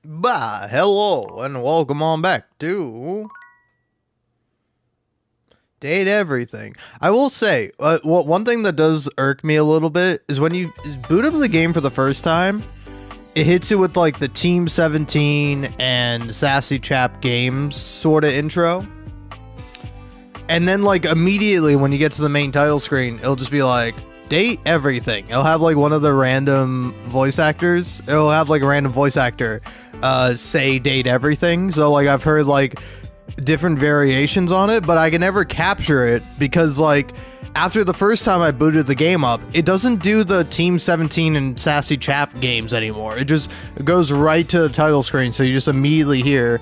Hello, and welcome on back to Date Everything. I will say, one thing that does irk me a little bit is when you boot up the game for the first time, it hits you with like the Team 17 and Sassy Chap Games sort of intro. And then like immediately when you get to the main title screen, it'll just be like, Date Everything. It'll have like one of the random voice actors. It'll have like a random voice actor say Date Everything. So like I've heard like different variations on it, but I can never capture it because like after the first time I booted the game up, it doesn't do the Team 17 and Sassy Chap games anymore. It just goes right to the title screen, so you just immediately hear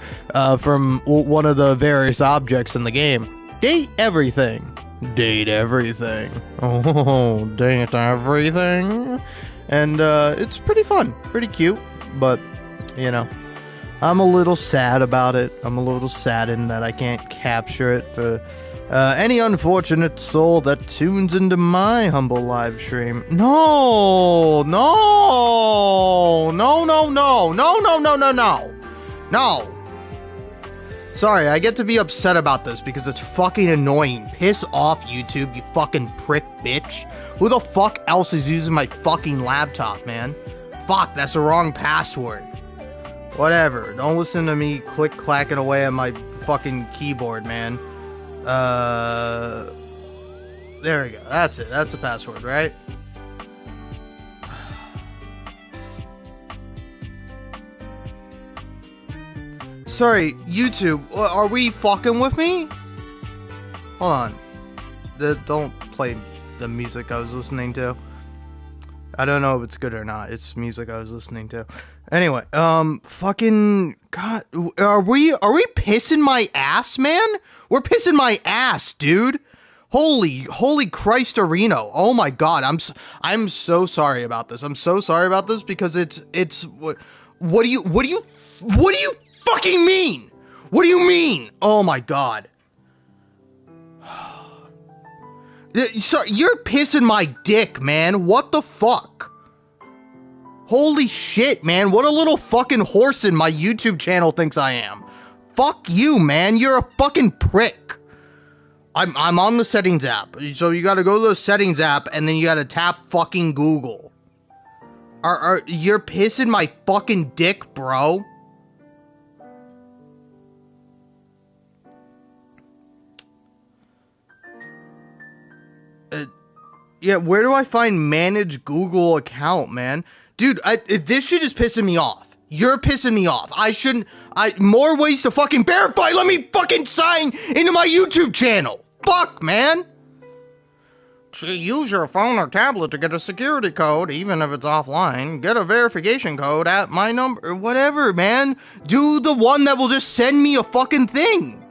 from one of the various objects in the game, Date Everything. Date Everything. Oh, date everything. And it's pretty fun, pretty cute, but you know, I'm a little sad about it. I'm a little saddened that I can't capture it for any unfortunate soul that tunes into my humble live stream. No, no, no, no, no, no, no, no, no, no, no. Sorry, I get to be upset about this because it's fucking annoying. Piss off, YouTube, you fucking prick bitch. Who the fuck else is using my fucking laptop, man? Fuck, that's the wrong password. Whatever, don't listen to me click-clacking away on my fucking keyboard, man. There we go, that's it, that's the password, right? Sorry, YouTube, are we fucking with me? Hold on. Don't play the music I was listening to. I don't know if it's good or not. It's music I was listening to. Anyway, fucking God, are we pissing my ass, man? We're pissing my ass, dude. Holy Christ, Areno. Oh my God, I'm so sorry about this. I'm so sorry about this because it's what do you fucking mean? What do you mean? Oh my God. Sorry, you're pissing my dick, man. What the fuck? Holy shit, man. What a little fucking horse in my YouTube channel thinks I am. Fuck you, man. You're a fucking prick. I'm on the settings app. So you gotta go to the settings app and then you gotta tap fucking Google. You're pissing my fucking dick, bro. Yeah, where do I find manage Google account, man? Dude, this shit is pissing me off. You're pissing me off. More ways to fucking verify. Let me fucking sign into my YouTube channel. Fuck, man. Use your phone or tablet to get a security code, even if it's offline. Get a verification code at my number. Whatever, man. Do the one that will just send me a fucking thing.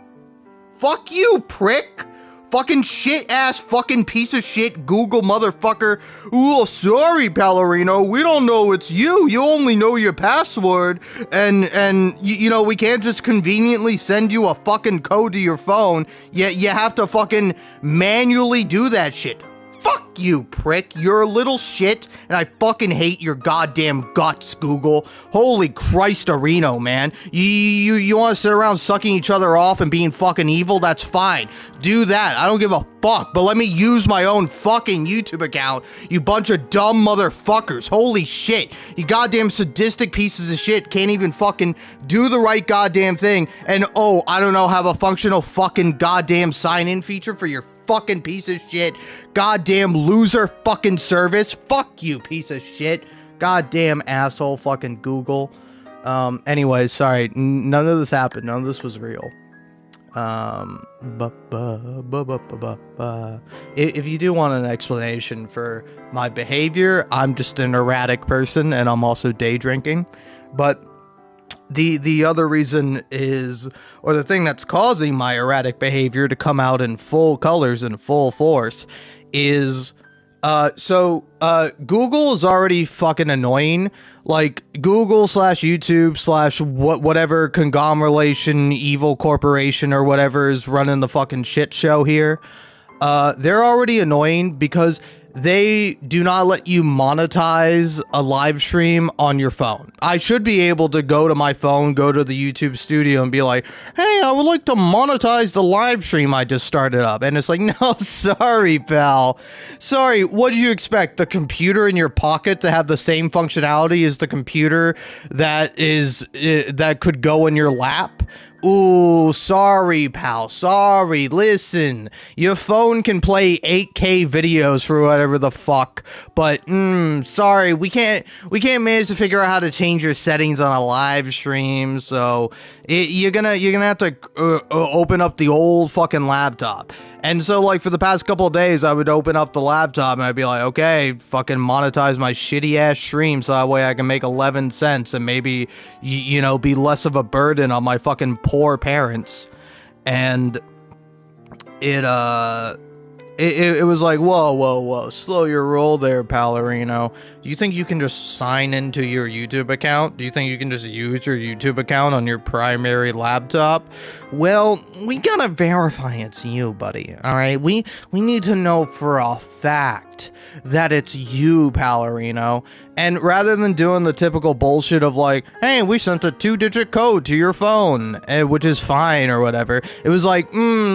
Fuck you, prick. Fucking shit-ass fucking piece of shit Google motherfucker. Oh, sorry, Ballerino. We don't know it's you. You only know your password. And you know, we can't just conveniently send you a fucking code to your phone. You have to fucking manually do that shit. Fuck you, prick. You're a little shit, and I fucking hate your goddamn guts, Google. Holy Christ, Areno, man. You want to sit around sucking each other off and being fucking evil? That's fine. Do that. I don't give a fuck, but let me use my own fucking YouTube account, you bunch of dumb motherfuckers. Holy shit. You goddamn sadistic pieces of shit can't even fucking do the right goddamn thing, and oh, I don't know, have a functional fucking goddamn sign-in feature for your fucking piece of shit, goddamn loser fucking service. Fuck you, piece of shit. Goddamn asshole fucking Google. Anyways, sorry, none of this happened. None of this was real. If you do want an explanation for my behavior, I'm just an erratic person and I'm also day drinking. But the other reason is, or the thing that's causing my erratic behavior to come out in full colors and full force is, Google is already fucking annoying. Like, Google / YouTube / whatever conglomeration, evil corporation or whatever is running the fucking shit show here. They're already annoying because they do not let you monetize a live stream on your phone. I should be able to go to my phone, go to the YouTube studio and be like, hey, I would like to monetize the live stream I just started up. And it's like, no, sorry, pal. Sorry, what do you expect? The computer in your pocket to have the same functionality as the computer that could go in your lap? Ooh, sorry, pal. Sorry. Listen, your phone can play 8K videos for whatever the fuck, but sorry, we can't manage to figure out how to change your settings on a live stream. So you're gonna have to open up the old fucking laptop. And so, like, for the past couple of days, I would open up the laptop and I'd be like, okay, fucking monetize my shitty-ass stream so that way I can make 11 cents and maybe, you know, be less of a burden on my fucking poor parents. And it was like, whoa, slow your roll there, Palerino. Do you think you can just sign into your YouTube account? Do you think you can just use your YouTube account on your primary laptop? Well, we gotta verify it's you, buddy, alright? We need to know for a fact that it's you, Palerino. And rather than doing the typical bullshit of like, hey, we sent a 2-digit code to your phone, which is fine or whatever, it was like,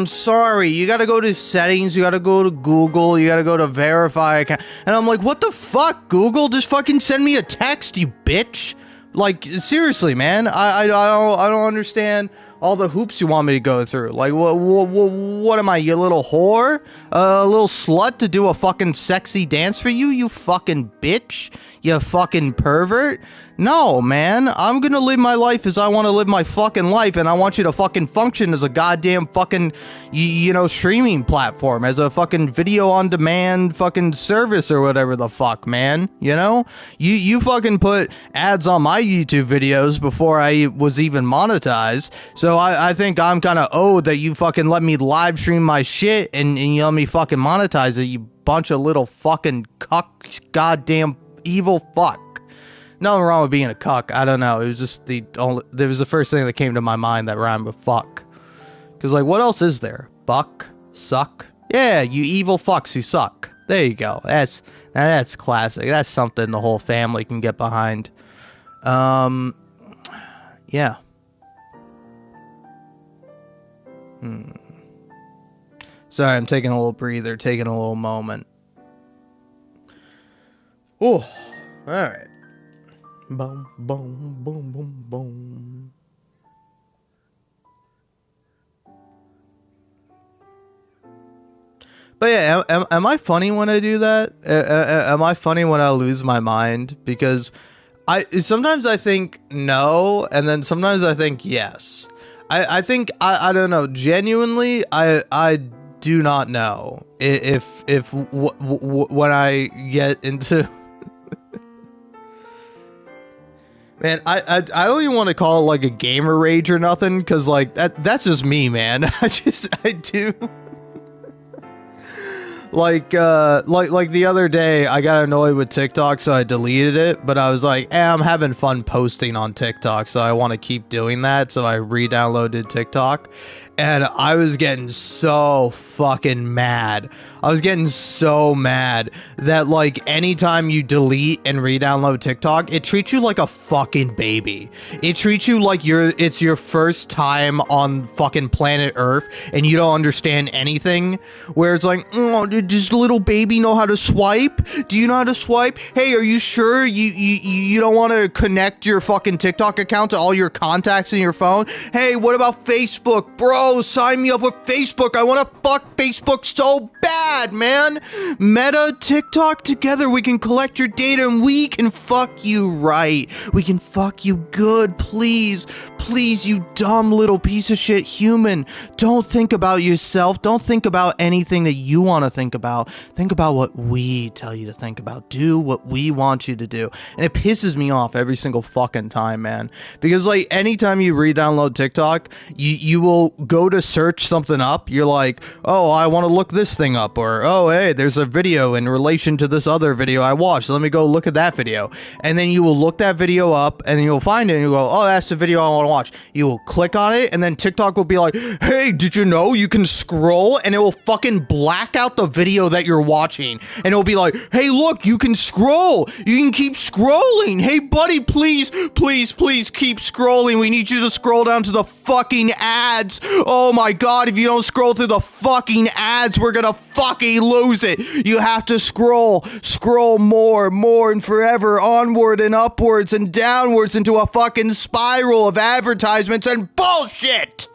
sorry, you gotta go to settings, you gotta go to Google, you gotta go to verify account. And I'm like, what the fuck, Google? Just fucking send me a text, you bitch. Like, seriously, man, I don't understand all the hoops you want me to go through. Like, what am I, you little whore? A little slut to do a fucking sexy dance for you, you fucking bitch? You fucking pervert? No, man, I'm gonna live my life as I want to live my fucking life, and I want you to fucking function as a goddamn fucking, you know, streaming platform, as a fucking video on demand fucking service or whatever the fuck, man, you know? You fucking put ads on my YouTube videos before I was even monetized, so I think I'm kind of owed that you fucking let me live stream my shit and you let me fucking monetize it, you bunch of little fucking cuck, goddamn evil fuck. Nothing wrong with being a cuck. I don't know. It was just it was the first thing that came to my mind that rhymed with fuck. Because, like, what else is there? Buck? Suck? Yeah, you evil fucks who suck. There you go. That's classic. That's something the whole family can get behind. Yeah. Sorry, I'm taking a little breather, taking a little moment. Oh, alright. Boom, boom, boom, boom, boom. But yeah, am I funny when I do that? Am I funny when I lose my mind? Because sometimes I think no, and then sometimes I think yes. I think I don't know. Genuinely, I do not know if when I get into. Man, I don't even want to call it like a gamer rage or nothing, because like that's just me, man. I do. Like the other day, I got annoyed with TikTok, so I deleted it. But I was like, I'm having fun posting on TikTok, so I want to keep doing that. So I re-downloaded TikTok, and I was getting so fucking mad. I was getting so mad that, like, anytime you delete and re-download TikTok, it treats you like a fucking baby. It treats you like it's your first time on fucking planet Earth and you don't understand anything. Where it's like, oh, does little baby know how to swipe? Do you know how to swipe? Hey, are you sure you don't want to connect your fucking TikTok account to all your contacts in your phone? Hey, what about Facebook? Bro, sign me up with Facebook. I want to fuck Facebook so bad. Man, Meta, TikTok, together we can collect your data and we can fuck you right. We can fuck you good, please. Please, you dumb little piece of shit human. Don't think about yourself. Don't think about anything that you want to think about. Think about what we tell you to think about. Do what we want you to do. And it pisses me off every single fucking time, man. Because, like, anytime you re-download TikTok, you will go to search something up. You're like, oh, I want to look this thing up. up, or, oh, hey, there's a video in relation to this other video I watched. Let me go look at that video. And then you will look that video up, and you'll find it, and you'll go, oh, that's the video I want to watch. You will click on it, and then TikTok will be like, hey, did you know you can scroll? And it will fucking black out the video that you're watching. And it'll be like, hey, look, you can scroll. You can keep scrolling. Hey, buddy, please, please, please keep scrolling. We need you to scroll down to the fucking ads. Oh my god, if you don't scroll through the fucking ads, we're gonna fucking lose it. You have to scroll more, and forever, onward and upwards and downwards into a fucking spiral of advertisements and bullshit.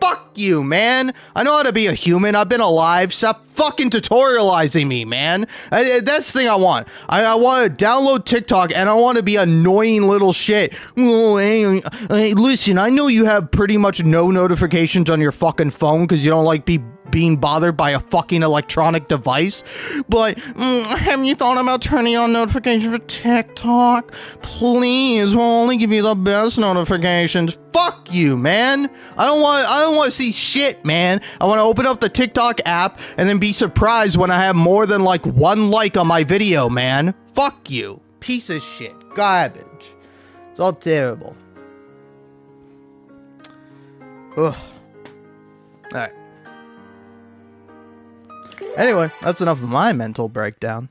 Fuck you, man. I know how to be a human. I've been alive. Stop fucking tutorializing me, man. That's the thing I want. I want to download TikTok, and I want to be annoying little shit. Oh, hey, listen, I know you have pretty much no notifications on your fucking phone because you don't like being bothered by a fucking electronic device, but have you thought about turning on notifications for TikTok? Please, we'll only give you the best notifications. Fuck you, man. I don't want to see shit, man. I want to open up the TikTok app and then be surprised when I have more than like 1 like on my video, man. Fuck you. Piece of shit. Garbage. It's all terrible. Ugh. Alright. Anyway, that's enough of my mental breakdown.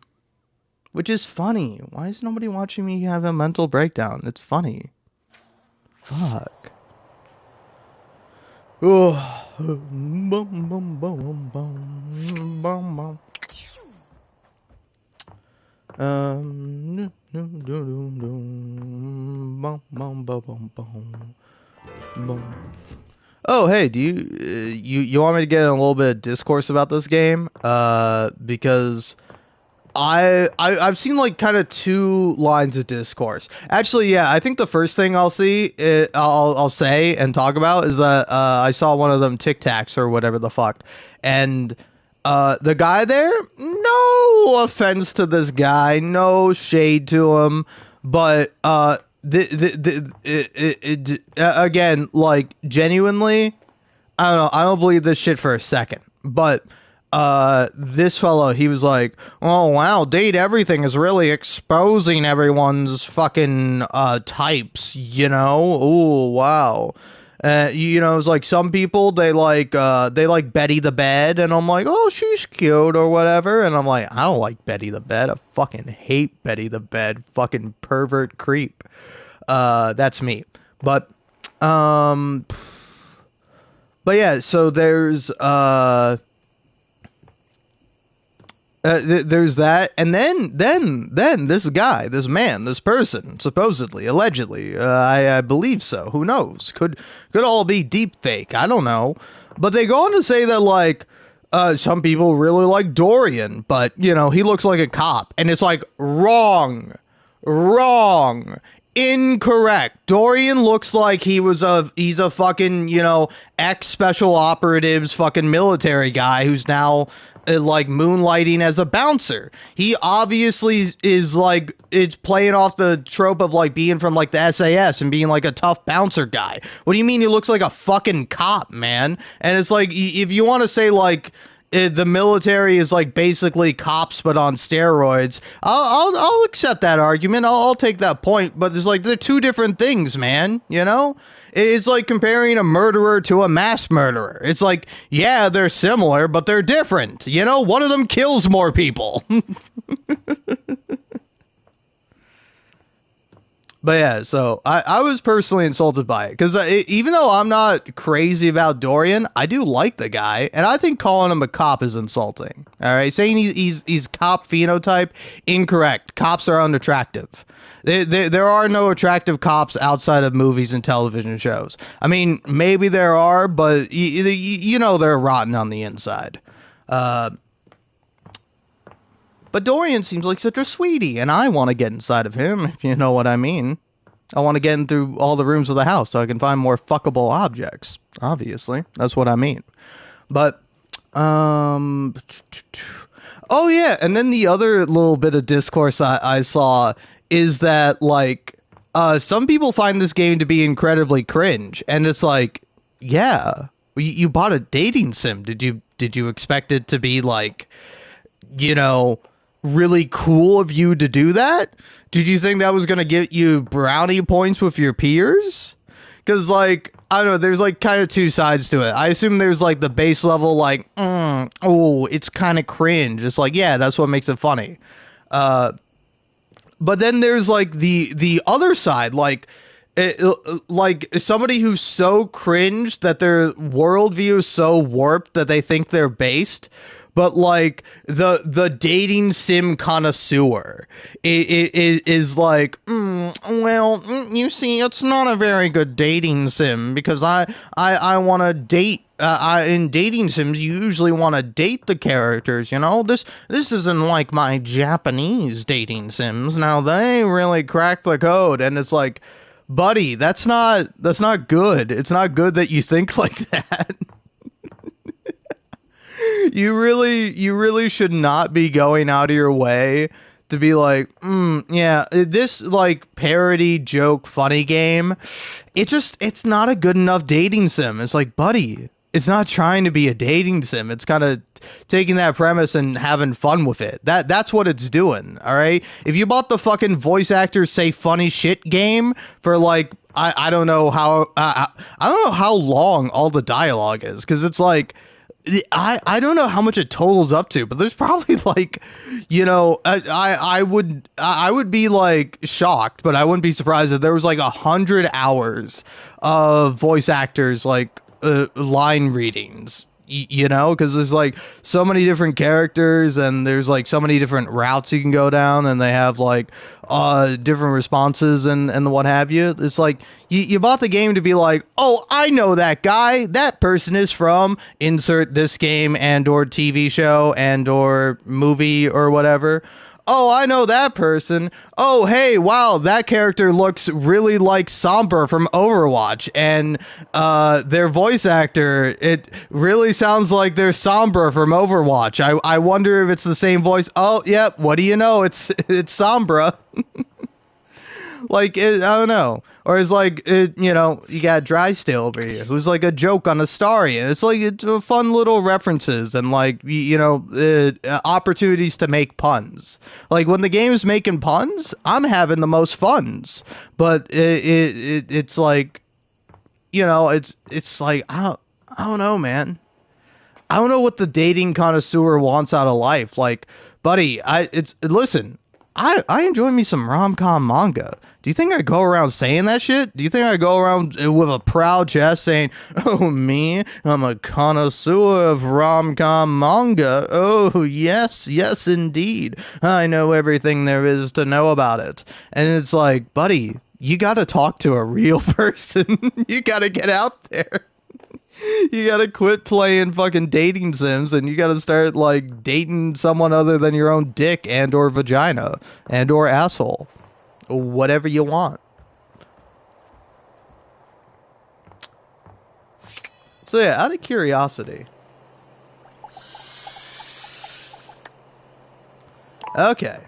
Which is funny. Why is nobody watching me have a mental breakdown? It's funny. Fuck. Oh. Bum, bum, bum, bum, bum, bum. Oh, hey, do you want me to get in a little bit of discourse about this game? Because I've seen like kind of 2 lines of discourse. Actually, yeah, I think the first thing I'll say and talk about is that I saw one of them Tic Tacs or whatever the fuck, and the guy there, no offense to this guy, no shade to him, but again, like, genuinely, I don't know, I don't believe this shit for a second, but this fellow, he was like, oh wow, Date Everything is really exposing everyone's fucking types, you know? Oh wow. You know, it's like some people, they like Betty the Bed, and I'm like, oh, she's cute or whatever, and I'm like, I don't like Betty the Bed. I fucking hate Betty the Bed. Fucking pervert creep. That's me. But yeah, so there's that, and then this guy, this man, this person, supposedly, allegedly, I believe so. Who knows? Could all be deep fake. I don't know. But they go on to say that, like, some people really like Dorian, but, you know, he looks like a cop, and it's like, wrong, incorrect. Dorian looks like he's a fucking, you know, ex-special operatives fucking military guy who's now like moonlighting as a bouncer. He obviously is like, it's playing off the trope of like being from like the SAS and being like a tough bouncer guy. What do you mean he looks like a fucking cop, man? And it's like, if you want to say like the military is like basically cops but on steroids, I'll accept that argument. I'll take that point. But it's like, they're 2 different things, man, you know? It's like comparing a murderer to a mass murderer. It's like, yeah, they're similar, but they're different. You know, one of them kills more people. But yeah, so I was personally insulted by it. Because even though I'm not crazy about Dorian, I do like the guy. And I think calling him a cop is insulting. All right? Saying he's cop phenotype, incorrect. Cops are unattractive. There are no attractive cops outside of movies and television shows. I mean, maybe there are, but you know they're rotten on the inside. But Dorian seems like such a sweetie, and I want to get inside of him, if you know what I mean. I want to get in through all the rooms of the house so I can find more fuckable objects. Obviously, that's what I mean. But, oh yeah, and then the other little bit of discourse I saw is that, like, some people find this game to be incredibly cringe, and it's like, yeah, you bought a dating sim. Did you expect it to be like, you know, really cool of you to do that? Did you think that was going to get you brownie points with your peers? Because, like, I don't know, there's like kind of two sides to it. I assume there's like the base level, like, oh, it's kind of cringe. It's like, yeah, that's what makes it funny. Uh, but then there's like the other side, like somebody who's so cringe that their worldview is so warped that they think they're based, but like the dating sim connoisseur is like, well, you see, it's not a very good dating sim because I want to date. In dating sims, you usually want to date the characters. You know, this isn't like my Japanese dating sims. Now they really crack the code, and it's like, buddy, that's not good. It's not good that you think like that. You really should not be going out of your way to be like, yeah, this like parody joke funny game, it's not a good enough dating sim. It's like, buddy, it's not trying to be a dating sim. It's kind of taking that premise and having fun with it. That's what it's doing. All right. If you bought the fucking voice actors say funny shit game for like, I don't know how I don't know how long all the dialogue is, because it's like, I don't know how much it totals up to, but there's probably like, I would be like shocked, but I wouldn't be surprised if there was like 100 hours of voice actors like line readings. Because there's like so many different characters, and there's like so many different routes you can go down, and they have like different responses and what have you. It's like you bought the game to be like, oh, I know that guy. That person is from insert this game and or TV show and or movie or whatever. Oh, I know that person. Oh, hey, wow, that character looks really like Sombra from Overwatch, and their voice actor, it really sounds like they're Sombra from Overwatch. I wonder if it's the same voice. Oh, yep, what do you know? It's Sombra. Like, I don't know. Or it's like, you got Dry Still over here, who's like a joke on Astaria. It's like, it's fun little references and like, opportunities to make puns. Like, when the game is making puns, I'm having the most funs. But it's like, it's like, I don't know, man. I don't know what the dating connoisseur wants out of life. Like, buddy, listen, I enjoy me some rom-com manga. Do you think I go around saying that shit? Do you think I go around with a proud chest saying, oh, me, I'm a connoisseur of rom-com manga. Oh, yes, yes, indeed. I know everything there is to know about it. And it's like, buddy, you gotta talk to a real person. You gotta get out there. You gotta quit playing fucking dating sims, and you gotta start like dating someone other than your own dick and or vagina and or asshole, whatever you want. So yeah, out of curiosity, okay,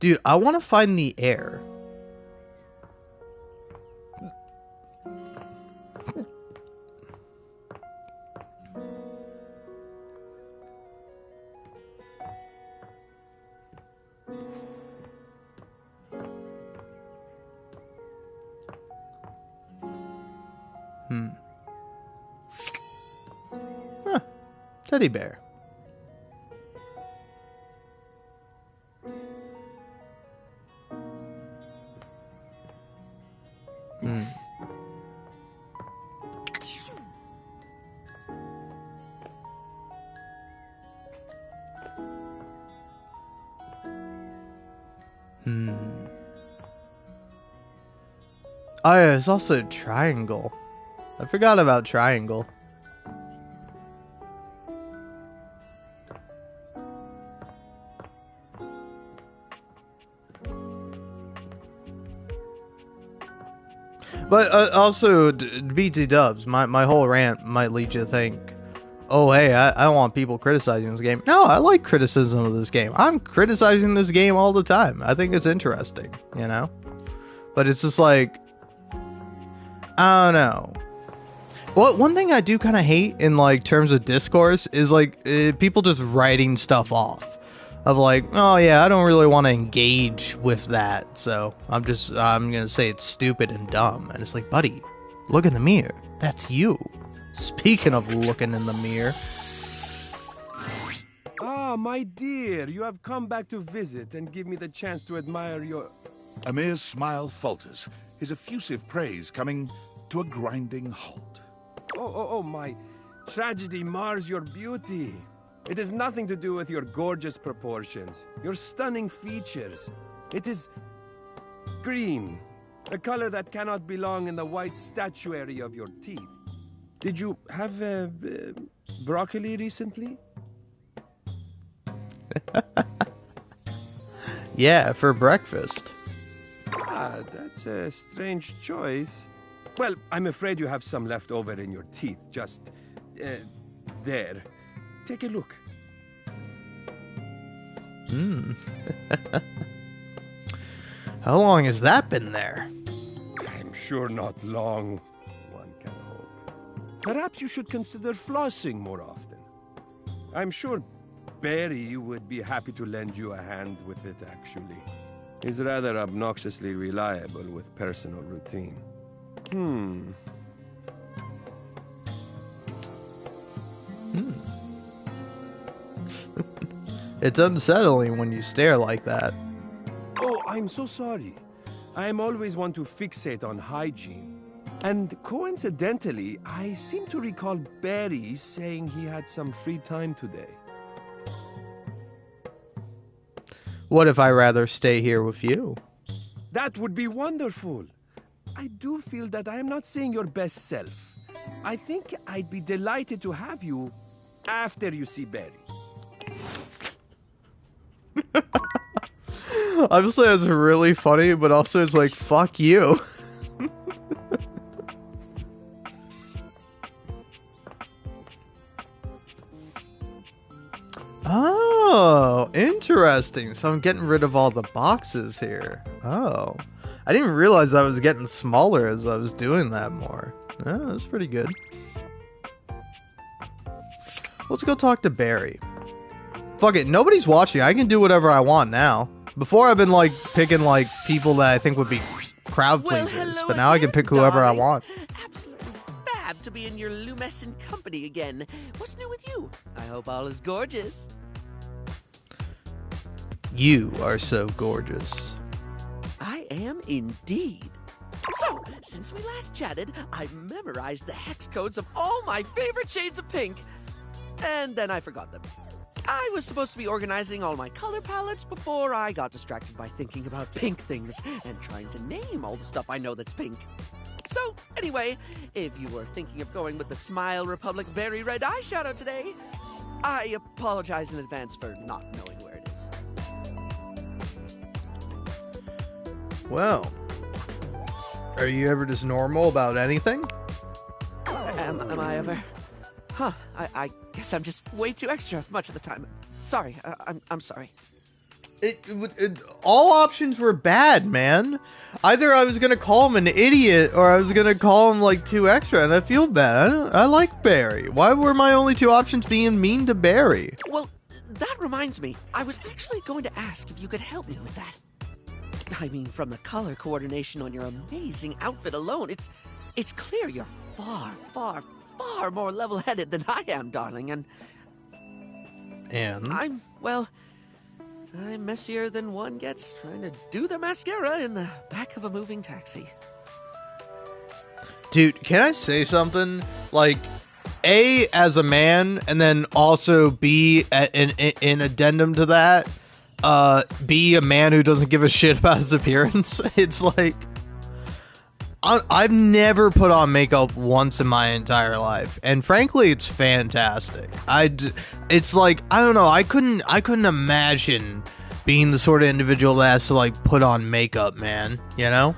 dude, I want to find the air. Huh, teddy bear. Hmm. Hmm. Oh yeah, there's also triangle. I forgot about triangle. But also, BT dubs, my whole rant might lead you to think, oh, hey, I don't want people criticizing this game. No, I like criticism of this game. I'm criticizing this game all the time. I think it's interesting, you know? But it's just like, I don't know. Well, one thing I do kind of hate in, like, terms of discourse is, like, people just writing stuff off. Of like, oh yeah, I don't really want to engage with that, so I'm gonna say it's stupid and dumb. And it's like, buddy, look in the mirror. That's you. Speaking of looking in the mirror. Ah, my dear, you have come back to visit and give me the chance to admire your... Amir's smile falters, his effusive praise coming to a grinding halt. Oh, my tragedy mars your beauty. It has nothing to do with your gorgeous proportions, your stunning features. It is green, a color that cannot belong in the white statuary of your teeth. Did you have broccoli recently? Yeah, for breakfast. Ah, that's a strange choice. Well, I'm afraid you have some left over in your teeth, just there. Take a look. How long has that been there? I'm sure not long, one can hope. Perhaps you should consider flossing more often. I'm sure Barry would be happy to lend you a hand with it, actually. He's rather obnoxiously reliable with personal routine. It's unsettling when you stare like that. Oh, I'm so sorry. I am always one to fixate on hygiene. And coincidentally, I seem to recall Barry saying he had some free time today. What if I rather stay here with you? That would be wonderful. I do feel that I am not seeing your best self. I think I'd be delighted to have you after you see Barry. Obviously, that's really funny, but also it's like, fuck you. Oh, interesting. So I'm getting rid of all the boxes here. Oh. I didn't realize I was getting smaller as I was doing that more. Oh, that's pretty good. Let's go talk to Barry. Fuck it, nobody's watching. I can do whatever I want now. Before I've been like picking like people that I think would be crowd pleasers, but now I can pick whoever I want. Absolutely fab to be in your lumescent company again. What's new with you? I hope all is gorgeous. You are so gorgeous. I am indeed. So, since we last chatted, I memorized the hex codes of all my favorite shades of pink. And then I forgot them. I was supposed to be organizing all my color palettes before I got distracted by thinking about pink things and trying to name all the stuff I know that's pink. So, anyway, if you were thinking of going with the Smile Republic Berry Red eyeshadow today, I apologize in advance for not knowing where it is. Well, are you ever just normal about anything? Am I ever? Huh, I guess I'm just way too extra much of the time. Sorry, I'm sorry. All options were bad, man. Either I was gonna call him an idiot, or I was gonna call him like too extra, and I feel bad. I like Barry. Why were my only two options being mean to Barry? Well, that reminds me. I was actually going to ask if you could help me with that. I mean, from the color coordination on your amazing outfit alone, it's clear you're far more level-headed than I am, darling, and I'm messier than one gets trying to do the mascara in the back of a moving taxi. Dude, can I say something? Like, A, as a man, and then also B, in addendum to that, be a man who doesn't give a shit about his appearance. It's like, I've never put on makeup once in my entire life, and frankly, it's fantastic. It's like, I don't know, I couldn't imagine being the sort of individual that has to like put on makeup, man. You know?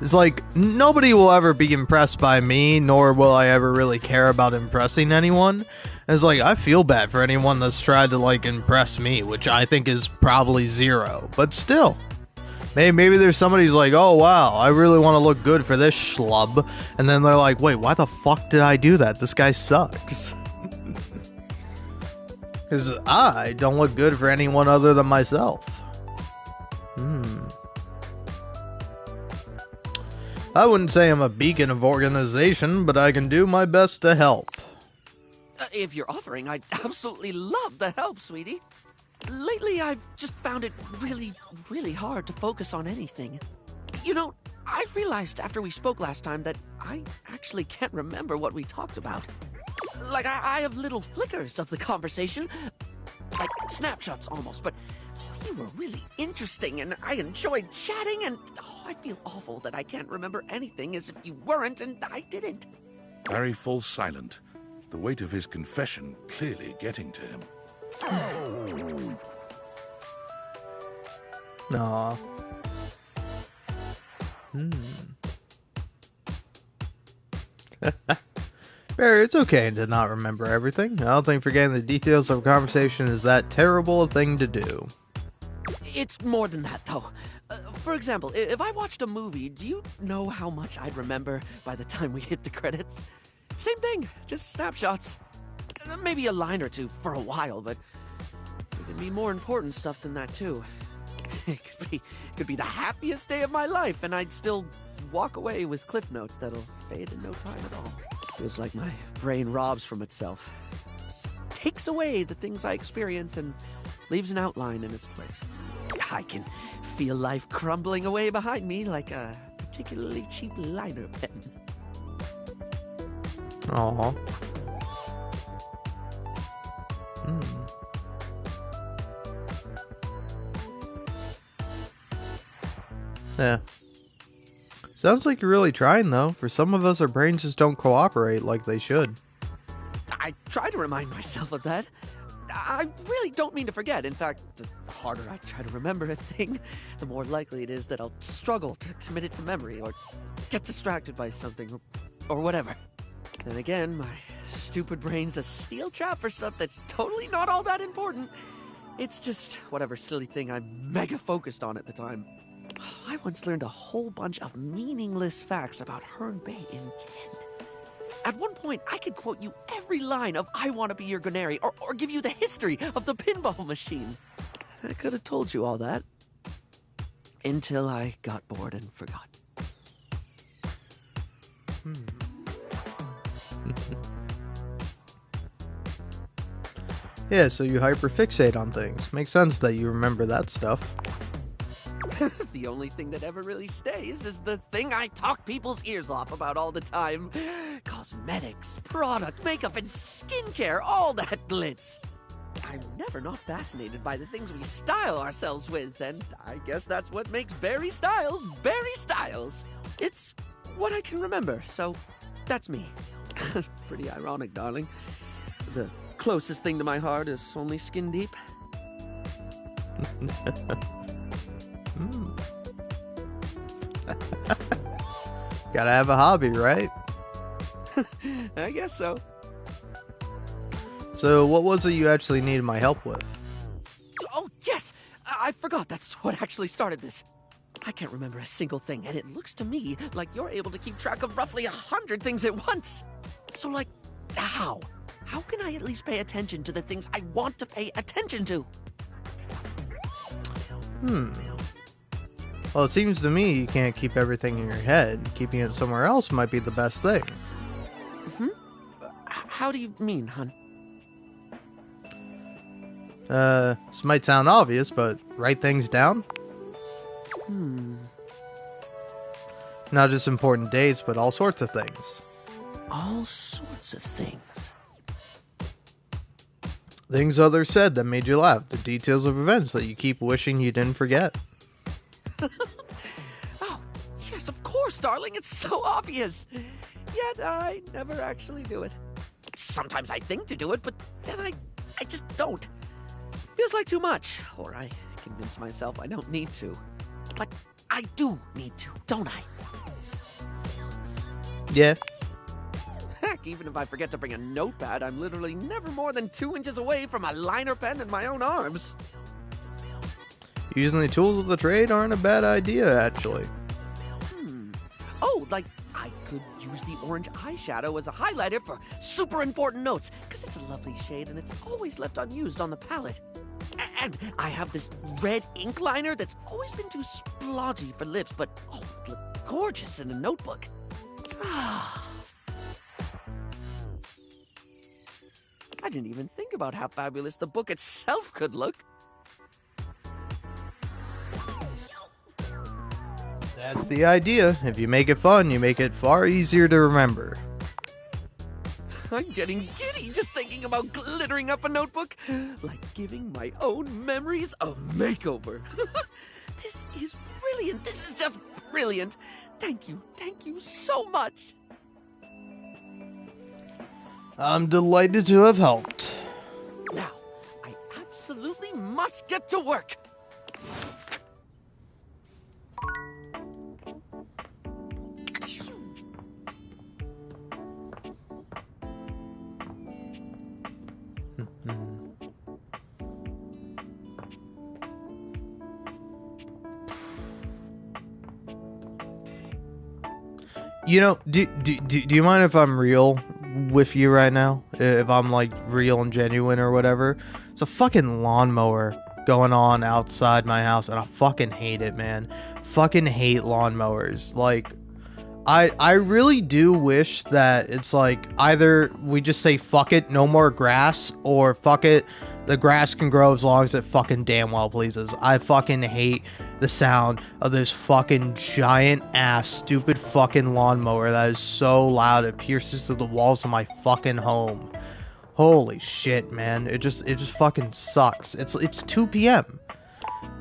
It's like, nobody will ever be impressed by me, nor will I ever really care about impressing anyone. And it's like, I feel bad for anyone that's tried to, like, impress me, which I think is probably zero. But still, maybe there's somebody who's like, oh wow, I really want to look good for this schlub. And then they're like, wait, why the fuck did I do that? This guy sucks. Because I don't look good for anyone other than myself. I wouldn't say I'm a beacon of organization, but I can do my best to help. If you're offering, I'd absolutely love the help, sweetie. Lately, I've just found it really, really hard to focus on anything. You know, I realized after we spoke last time that I actually can't remember what we talked about. Like, I have little flickers of the conversation, like snapshots almost, but you were really interesting, and I enjoyed chatting, and I feel awful that I can't remember anything as if you weren't and I didn't. Barry falls silent, the weight of his confession clearly getting to him. Aw. Barry, it's okay to not remember everything. I don't think forgetting the details of a conversation is that terrible a thing to do. It's more than that, though. For example, if I watched a movie, do you know how much I'd remember by the time we hit the credits? Same thing, just snapshots. Maybe a line or two for a while, but there can be more important stuff than that, too. It could be the happiest day of my life, and I'd still walk away with cliff notes that'll fade in no time at all. Feels like my brain robs from itself. Just takes away the things I experience and leaves an outline in its place. I can feel life crumbling away behind me like a particularly cheap liner pen. Aww. Yeah. Sounds like you're really trying, though. For some of us, our brains just don't cooperate like they should. I try to remind myself of that. I really don't mean to forget. In fact, the harder I try to remember a thing, the more likely it is that I'll struggle to commit it to memory or get distracted by something or whatever. Then again, my stupid brain's a steel trap for stuff that's totally not all that important. It's just whatever silly thing I'm mega focused on at the time. I once learned a whole bunch of meaningless facts about Herne Bay in Kent. At one point, I could quote you every line of I Want to Be Your Gunary or give you the history of the pinball machine. I could have told you all that. Until I got bored and forgot. Yeah, so you hyperfixate on things. Makes sense that you remember that stuff. The only thing that ever really stays is the thing I talk people's ears off about all the time. Cosmetics, product, makeup, and skincare, all that glitz. I'm never not fascinated by the things we style ourselves with, and I guess that's what makes Barry Styles Barry Styles. It's what I can remember, so that's me. Pretty ironic, darling. The closest thing to my heart is only skin deep. Gotta have a hobby, right? I guess so. So what was it you actually needed my help with? Oh, yes! I forgot that's what actually started this. I can't remember a single thing, and it looks to me like you're able to keep track of roughly 100 things at once. So, like, how? How can I at least pay attention to the things I want to pay attention to? Well, it seems to me you can't keep everything in your head. Keeping it somewhere else might be the best thing. How do you mean, hon? This might sound obvious, but write things down? Not just important dates, but all sorts of things. All sorts of things. Things others said that made you laugh. The details of events that you keep wishing you didn't forget. Oh, yes, of course, darling. It's so obvious. Yet I never actually do it. Sometimes I think to do it, but then I just don't. Feels like too much, or I convince myself I don't need to. But I do need to, don't I? Yeah. Heck, even if I forget to bring a notepad, I'm literally never more than 2 inches away from a liner pen in my own arms. Using the tools of the trade aren't a bad idea, actually. Oh, like, I could use the orange eyeshadow as a highlighter for super important notes, because it's a lovely shade and it's always left unused on the palette. And I have this red ink liner that's always been too splodgy for lips, but oh, it look gorgeous in a notebook. I didn't even think about how fabulous the book itself could look. That's the idea. If you make it fun, you make it far easier to remember. I'm getting giddy just thinking about glittering up a notebook, like giving my own memories a makeover. This is brilliant. This is just brilliant. Thank you so much. I'm delighted to have helped. Now, I absolutely must get to work. You know, do you mind if I'm real with you right now? If I'm like real and genuine or whatever? It's a fucking lawnmower going on outside my house and I fucking hate it, man. Fucking hate lawnmowers. Like, I really do wish that it's like either we just say fuck it, no more grass, or fuck it, the grass can grow as long as it fucking damn well pleases. I fucking hate the sound of this fucking giant ass stupid fucking lawnmower that is so loud it pierces through the walls of my fucking home. Holy shit, man. It just fucking sucks. It's 2 p.m.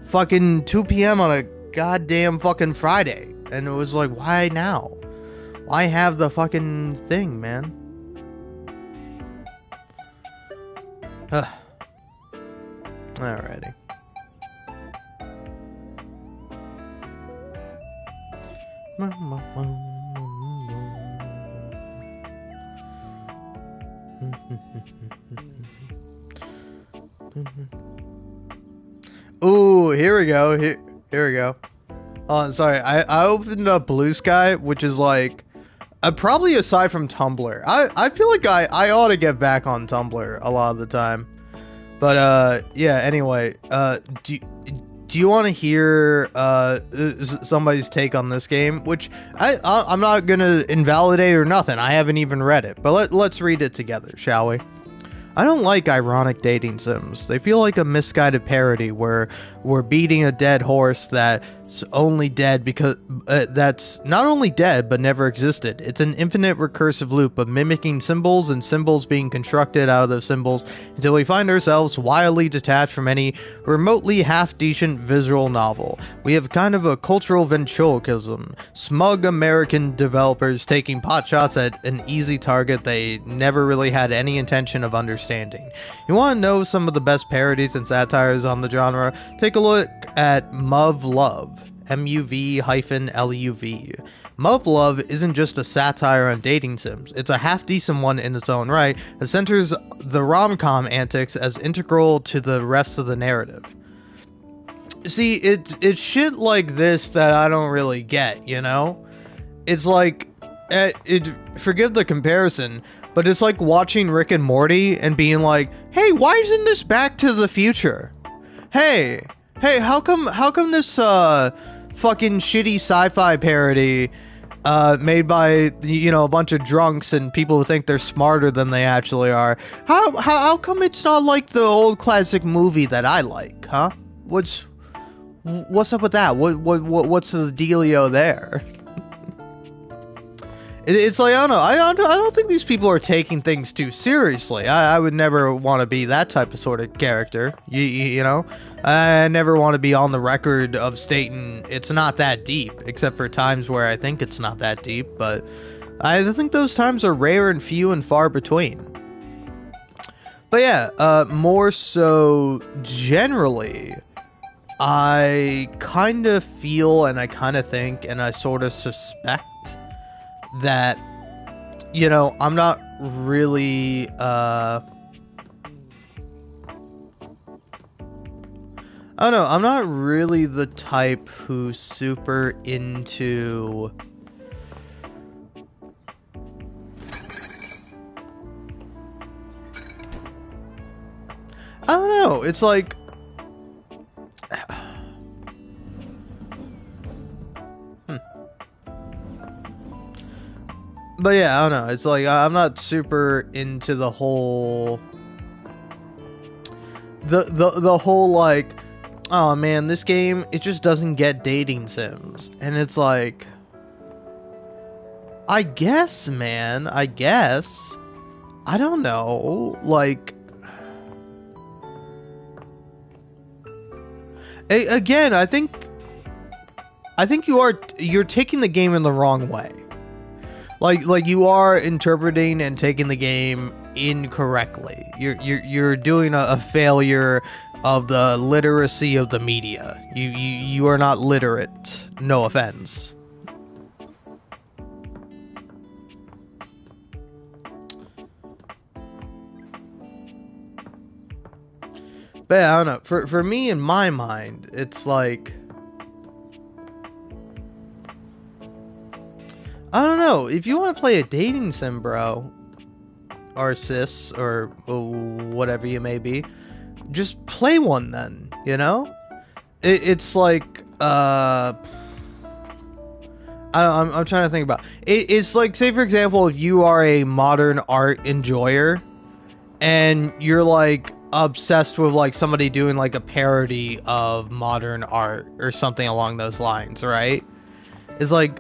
Fucking 2 p.m. on a goddamn fucking Friday. And it was like, why now? Why have the fucking thing, man? Alrighty. Ooh, here we go. Here we go. Oh, sorry. I opened up Blue Sky, which is like probably aside from Tumblr. I feel like I ought to get back on Tumblr a lot of the time. But yeah. Anyway, do you want to hear somebody's take on this game? Which I'm not gonna invalidate or nothing. I haven't even read it. But let's read it together, shall we? I don't like ironic dating sims. They feel like a misguided parody where we're beating a dead horse that's only dead because that's not only dead but never existed. It's an infinite recursive loop of mimicking symbols and symbols being constructed out of those symbols until we find ourselves wildly detached from any remotely half-decent visual novel. We have kind of a cultural ventriloquism. Smug American developers taking potshots at an easy target they never really had any intention of understanding. You want to know some of the best parodies and satires on the genre? Take a look at Muv Love. MUV-LUV. Muv Love isn't just a satire on dating sims, it's a half-decent one in its own right that centers the rom-com antics as integral to the rest of the narrative. See, it's shit like this that I don't really get, you know? It's like, forgive the comparison, but it's like watching Rick and Morty and being like, hey, why isn't this Back to the Future? Hey, how come this fucking shitty sci-fi parody made by, you know, a bunch of drunks and people who think they're smarter than they actually are, how come it's not like the old classic movie that I like, huh? What's up with that? What's the dealio there? It's like, I don't think these people are taking things too seriously. I would never want to be that type of sort of character. You know? I never want to be on the record of stating it's not that deep, except for times where I think it's not that deep, but I think those times are rare and few and far between. But yeah, more so generally, I kind of feel and I kind of think and I sort of suspect that you know, I'm not really I don't know, I'm not really the type who's super into I don't know, it's like but yeah, I don't know. It's like I'm not super into the whole the whole like, oh man, this game it just doesn't get dating sims. And it's like I guess, man, I guess. I don't know. Like again, I think you're taking the game in the wrong way. Like you are interpreting and taking the game incorrectly. You're doing a failure of the literacy of the media. You are not literate. No offense. But yeah, I don't know. For me, in my mind, it's like I don't know. If you want to play a dating sim, bro, or sis, or whatever you may be, just play one then. You know, it's like I'm trying to think about it's like, say for example, if you are a modern art enjoyer and you're like obsessed with like somebody doing like a parody of modern art or something along those lines, right? It's like,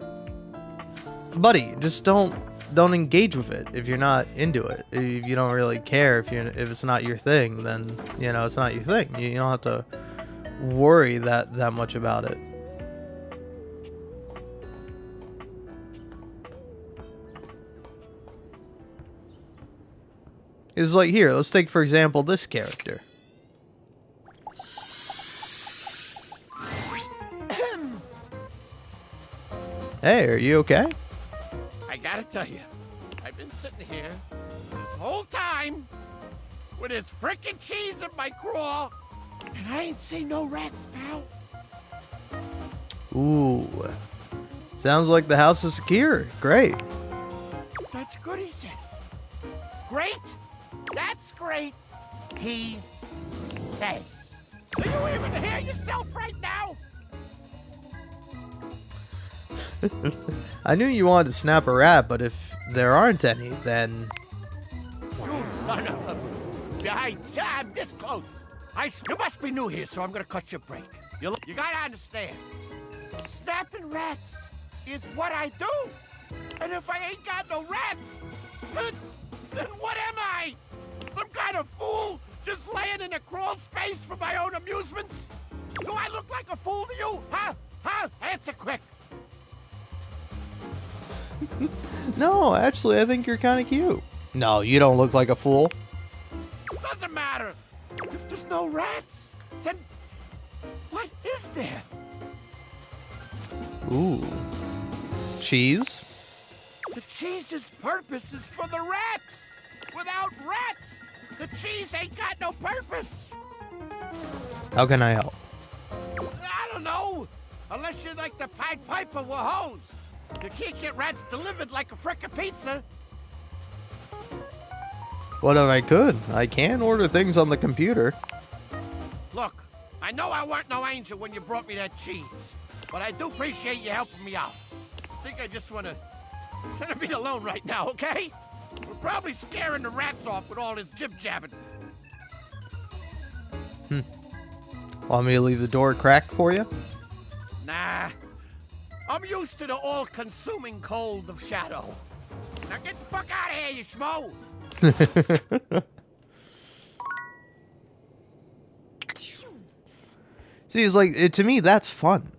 buddy, just don't engage with it if you're not into it. If you don't really care, if it's not your thing, then you know it's not your thing. You don't have to worry that much about it. It's like, here, let's take for example this character. Hey, are you okay? I gotta tell you, I've been sitting here the whole time with this frickin' cheese in my craw, and I ain't seen no rats, pal. Ooh. Sounds like the house is secure. Great. That's good, he says. Great? That's great, he says. Do you even hear yourself right now? I knew you wanted to snap a rat, but if there aren't any, then... You son of a... I'm this close. You must be new here, so I'm gonna cut your break. You gotta understand. Snapping rats is what I do. And if I ain't got no rats, then what am I? Some kind of fool just laying in a crawl space for my own amusements? Do I look like a fool to you? Huh? Huh? Answer quick. No, actually, I think you're kind of cute. No, you don't look like a fool. Doesn't matter. If there's no rats, then what is there? Ooh. Cheese? The cheese's purpose is for the rats. Without rats, the cheese ain't got no purpose. How can I help? I don't know. Unless you're like the Pied Piper with hose. You can't get rats delivered like a frickin' pizza. What if I could? I can order things on the computer. Look, I know I weren't no angel when you brought me that cheese, but I do appreciate you helping me out. I think I just wanna be alone right now, okay? We're probably scaring the rats off with all this jib-jabbing. Want me to leave the door cracked for you? Nah. I'm used to the all-consuming cold of shadow. Now get the fuck out of here, you schmo! See, it's like, to me, that's fun.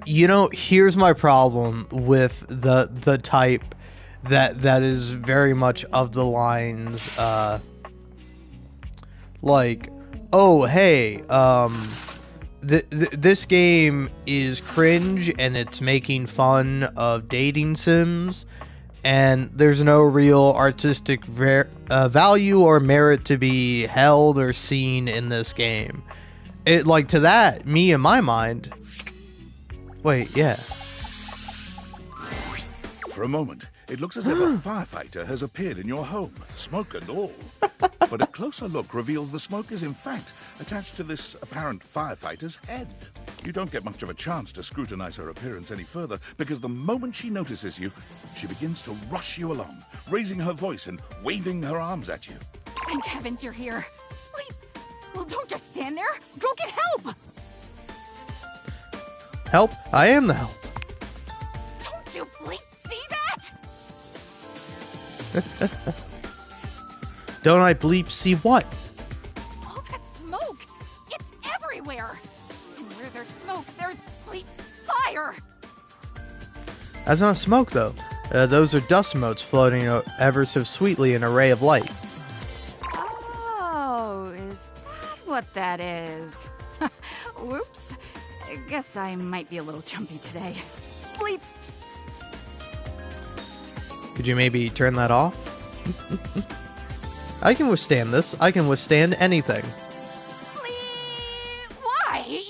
You know, here's my problem with the type that is very much of the lines, like, oh hey, this game is cringe and it's making fun of dating sims, and there's no real artistic value or merit to be held or seen in this game. It, like, to that, me in my mind. Wait, yeah. For a moment, it looks as if a firefighter has appeared in your home, smoke and all. But a closer look reveals the smoke is in fact attached to this apparent firefighter's head. You don't get much of a chance to scrutinize her appearance any further, because the moment she notices you, she begins to rush you along, raising her voice and waving her arms at you. Thank heavens you're here. Wait, well, don't just stand there. Go get help. Help? I am the help. Don't you bleep see that? Don't I bleep see what? All that smoke. It's everywhere. And where there's smoke, there's bleep fire. That's not smoke, though. Those are dust motes floating ever so sweetly in a ray of light. Oh, is that what that is? Whoops. I guess I might be a little chumpy today. Bleep. Could you maybe turn that off? I can withstand this. I can withstand anything. Bleep. Why?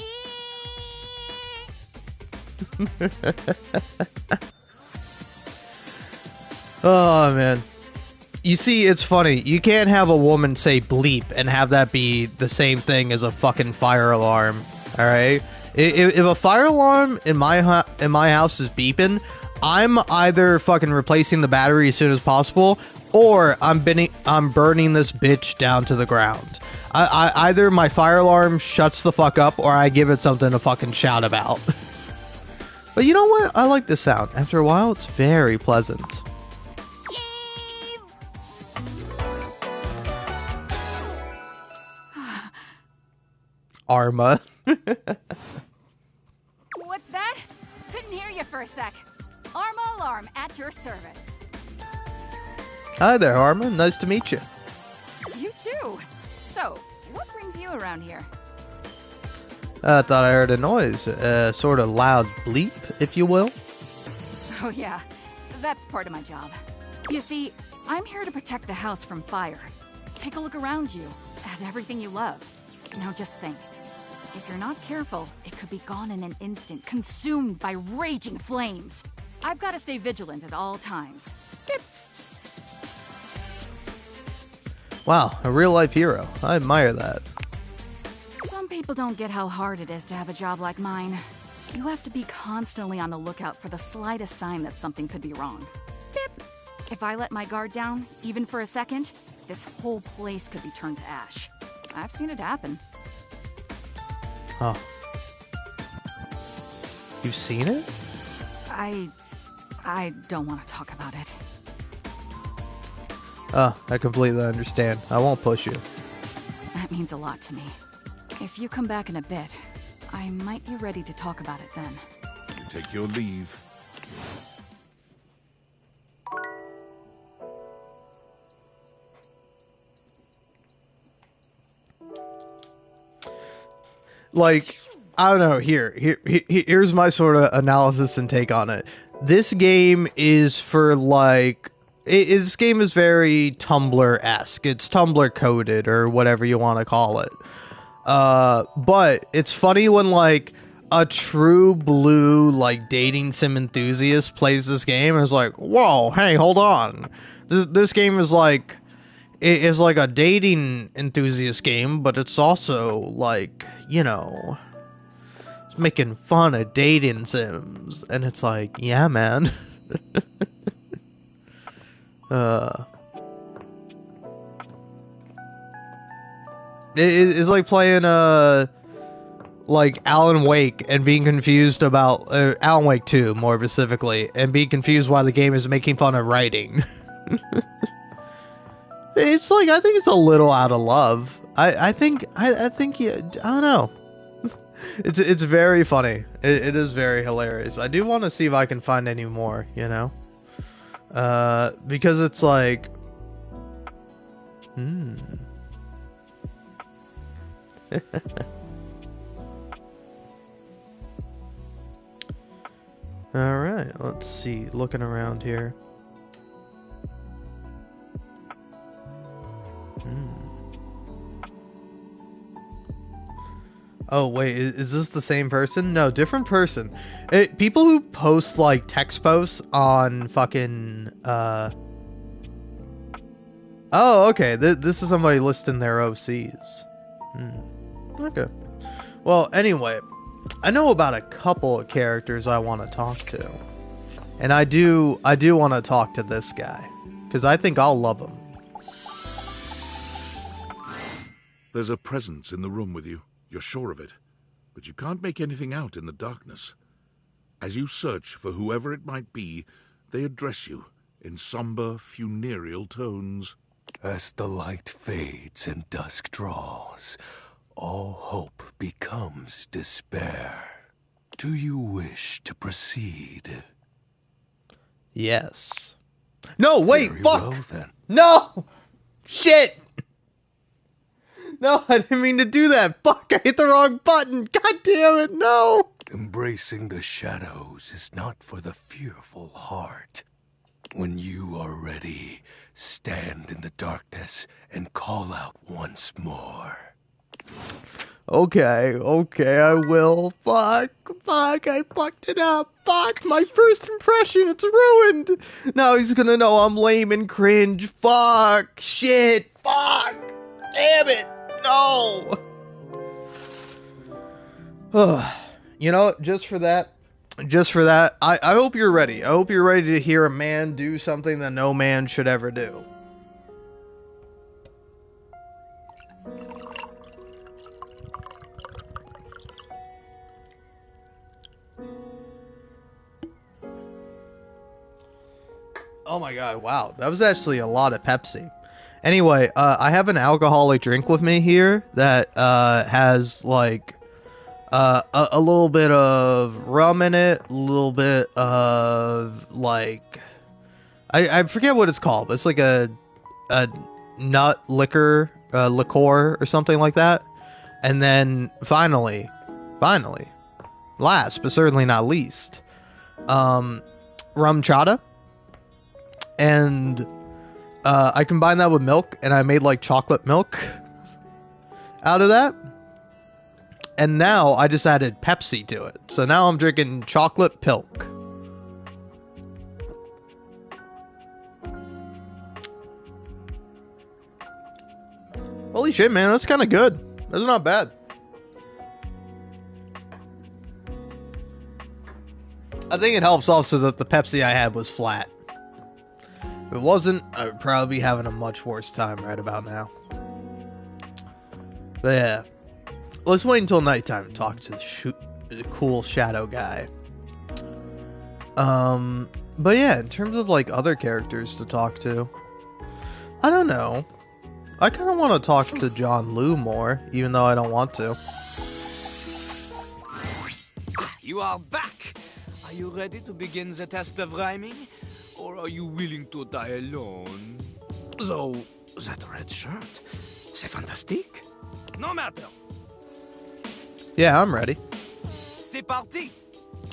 Oh, man. You see, it's funny. You can't have a woman say bleep and have that be the same thing as a fucking fire alarm. Alright? If a fire alarm in my house is beeping, I'm either fucking replacing the battery as soon as possible, or I'm burning this bitch down to the ground. Either my fire alarm shuts the fuck up, or I give it something to fucking shout about. But you know what? I like this sound. After a while, it's very pleasant. Arma. What's that? Couldn't hear you for a sec. Arma Alarm at your service. Hi there, Arma. Nice to meet you. You too. So, what brings you around here? I thought I heard a noise. Sort of loud bleep, if you will. Oh yeah, that's part of my job. You see, I'm here to protect the house from fire. Take a look around you, at everything you love. Now just think. If you're not careful, it could be gone in an instant, consumed by raging flames. I've got to stay vigilant at all times. Beep. Wow, a real-life hero. I admire that. Some people don't get how hard it is to have a job like mine. You have to be constantly on the lookout for the slightest sign that something could be wrong. Beep. If I let my guard down, even for a second, this whole place could be turned to ash. I've seen it happen. Huh. You've seen it? I don't want to talk about it. Oh, I completely understand. I won't push you. That means a lot to me. If you come back in a bit, I might be ready to talk about it then. You take your leave. Like, I don't know. Here's my sort of analysis and take on it. This game is for, like, this game is very Tumblr-esque. It's Tumblr coded, or whatever you want to call it. But it's funny when, like, a true blue, like, dating sim enthusiast plays this game and is like, whoa, hey, hold on. This game is like, it is like a dating enthusiast game, but it's also, like, you know, it's making fun of dating sims. And it's like, yeah, man. It's like playing, like, Alan Wake and being confused about, Alan Wake 2, more specifically, and being confused why the game is making fun of writing. It's like, I think it's a little out of love. I think, yeah, I don't know. It's very funny. It is very hilarious. I do want to see if I can find any more, you know? Because it's like... Alright, let's see. Looking around here. Oh, wait, is this the same person? No, different person. People who post, like, text posts on fucking, Oh, okay, this is somebody listing their OCs. Okay. Well, anyway, I know about a couple of characters I want to talk to. And I do want to talk to this guy. Because I think I'll love him. There's a presence in the room with you. You're sure of it, but you can't make anything out in the darkness. As you search for whoever it might be, they address you in somber, funereal tones. As the light fades and dusk draws, all hope becomes despair. Do you wish to proceed? Yes. No, wait, Very fuck! well, then. No! Shit! No, I didn't mean to do that. Fuck, I hit the wrong button. God damn it, no! Embracing the shadows is not for the fearful heart. When you are ready, stand in the darkness and call out once more. Okay, I will. Fuck, I fucked it up. Fuck, my first impression, it's ruined. Now he's gonna know I'm lame and cringe. Fuck, shit, fuck, damn it, no. You know, just for that, I hope you're ready. I hope you're ready to hear a man do something that no man should ever do. Oh my god, wow. That was actually a lot of Pepsi. Anyway, I have an alcoholic drink with me here that has like a little bit of rum in it, a little bit of like I forget what it's called, but it's like a nut liquor liqueur or something like that. And then finally, last but certainly not least, rum chata. And I combined that with milk, and I made like chocolate milk out of that. And now I just added Pepsi to it. So now I'm drinking chocolate pilk. Holy shit, man, that's kind of good. That's not bad. I think it helps also that the Pepsi I had was flat. If it wasn't, I would probably be having a much worse time right about now. But yeah, let's wait until nighttime to talk to the cool shadow guy. But yeah, in terms of like other characters to talk to, I don't know. I kind of want to talk to John Liu more, even though I don't want to. You are back! Are you ready to begin the test of rhyming? Or are you willing to die alone? So, that red shirt, c'est fantastique. No matter. Yeah, I'm ready. C'est parti!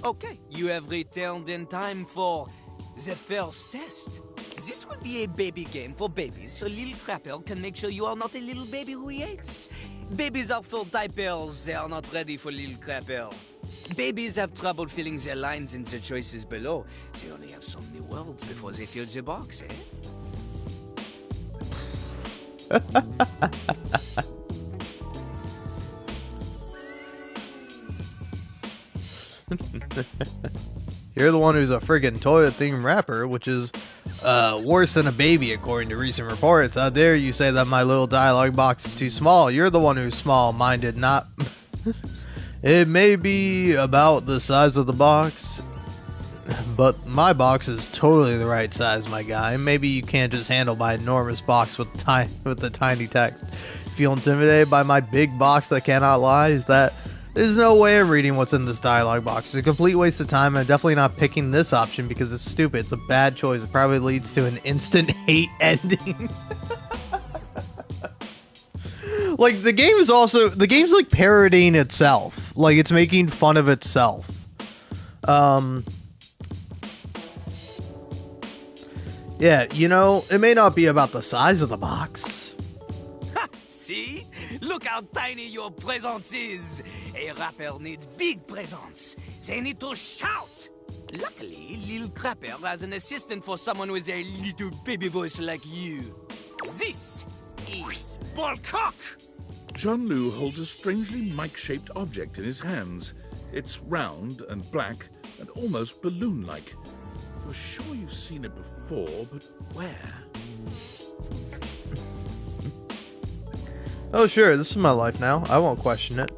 Okay, you have returned in time for the first test. This will be a baby game for babies, so little crapper can make sure you are not a little baby who he hates. Babies are full diapers, they are not ready for little crapper. Babies have trouble filling their lines in the choices below. They only have so many words before they fill the box, eh? You're the one who's a friggin' toilet-themed rapper, which is worse than a baby, according to recent reports. How dare you say that my little dialogue box is too small? You're the one who's small-minded, not... It may be about the size of the box, but my box is totally the right size, my guy. Maybe you can't just handle my enormous box with the tiny text. Feel intimidated by my big box that cannot lie? Is that There's no way of reading what's in this dialogue box. It's a complete waste of time. I'm definitely not picking this option because it's stupid. It's a bad choice. It probably leads to an instant hate ending. Like, the game's like parodying itself. Like, it's making fun of itself. Yeah, you know, it may not be about the size of the box. See? Look how tiny your presence is. A rapper needs big presence. They need to shout. Luckily, Lil Crapper has an assistant for someone with a little baby voice like you. This is Ballcock. Jean-Loup holds a strangely mic-shaped object in his hands. It's round and black and almost balloon-like. You're sure you've seen it before, but where? Oh, sure, this is my life now. I won't question it.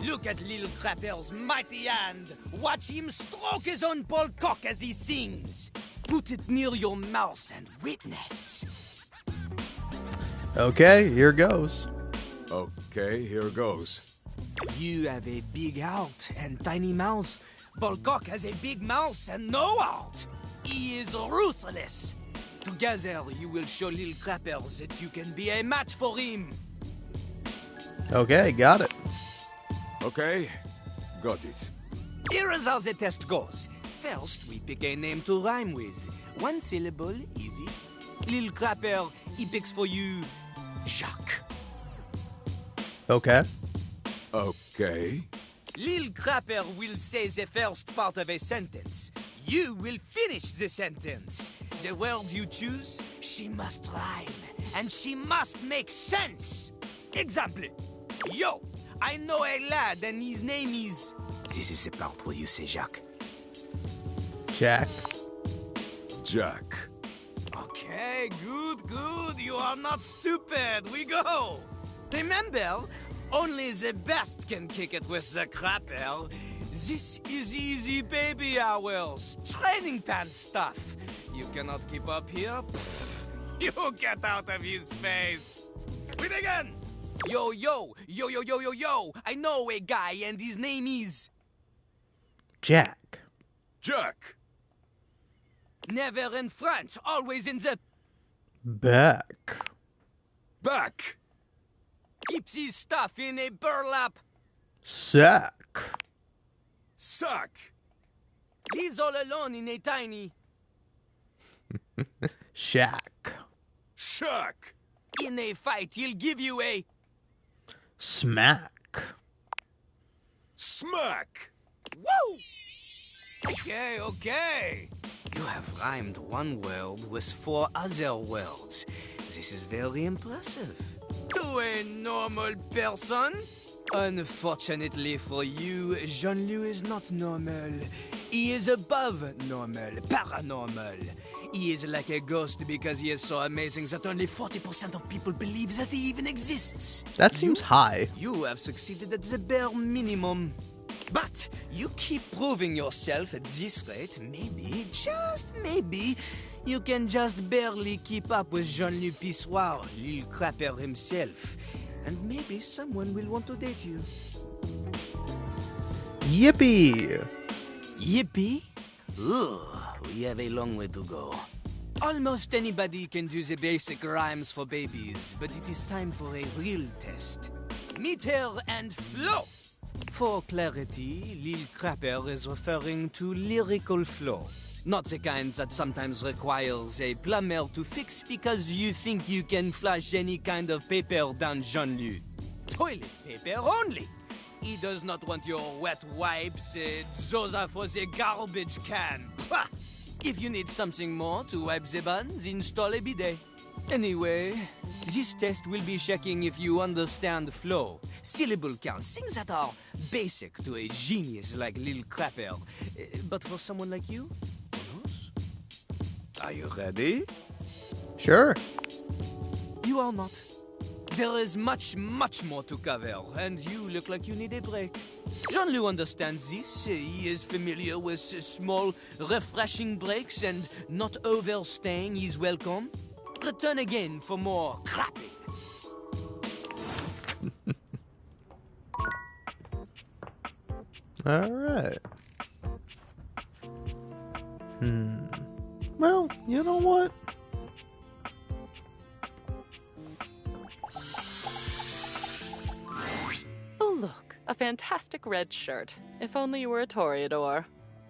Look at Lil Crapper's mighty hand. Watch him stroke his own Ballcock as he sings. Put it near your mouth and witness. Okay, here goes. Okay, here goes. You have a big heart and tiny mouth. Ballcock has a big mouth and no heart. He is ruthless. Together, you will show Lil Crapper that you can be a match for him. Okay, got it. Okay, got it. Here is how the test goes. First, we pick a name to rhyme with. One syllable, easy. Lil Crapper, he picks for you Jacques. Okay. Okay. Lil Crapper will say the first part of a sentence. You will finish the sentence. The word you choose, she must rhyme. And she must make sense. Example. Yo, I know a lad and his name is... This is the part where you say Jacques. Jack. Jack. Okay, good. You are not stupid. We go. Remember, only the best can kick it with the Crapper. This is easy baby hours. Training pants stuff. You cannot keep up here? Pfft, you get out of his face. Win again. Yo. I know a guy and his name is... Jack. Jack. Never in front, always in the... Back. Back. Keeps his stuff in a burlap. Sack. Sack. Lives all alone in a tiny... Shack. Shack. In a fight, he'll give you a... Smack. Smack. Woo! Okay. You have rhymed one word with 4 other words. This is very impressive. To a normal person? Unfortunately for you, Jean-Loup is not normal. He is above normal, paranormal. He is like a ghost because he is so amazing that only 40% of people believe that he even exists. That seems high. You have succeeded at the bare minimum. But you keep proving yourself at this rate, maybe, just maybe, you can just barely keep up with Jean-Loup Pissoir, Lil Crapper himself. And maybe someone will want to date you. Yippee! Yippee? Ugh, we have a long way to go. Almost anybody can do the basic rhymes for babies, but it is time for a real test. Meter and flow. For clarity, Lil Crapper is referring to lyrical flow. Not the kind that sometimes requires a plumber to fix because you think you can flush any kind of paper down Jean-Loup. Toilet paper only. He does not want your wet wipes, those are for the garbage can. Pah! If you need something more to wipe the buns, install a bidet. Anyway, this test will be checking if you understand flow, syllable counts, things that are basic to a genius like Lil Crapper. But for someone like you, who knows? Are you ready? Sure. You are not. There is much more to cover, and you look like you need a break. Jean-Loup understands this. He is familiar with small, refreshing breaks and not overstaying his welcome. Return again for more crapping. Alright. Well, you know what? Oh, look, a fantastic red shirt. If only you were a Toreador.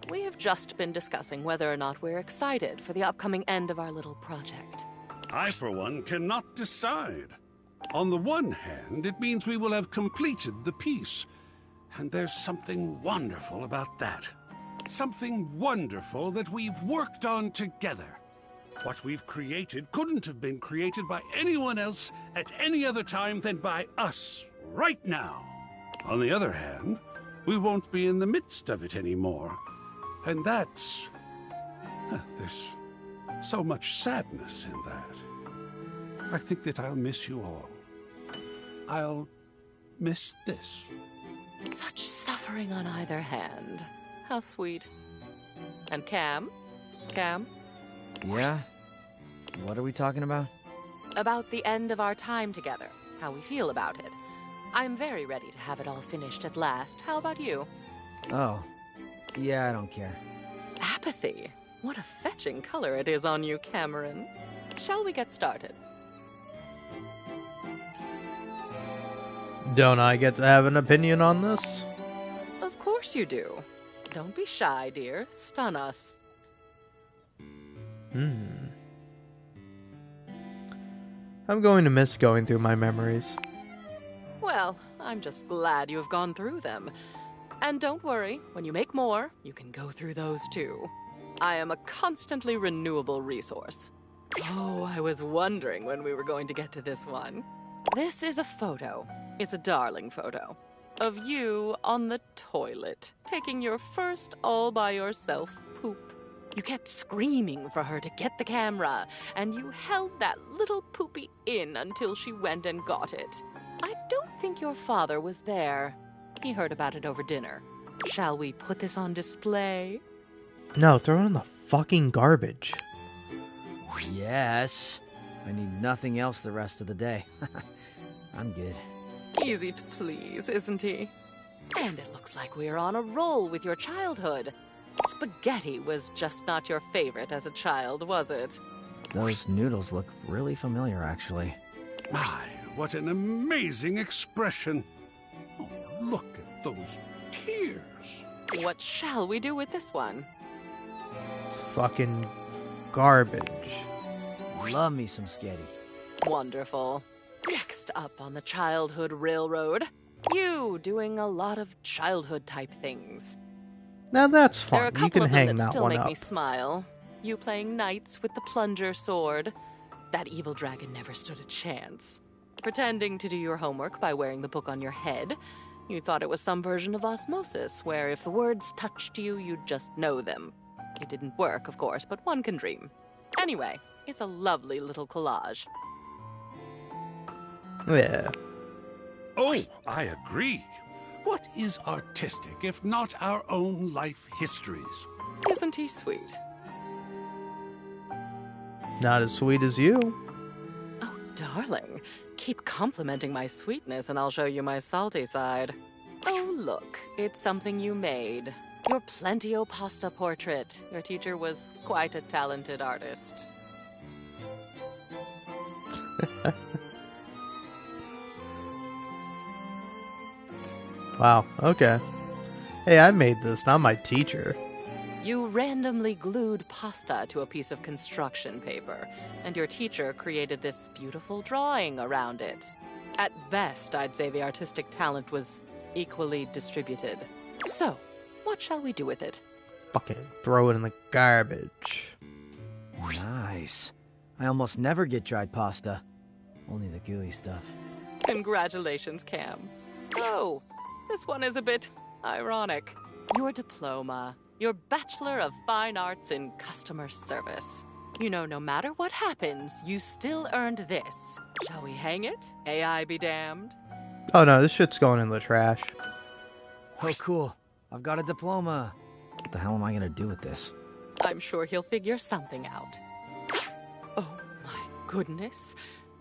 We have just been discussing whether or not we're excited for the upcoming end of our little project. I, for one, cannot decide. On the one hand, it means we will have completed the piece. And there's something wonderful about that. Something wonderful that we've worked on together. What we've created couldn't have been created by anyone else at any other time than by us, right now. On the other hand, we won't be in the midst of it anymore. And that's... there's so much sadness in that. I think that I'll miss you all. I'll miss this. Such suffering on either hand. How sweet. And Cam? Cam? Yeah? What are we talking about? About the end of our time together. How we feel about it. I'm very ready to have it all finished at last. How about you? Oh. Yeah, I don't care. Apathy? What a fetching color it is on you, Cameron. Shall we get started? Don't I get to have an opinion on this? Of course you do. Don't be shy, dear. Stun us. I'm going to miss going through my memories. Well, I'm just glad you have gone through them. And don't worry, when you make more, you can go through those too. I am a constantly renewable resource. Oh, I was wondering when we were going to get to this one. This is a photo. It's a darling photo. Of you on the toilet, taking your first all-by-yourself poop. You kept screaming for her to get the camera, and you held that little poopy in until she went and got it. I don't think your father was there. He heard about it over dinner. Shall we put this on display? No, throw it in the fucking garbage. Yes. I need nothing else the rest of the day. I'm good. Easy to please, isn't he? And it looks like we're on a roll with your childhood. Spaghetti was just not your favorite as a child, was it? Those noodles look really familiar, actually. My, what an amazing expression. Oh, look at those tears. What shall we do with this one? Fucking garbage. Love me some sketty. Wonderful. Next up on the Childhood Railroad, you doing a lot of childhood-type things. Now that's There are a fun. You couple can of them hang that that still one make up. me smile. You playing knights with the plunger sword. That evil dragon never stood a chance. Pretending to do your homework by wearing the book on your head. You thought it was some version of osmosis, where if the words touched you, you'd just know them. It didn't work, of course, but one can dream. Anyway, it's a lovely little collage. Yeah. Oh, I agree. What is artistic if not our own life histories? Isn't he sweet? Not as sweet as you. Oh, darling. Keep complimenting my sweetness and I'll show you my salty side. Oh, look. It's something you made. Your Plentio pasta portrait. Your teacher was quite a talented artist. Wow, okay. Hey, I made this, not my teacher. You randomly glued pasta to a piece of construction paper, and your teacher created this beautiful drawing around it. At best, I'd say the artistic talent was equally distributed. So, what shall we do with it? Fucking throw it in the garbage. Nice. I almost never get dried pasta. Only the gooey stuff. Congratulations, Cam. Oh, this one is a bit ironic. Your diploma. Your Bachelor of Fine Arts in Customer Service. You know, no matter what happens, you still earned this. Shall we hang it? AI be damned. Oh no, this shit's going in the trash. Oh, cool. I've got a diploma. What the hell am I gonna do with this? I'm sure he'll figure something out. Oh my goodness.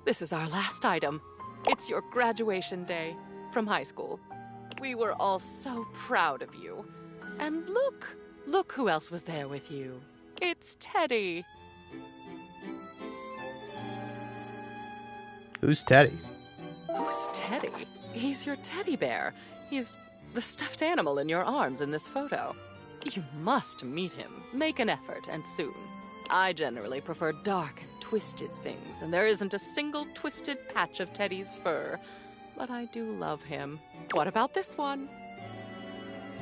This is our last item. It's your graduation day from high school. We were all so proud of you. And look who else was there with you. It's Teddy. Who's Teddy? Who's Teddy? He's your teddy bear. He's the stuffed animal in your arms in this photo. You must meet him. Make an effort, and soon. I generally prefer dark and twisted things, and there isn't a single twisted patch of Teddy's fur. But I do love him. What about this one?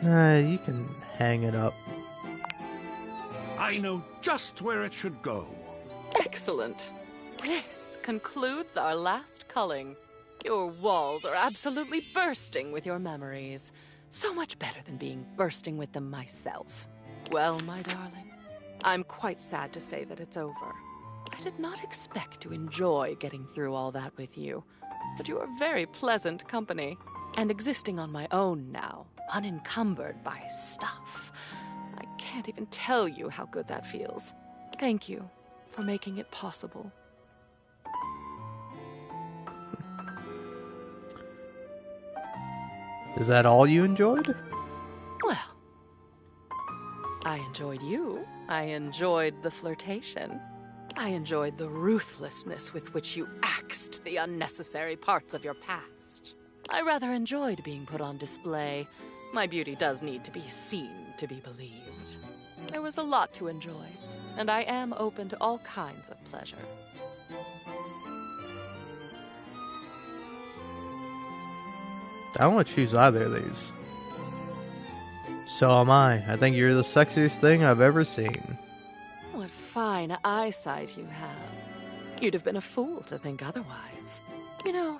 You can hang it up. I know just where it should go. Excellent. This concludes our last culling. Your walls are absolutely bursting with your memories. So much better than being bursting with them myself. Well, my darling, I'm quite sad to say that it's over. I did not expect to enjoy getting through all that with you, but you are very pleasant company. And existing on my own now, unencumbered by stuff, I can't even tell you how good that feels. Thank you for making it possible. Is that all you enjoyed? Well, I enjoyed you. I enjoyed the flirtation. I enjoyed the ruthlessness with which you axed the unnecessary parts of your past. I rather enjoyed being put on display. My beauty does need to be seen to be believed. There was a lot to enjoy, and I am open to all kinds of pleasure. I don't want to choose either of these. So am I. I think you're the sexiest thing I've ever seen. What fine eyesight you have. You'd have been a fool to think otherwise. You know,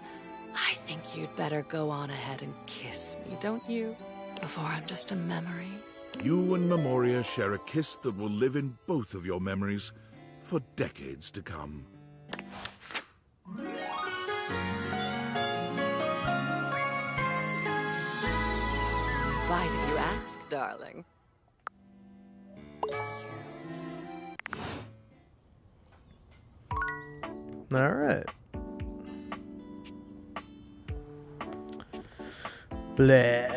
I think you'd better go on ahead and kiss me, don't you? Before I'm just a memory. You and Memoria share a kiss that will live in both of your memories for decades to come. Why did you ask, darling? All right. Bleh.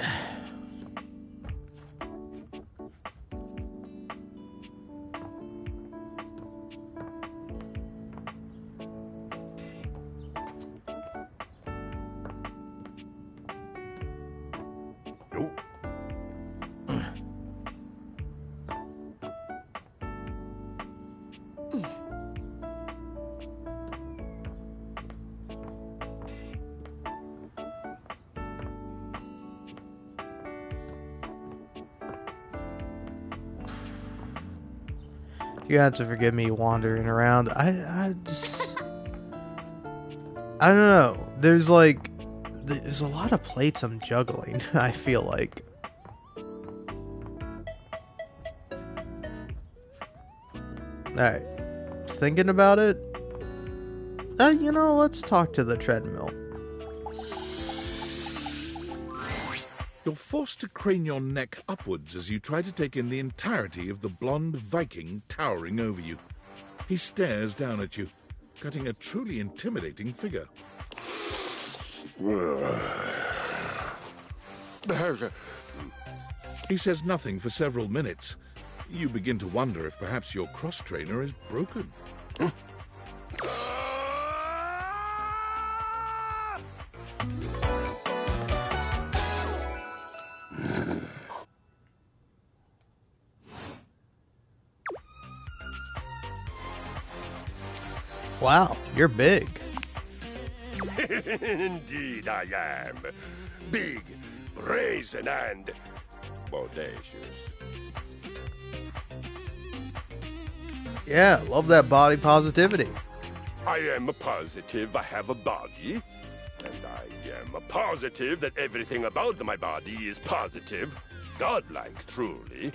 You have to forgive me wandering around. I don't know. There's a lot of plates I'm juggling, I feel like. Alright. Thinking about it? Let's talk to the treadmill. You're forced to crane your neck upwards as you try to take in the entirety of the blonde Viking towering over you. He stares down at you, cutting a truly intimidating figure. He says nothing for several minutes. You begin to wonder if perhaps your cross-trainer is broken. Wow, you're big. Indeed I am. Big, brazen, and bodacious. Yeah, love that body positivity. I am positive I have a body, and I am positive that everything about my body is positive, godlike, truly.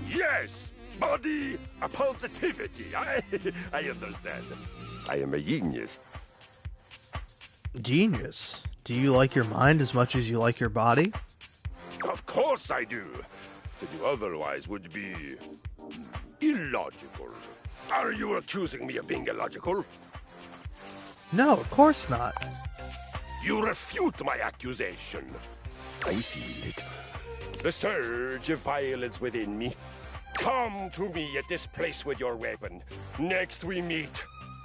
Yes, body a positivity. I understand. I am a genius. Genius. Do you like your mind as much as you like your body? Of course I do. To do otherwise would be illogical. Are you accusing me of being illogical? No, of course not. You refute my accusation. I feel it. The surge of violence within me. Come to me at this place with your weapon. Next we meet,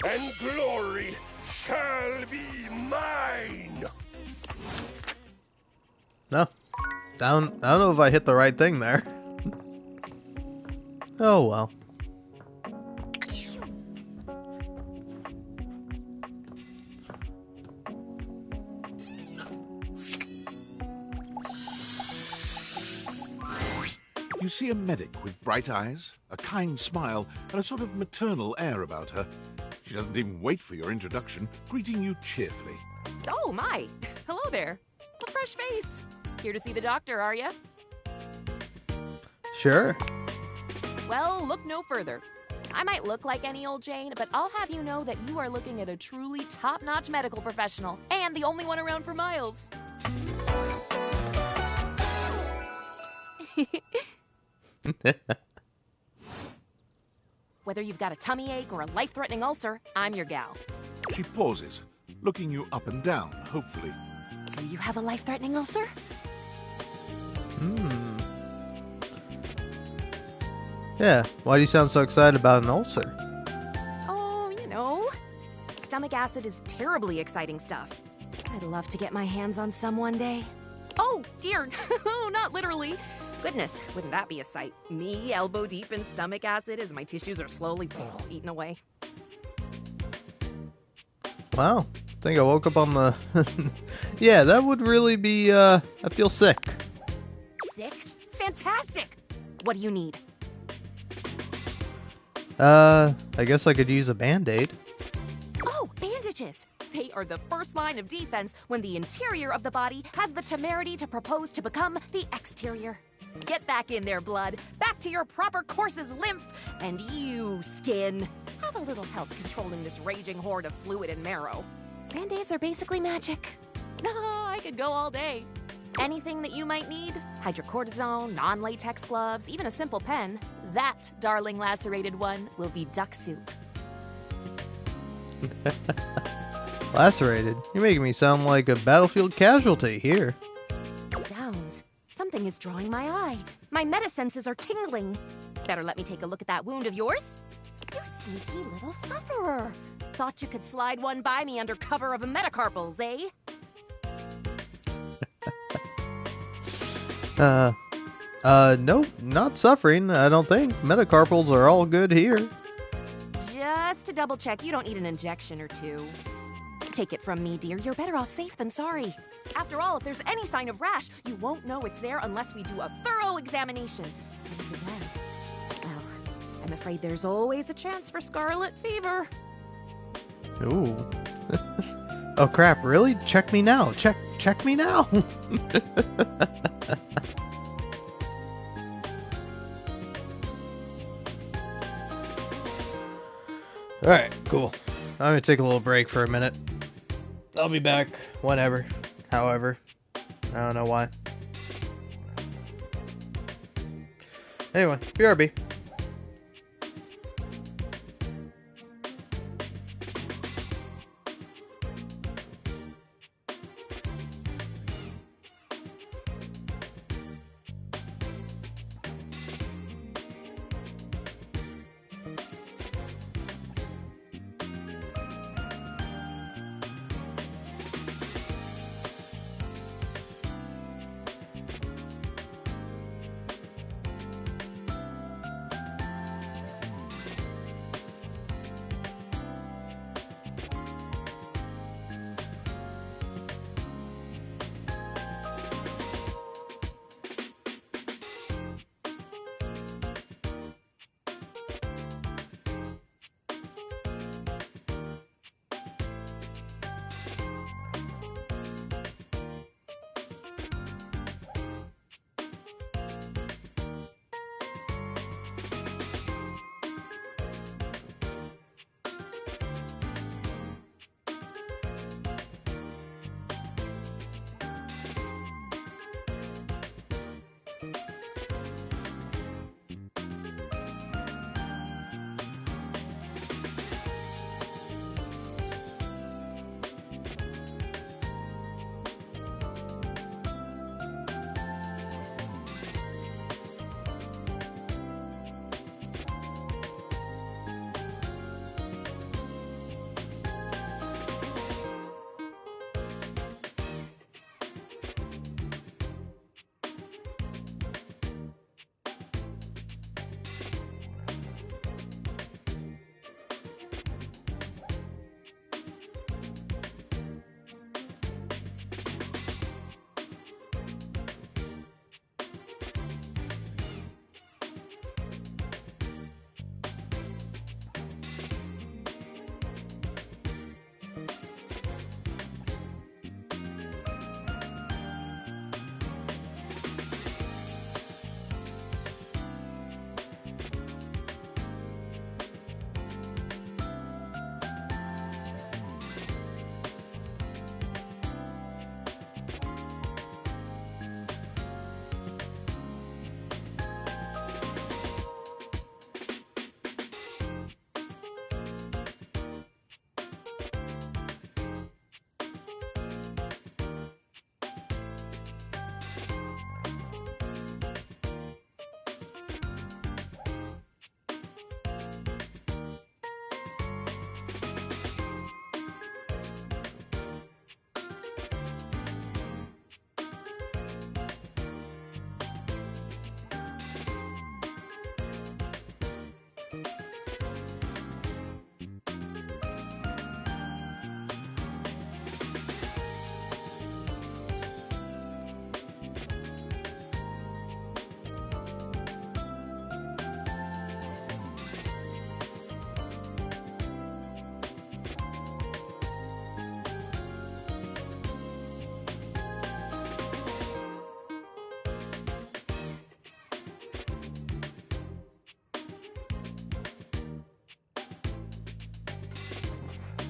and glory shall be mine. No. I don't know if I hit the right thing there. Oh well. You see a medic with bright eyes, a kind smile, and a sort of maternal air about her. She doesn't even wait for your introduction, greeting you cheerfully. Oh, my. Hello there. A fresh face. Here to see the doctor, are you? Sure. Well, look no further. I might look like any old Jane, but I'll have you know that you are looking at a truly top-notch medical professional, and the only one around for miles. Whether you've got a tummy ache or a life-threatening ulcer, I'm your gal. She pauses, looking you up and down, hopefully. Do you have a life-threatening ulcer? Yeah, why do you sound so excited about an ulcer? Oh, you know. Stomach acid is terribly exciting stuff. I'd love to get my hands on some one day. Oh, dear. Not literally. Goodness, wouldn't that be a sight? Me elbow deep in stomach acid as my tissues are slowly eaten away. Wow. I think I woke up on the... Yeah, that would really be, I feel sick. Sick? Fantastic! What do you need? I guess I could use a Band-Aid. Oh, bandages! They are the first line of defense when the interior of the body has the temerity to propose to become the exterior. Get back in there, blood. Back to your proper course's lymph. And you, skin. Have a little help controlling this raging horde of fluid and marrow. Band-Aids are basically magic. I could go all day. Anything that you might need, hydrocortisone, non-latex gloves, even a simple pen, that, darling lacerated one, will be duck soup. Lacerated? You're making me sound like a battlefield casualty here. Zounds. Something is drawing my eye. My metasenses are tingling. Better let me take a look at that wound of yours. You sneaky little sufferer. Thought you could slide one by me under cover of a metacarpals, eh? Nope, not suffering, I don't think. Metacarpals are all good here. Just to double check, you don't need an injection or two. Take it from me, dear, you're better off safe than sorry. After all, if there's any sign of rash, you won't know it's there unless we do a thorough examination. And even then, well, I'm afraid there's always a chance for scarlet fever. Ooh. Oh crap, really? Check me now. Check me now. Alright, cool. I'm gonna take a little break for a minute. I'll be back whenever, however. I don't know why. Anyway, BRB.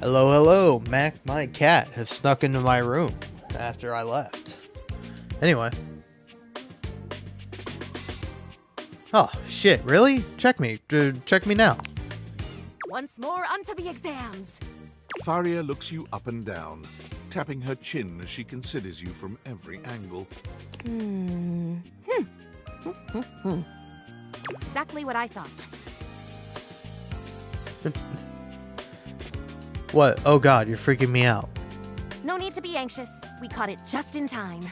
Hello, hello. Mac, my cat, has snuck into my room after I left. Anyway. Oh, shit, really? Check me. Check me now. Once more, onto the exams. Faria looks you up and down, tapping her chin as she considers you from every angle. Exactly what I thought. What? Oh god, you're freaking me out. No need to be anxious. We caught it just in time.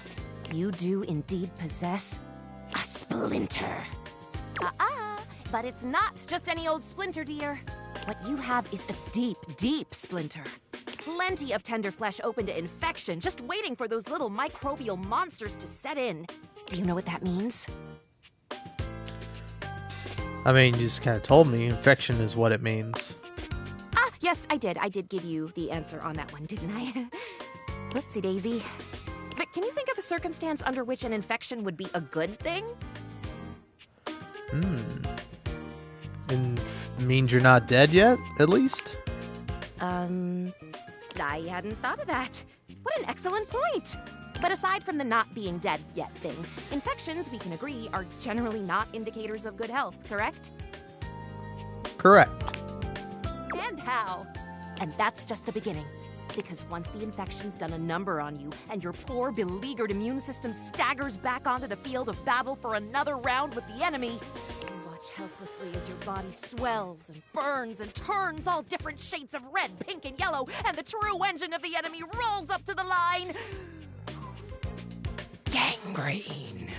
You do indeed possess a splinter. But it's not just any old splinter, dear. What you have is a deep, deep splinter. Plenty of tender flesh open to infection, just waiting for those little microbial monsters to set in. Do you know what that means? I mean, you just kind of told me infection is what it means. Yes, I did. I did give you the answer on that one, didn't I? Whoopsie daisy. But can you think of a circumstance under which an infection would be a good thing? Means you're not dead yet, at least? I hadn't thought of that. What an excellent point! But aside from the not being dead yet thing, infections, we can agree, are generally not indicators of good health, correct? Correct. And how? And that's just the beginning. Because once the infection's done a number on you, and your poor, beleaguered immune system staggers back onto the field of battle for another round with the enemy, you watch helplessly as your body swells and burns and turns all different shades of red, pink, and yellow, and the true engine of the enemy rolls up to the line. Gangrene.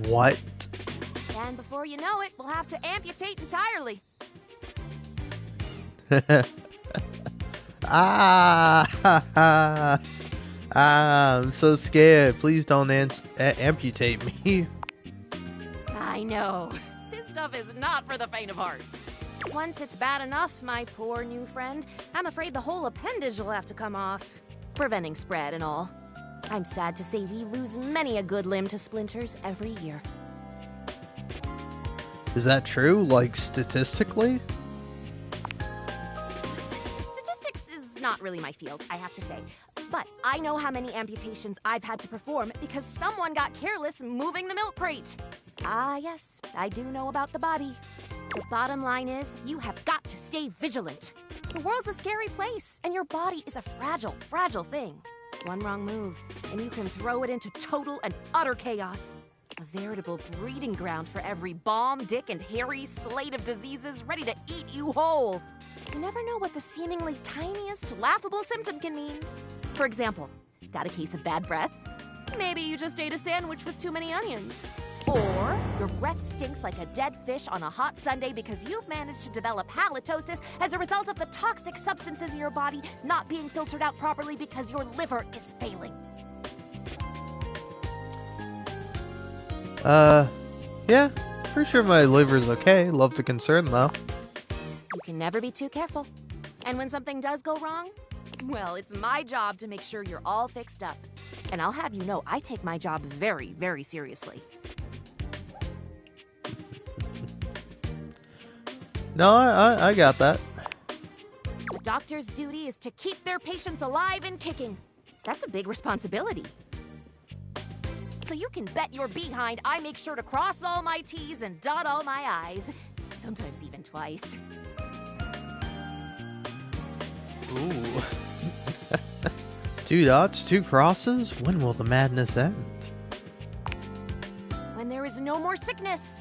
What? And before you know it, we'll have to amputate entirely. I'm so scared. Please don't amputate me. I know. This stuff is not for the faint of heart. Once it's bad enough, my poor new friend, I'm afraid the whole appendage will have to come off. Preventing spread and all. I'm sad to say we lose many a good limb to splinters every year. Is that true, like, statistically? Statistics is not really my field, I have to say. But I know how many amputations I've had to perform because someone got careless moving the milk crate. Ah, yes, I do know about the body. The bottom line is, you have got to stay vigilant. The world's a scary place, and your body is a fragile, fragile thing. One wrong move, and you can throw it into total and utter chaos. A veritable breeding ground for every bomb, dick, and hairy slate of diseases ready to eat you whole. You never know what the seemingly tiniest, laughable symptom can mean. For example, got a case of bad breath? Maybe you just ate a sandwich with too many onions. Or your breath stinks like a dead fish on a hot Sunday because you've managed to develop halitosis as a result of the toxic substances in your body not being filtered out properly because your liver is failing. Yeah, pretty sure my liver's okay. Love to concern, though. You can never be too careful. And when something does go wrong, well, it's my job to make sure you're all fixed up. And I'll have you know, I take my job very, very seriously. No, I got that. A doctor's duty is to keep their patients alive and kicking. That's a big responsibility. So you can bet your behind I make sure to cross all my T's and dot all my I's. Sometimes even twice. Ooh. 2 dots, 2 crosses? When will the madness end? When there is no more sickness.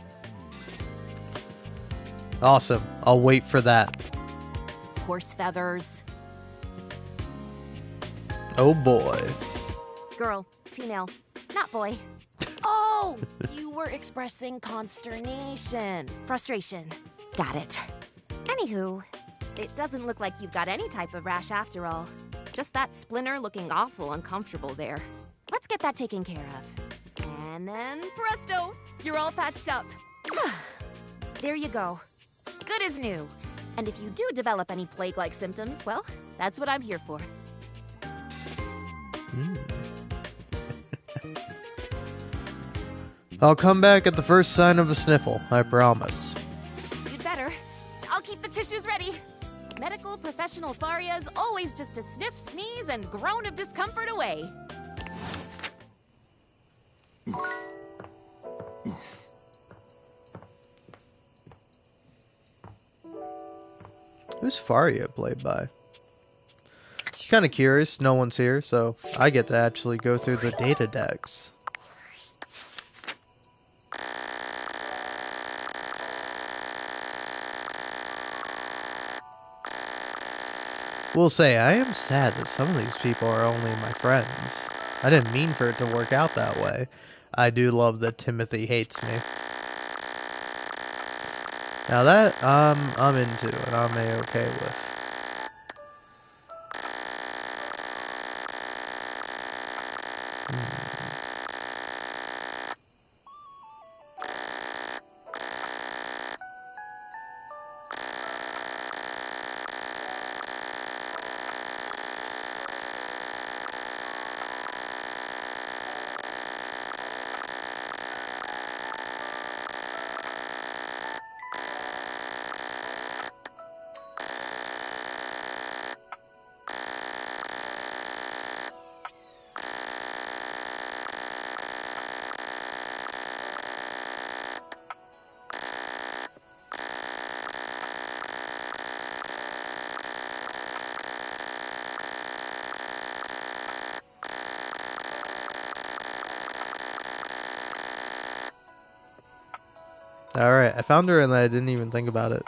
Awesome. I'll wait for that. Horse feathers. Oh boy. Girl, female, not boy. Oh, you were expressing consternation. Frustration. Got it. Anywho, it doesn't look like you've got any type of rash after all. Just that splinter looking awful uncomfortable there. Let's get that taken care of. And then, presto, you're all patched up. There you go. Good as new. And if you do develop any plague-like symptoms, well, that's what I'm here for. I'll come back at the first sign of a sniffle, I promise. You'd better. I'll keep the tissues ready. Medical professional Faria's always just a sniff, sneeze, and groan of discomfort away. Who's Faria played by? Kind of curious, no one's here, so I get to actually go through the data decks. Will say, I am sad that some of these people are only my friends. I didn't mean for it to work out that way. I do love that Timothy hates me. Now that, I'm into and I'm A-okay with. Alright, I found her and I didn't even think about it.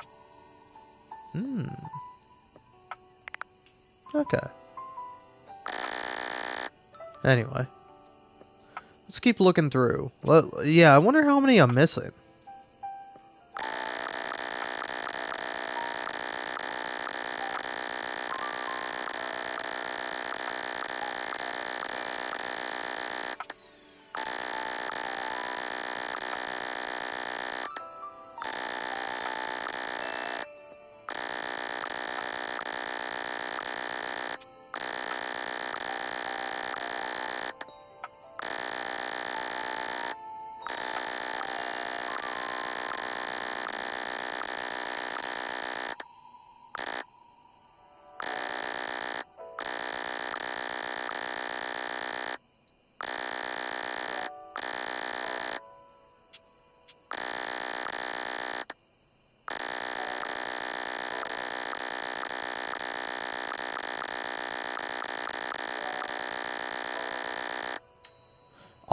Okay. Anyway. Let's keep looking through. Yeah, I wonder how many I'm missing.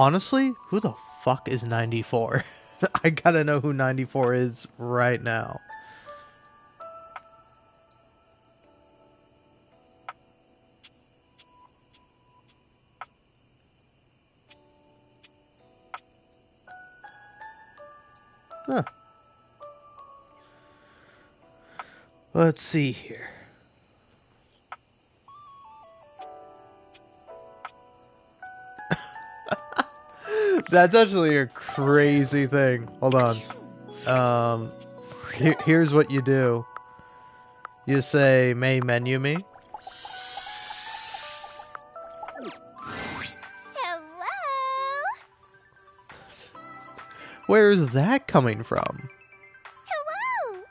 Honestly, who the fuck is 94? I gotta know who 94 is right now. Huh. Let's see here. That's actually a crazy thing. Hold on. Here's what you do. You say, "May menu me." Hello? Where is that coming from? Hello?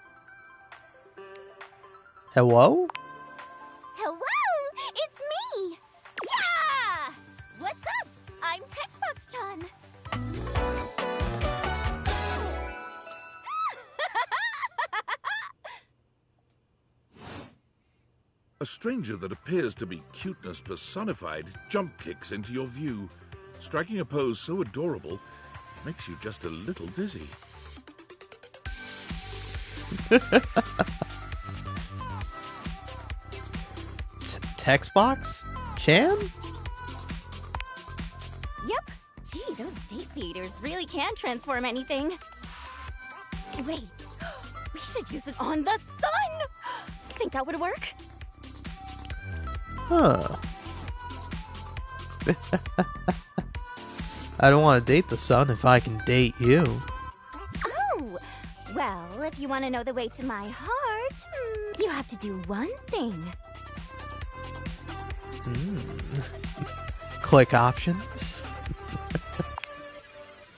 Hello? Hello? It's me! Yeah! What's up? I'm Textbox-chan. A stranger that appears to be cuteness personified jump kicks into your view. Striking a pose so adorable makes you just a little dizzy. Textbox? Chan? Yep. Jeez, those date feeders really can transform anything. Wait, we should use it on the sun! Think that would work? Huh. I don't want to date the sun if I can date you. Oh, well, if you want to know the way to my heart, you have to do one thing. Click options.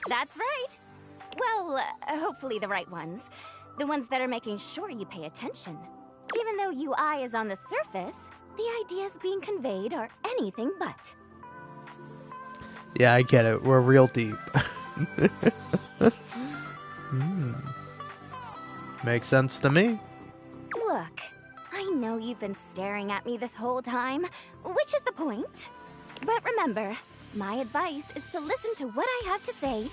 That's right. Well, hopefully the right ones. The ones that are making sure you pay attention. Even though UI is on the surface, the ideas being conveyed are anything but. Yeah, I get it. We're real deep. Makes sense to me. Look, I know you've been staring at me this whole time, which is the point. But remember, my advice is to listen to what I have to say,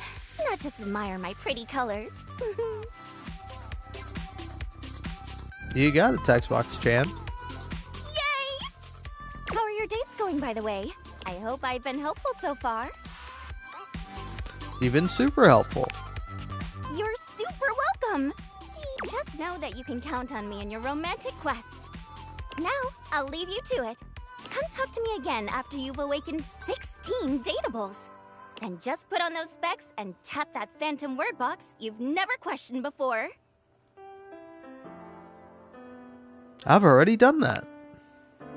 not just admire my pretty colors. You got a text box, Chan. Yay! How are your dates going, by the way? I hope I've been helpful so far. You've been super helpful. You're super welcome. Just know that you can count on me in your romantic quests. Now, I'll leave you to it. Come talk to me again after you've awakened 16 dateables. And just put on those specs and tap that phantom word box you've never questioned before. I've already done that.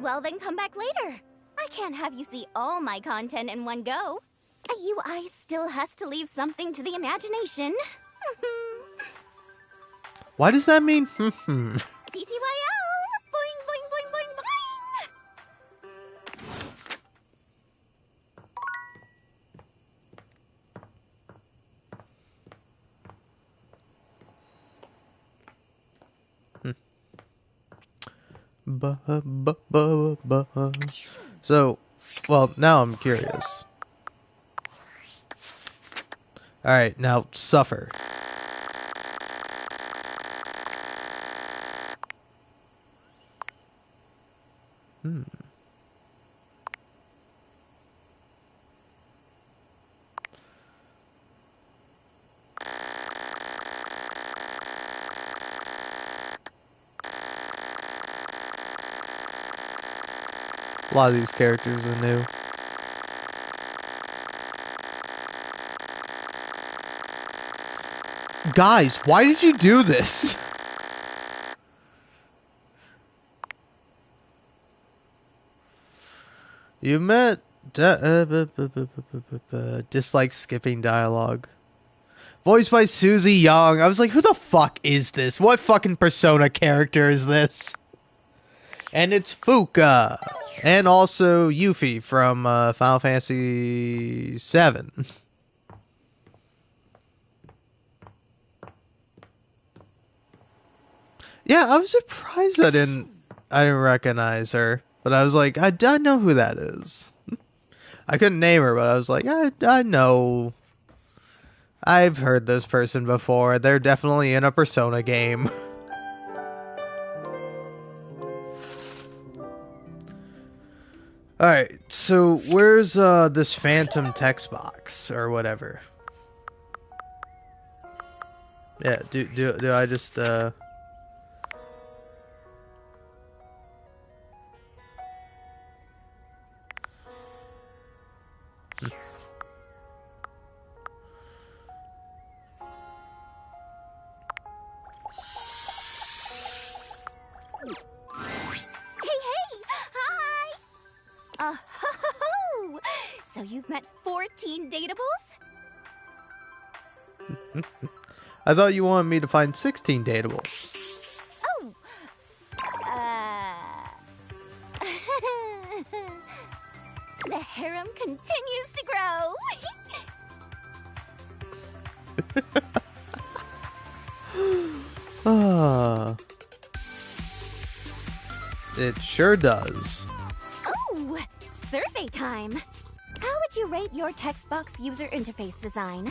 Well, then come back later. I can't have you see all my content in one go. A UI still has to leave something to the imagination. Why does that mean? TTYL! Boing, boing, boing, boing, So, well, now I'm curious. Alright, now suffer. A lot of these characters are new. Guys, why did you do this? You met... dislike skipping dialogue. Voiced by Susie Young. I was like, who the fuck is this? What fucking Persona character is this? And it's Fuka. And also Yuffie from Final Fantasy VII. Yeah, I was surprised I didn't recognize her. But I was like, I know who that is. I couldn't name her, but I was like, I know. I've heard this person before. They're definitely in a Persona game. Alright, so where's this phantom text box or whatever? Yeah, do I just So you've met 14 dateables? I thought you wanted me to find 16 dateables. Oh! The harem continues to grow! Ah, it sure does. Oh! Survey time! How would you rate your text box user interface design?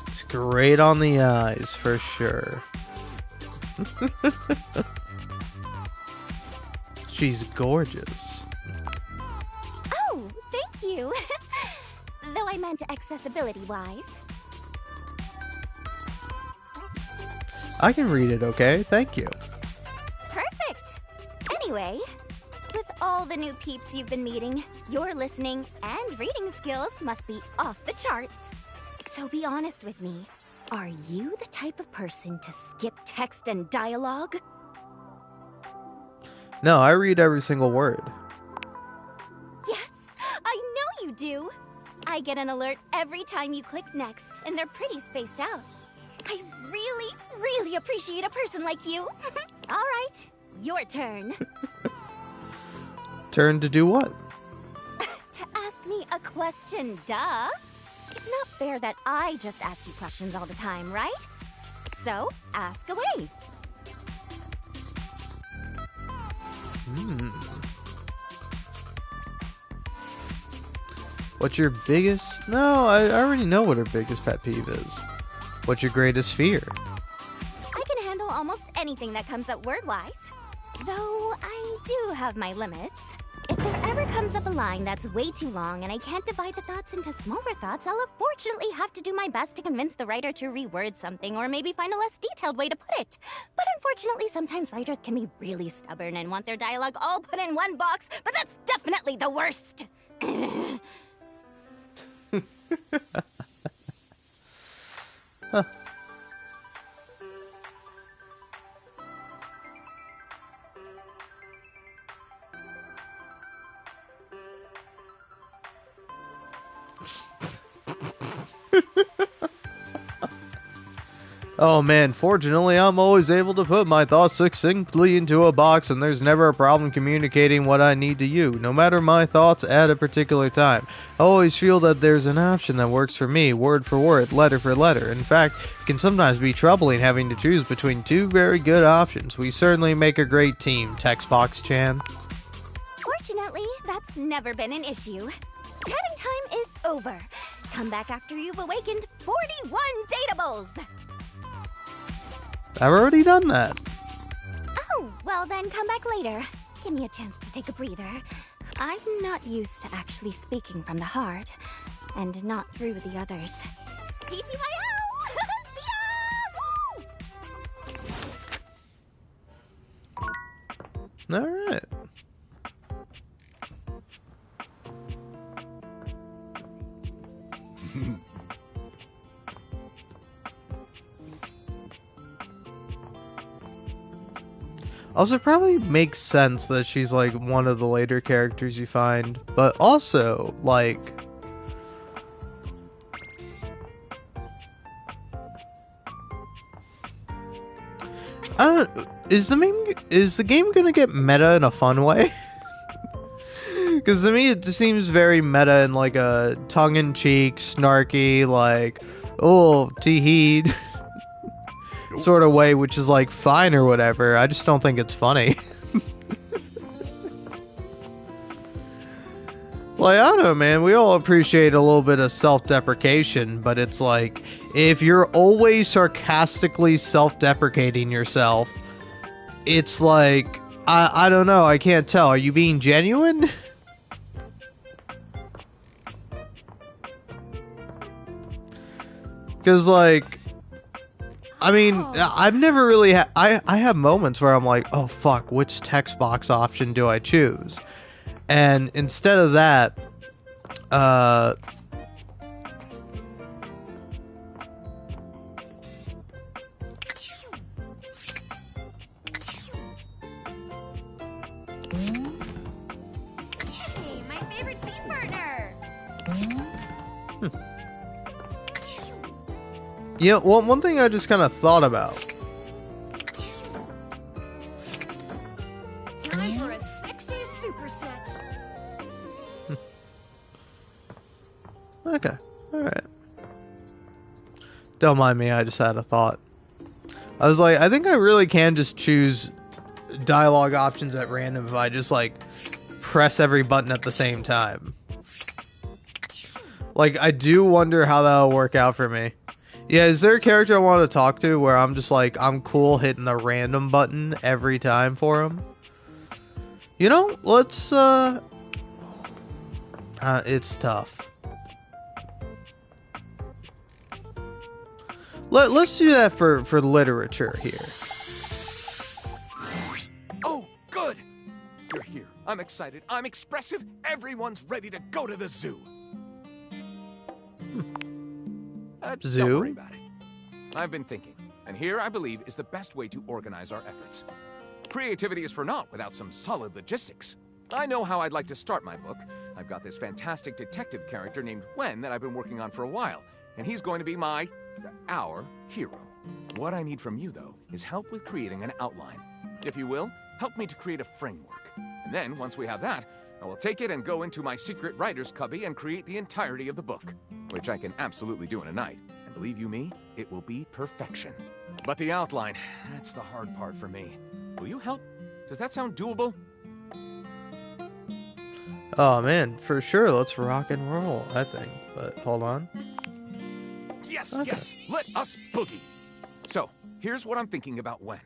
It's great on the eyes, for sure. She's gorgeous. Oh, thank you! I meant accessibility-wise. I can read it, okay? Thank you. Perfect! Anyway, with all the new peeps you've been meeting, your listening and reading skills must be off the charts. So be honest with me. Are you the type of person to skip text and dialogue? No, I read every single word. Yes, I know you do. I get an alert every time you click next, and they're pretty spaced out. I really, really appreciate a person like you. All right, your turn. Turn to do what? To ask me a question, duh. It's not fair that I just ask you questions all the time, right? So, ask away. What's your biggest... No, I already know what her biggest pet peeve is. What's your greatest fear? I can handle almost anything that comes up word-wise. Though I do have my limits. If there ever comes up a line that's way too long and I can't divide the thoughts into smaller thoughts, I'll unfortunately have to do my best to convince the writer to reword something or maybe find a less detailed way to put it. But unfortunately, sometimes writers can be really stubborn and want their dialogue all put in one box, but that's definitely the worst. Huh. Oh man, fortunately I'm always able to put my thoughts succinctly into a box and there's never a problem communicating what I need to you, no matter my thoughts at a particular time. I always feel that there's an option that works for me, word for word, letter for letter. In fact, it can sometimes be troubling having to choose between two very good options. We certainly make a great team, Textbox-chan. Fortunately, that's never been an issue. Chatting time is over. Come back after you've awakened 41 datables! I've already done that. Oh, well then come back later. Give me a chance to take a breather. I'm not used to actually speaking from the heart, and not through the others. TTYL! See ya! Alright. Also, it probably makes sense that she's like one of the later characters you find, but also like is the game gonna get meta in a fun way? Because to me it seems very meta in like a tongue-in-cheek, snarky, like, oh, tee-hee sort of way, which is like fine or whatever. I just don't think it's funny. Like, I don't know, man, we all appreciate a little bit of self-deprecation, but it's like, if you're always sarcastically self-deprecating yourself, it's like, I don't know, I can't tell. Are you being genuine? Because, like, I mean, I've never really I have moments where I'm like, oh fuck, which text box option do I choose? And instead of that, Hey, my favorite scene partner! yeah, well, one thing I just kind of thought about. Time for a sexy superset. Okay, alright. Don't mind me, I just had a thought. I was like, I think I really can just choose dialogue options at random if I just, like, press every button at the same time. Like, I do wonder how that'll work out for me. Yeah, is there a character I want to talk to where I'm just like, I'm cool hitting the random button every time for him? You know, let's, it's tough. Let's do that for literature here. Oh, good! You're here. I'm excited. I'm expressive. Everyone's ready to go to the zoo. Zoo? Don't worry about it. I've been thinking, and here I believe is the best way to organize our efforts. Creativity is for naught without some solid logistics. I know how I'd like to start my book. I've got this fantastic detective character named Wen that I've been working on for a while, and he's going to be our hero. What I need from you, though, is help with creating an outline. If you will, help me to create a framework. And then, once we have that, I will take it and go into my secret writer's cubby and create the entirety of the book, which I can absolutely do in a night. And believe you me, it will be perfection. But the outline, that's the hard part for me. Will you help? Does that sound doable? Oh man, for sure. Let's rock and roll, I think. But hold on. Yes, Okay. yes, let us boogie. So, here's what I'm thinking about Wen.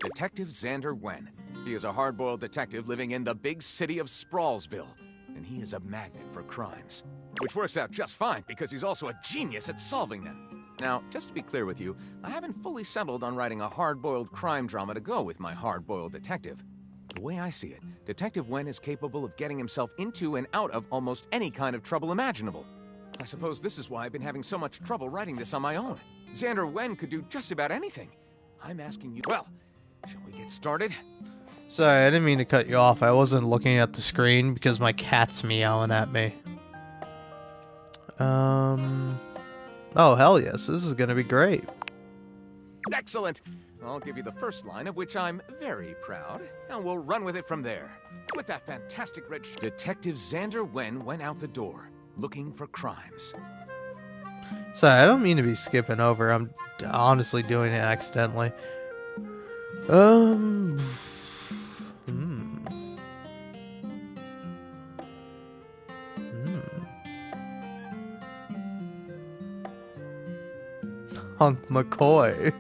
Detective Xander Wen. He is a hard-boiled detective living in the big city of Sprawlsville, and he is a magnet for crimes. Which works out just fine, because he's also a genius at solving them. Now, just to be clear with you, I haven't fully settled on writing a hard-boiled crime drama to go with my hard-boiled detective. The way I see it, Detective Wen is capable of getting himself into and out of almost any kind of trouble imaginable. I suppose this is why I've been having so much trouble writing this on my own. Xander Wen could do just about anything. I'm asking you, well, shall we get started? Sorry, I didn't mean to cut you off. I wasn't looking at the screen because my cat's meowing at me. Oh, hell yes. This is gonna be great. Excellent! I'll give you the first line, of which I'm very proud, and we'll run with it from there. With that fantastic red Detective Xander Wen went out the door, looking for crimes. Sorry, I don't mean to be skipping over. I'm honestly doing it accidentally. Hunk McCoy.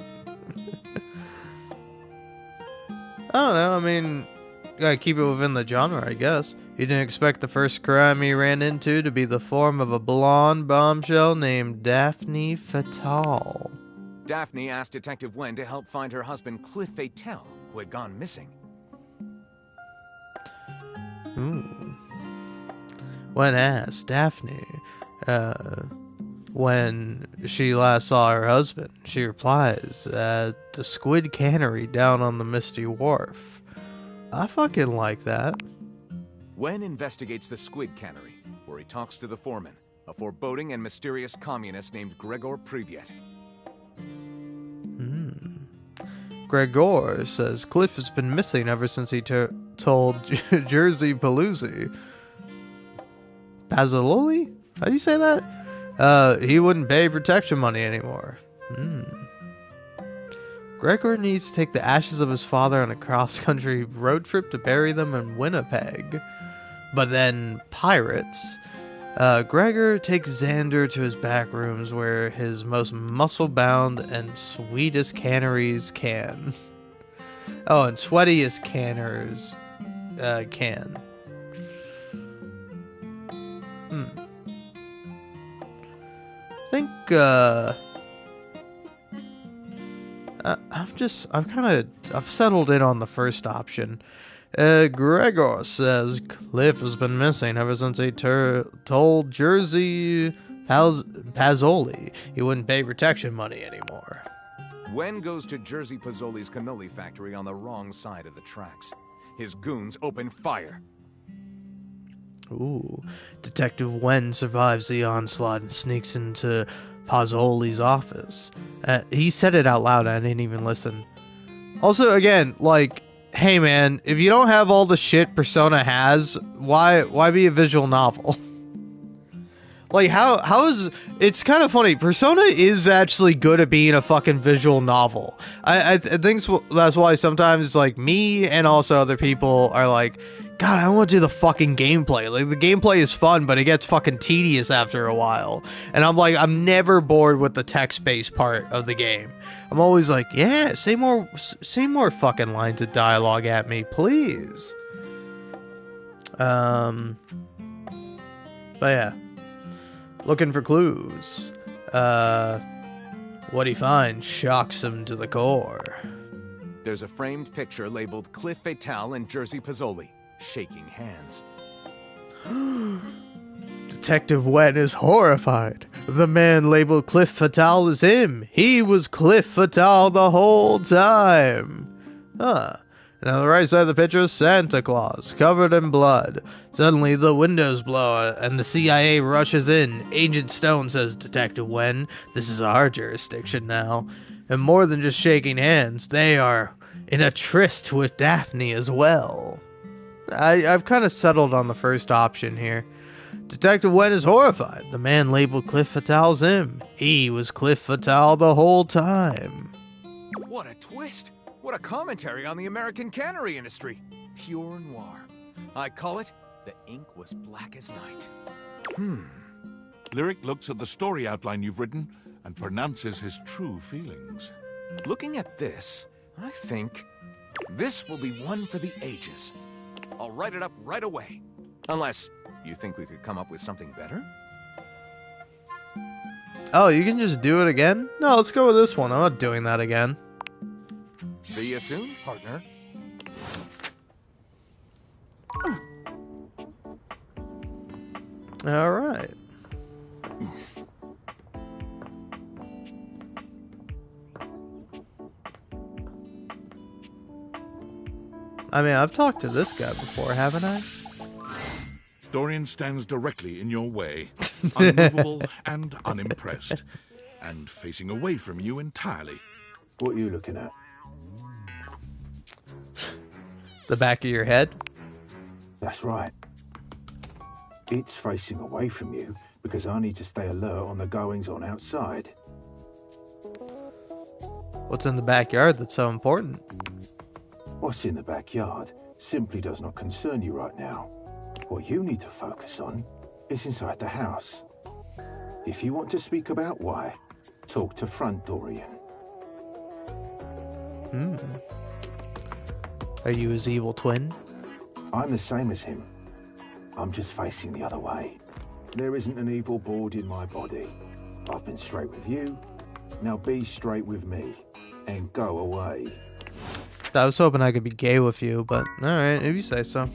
I don't know, I mean, gotta keep it within the genre, I guess. You didn't expect the first crime he ran into to be the form of a blonde bombshell named Daphne Fatal. Daphne asked Detective Wen to help find her husband Cliff Fatal, who had gone missing. Ooh. When asked Daphne, when she last saw her husband, she replies, at the Squid Cannery down on the Misty Wharf. I fucking like that. Wen investigates the Squid Cannery, where he talks to the foreman, a foreboding and mysterious communist named Gregor Privyet. Gregor says Cliff has been missing ever since he told Jersey Paloozy. Pazololi? How do you say that? He wouldn't pay protection money anymore. Gregor needs to take the ashes of his father on a cross-country road trip to bury them in Winnipeg. But then, pirates. Gregor takes Xander to his back rooms where his most muscle-bound and sweetest canneries can. Oh, and sweatiest canners can. I think, I've settled in on the first option. Gregor says Cliff has been missing ever since he told Jersey Pazzoli he wouldn't pay protection money anymore. Wen goes to Jersey Pazzoli's cannoli factory on the wrong side of the tracks. His goons open fire. Ooh. Detective Wen survives the onslaught and sneaks into Pazzoli's office. He said it out loud, I didn't even listen. Also, again, like, hey man, if you don't have all the shit Persona has, why be a visual novel? Like, how is... It's kind of funny. Persona is actually good at being a fucking visual novel. I think that's why sometimes, like, me and also other people are like, God, I want to do the fucking gameplay. Like, the gameplay is fun, but it gets fucking tedious after a while. And I'm like, I'm never bored with the text-based part of the game. I'm always like, yeah, say more fucking lines of dialogue at me, please. But yeah. Looking for clues. What he finds shocks him to the core. There's a framed picture labeled Cliff Fatale and Jersey Pizzoli, shaking hands. Detective Wen is horrified. The man labeled Cliff Fatale is him. He was Cliff Fatale the whole time. Huh. And on the right side of the picture is Santa Claus, covered in blood. Suddenly the windows blow and the CIA rushes in. Agent Stone says, Detective Wen, this is our jurisdiction now. And more than just shaking hands, they are in a tryst with Daphne as well. I've kind of settled on the first option here. Detective Wen is horrified. The man labeled Cliff Fatale's him. He was Cliff Fatale the whole time. What a twist! What a commentary on the American cannery industry. Pure noir. I call it The Ink Was Black as Night. Lyric looks at the story outline you've written and pronounces his true feelings. Looking at this, I think this will be one for the ages. I'll write it up right away. Unless you think we could come up with something better? Oh, you can just do it again? No, let's go with this one. I'm not doing that again. See you soon, partner. All right. I mean, I've talked to this guy before, haven't I? Dorian stands directly in your way, unmovable and unimpressed, and facing away from you entirely. What are you looking at? The back of your head? That's right. It's facing away from you because I need to stay alert on the goings-on outside. What's in the backyard that's so important? What's in the backyard simply does not concern you right now. What you need to focus on is inside the house. If you want to speak about why, talk to Front Dorian. Are you his evil twin? I'm the same as him. I'm just facing the other way. There isn't an evil board in my body. I've been straight with you. Now be straight with me and go away. I was hoping I could be gay with you, but alright, if you say so.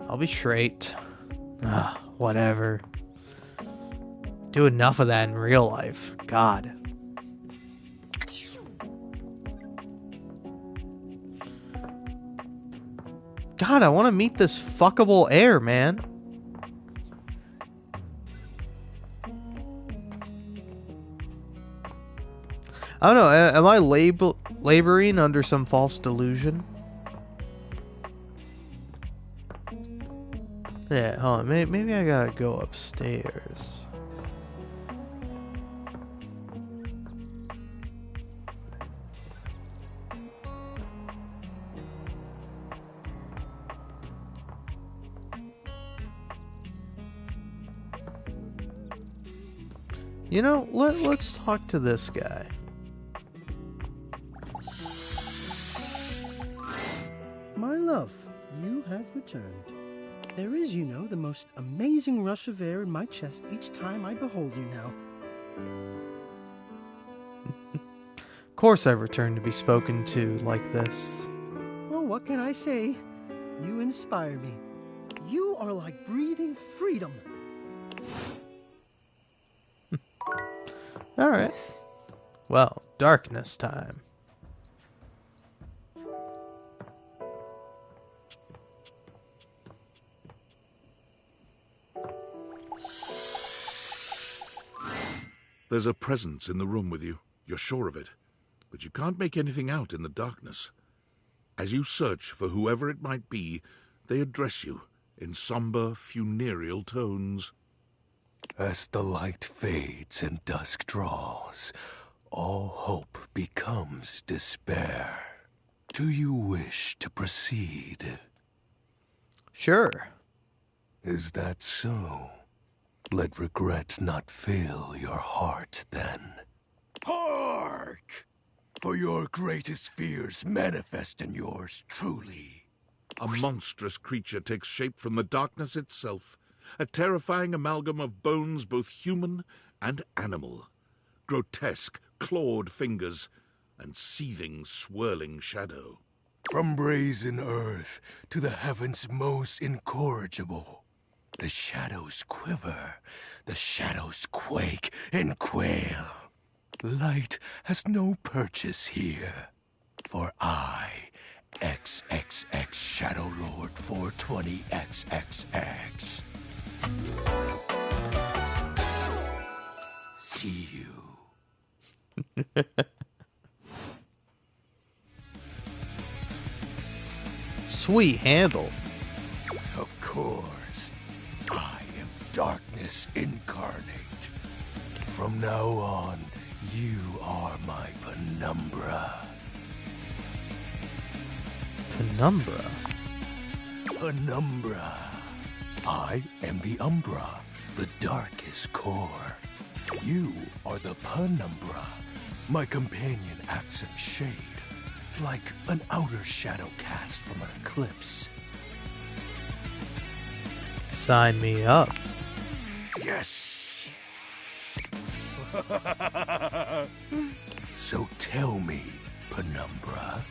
I'll be straight. Whatever. Do enough of that in real life. God. God, I want to meet this fuckable heir, man. I don't know, am I laboring under some false delusion? Yeah, hold on, maybe I gotta go upstairs. You know, let's talk to this guy. My love, you have returned. There is, you know, the most amazing rush of air in my chest each time I behold you now. Of course I've returned to be spoken to like this. Well, what can I say? You inspire me. You are like breathing freedom. Alright. Well, darkness time. There's a presence in the room with you. You're sure of it. But you can't make anything out in the darkness. As you search for whoever it might be, they address you in somber, funereal tones. As the light fades and dusk draws, all hope becomes despair. Do you wish to proceed? Sure. Is that so? Let regret not fill your heart then. Hark! For your greatest fears manifest in yours truly. A monstrous creature takes shape from the darkness itself, a terrifying amalgam of bones both human and animal. Grotesque, clawed fingers and seething, swirling shadow. From brazen earth to the heavens most incorrigible, the shadows quiver, the shadows quake and quail. Light has no purchase here, for I, XXX Shadow Lord 420XXX. See you. Sweet handle. Of course, I am darkness incarnate. From now on, you are my penumbra. Penumbra? Penumbra. I am the umbra, the darkest core. You are the penumbra, my companion accent shade, like an outer shadow cast from an eclipse. Sign me up. Yes! So tell me, Penumbra,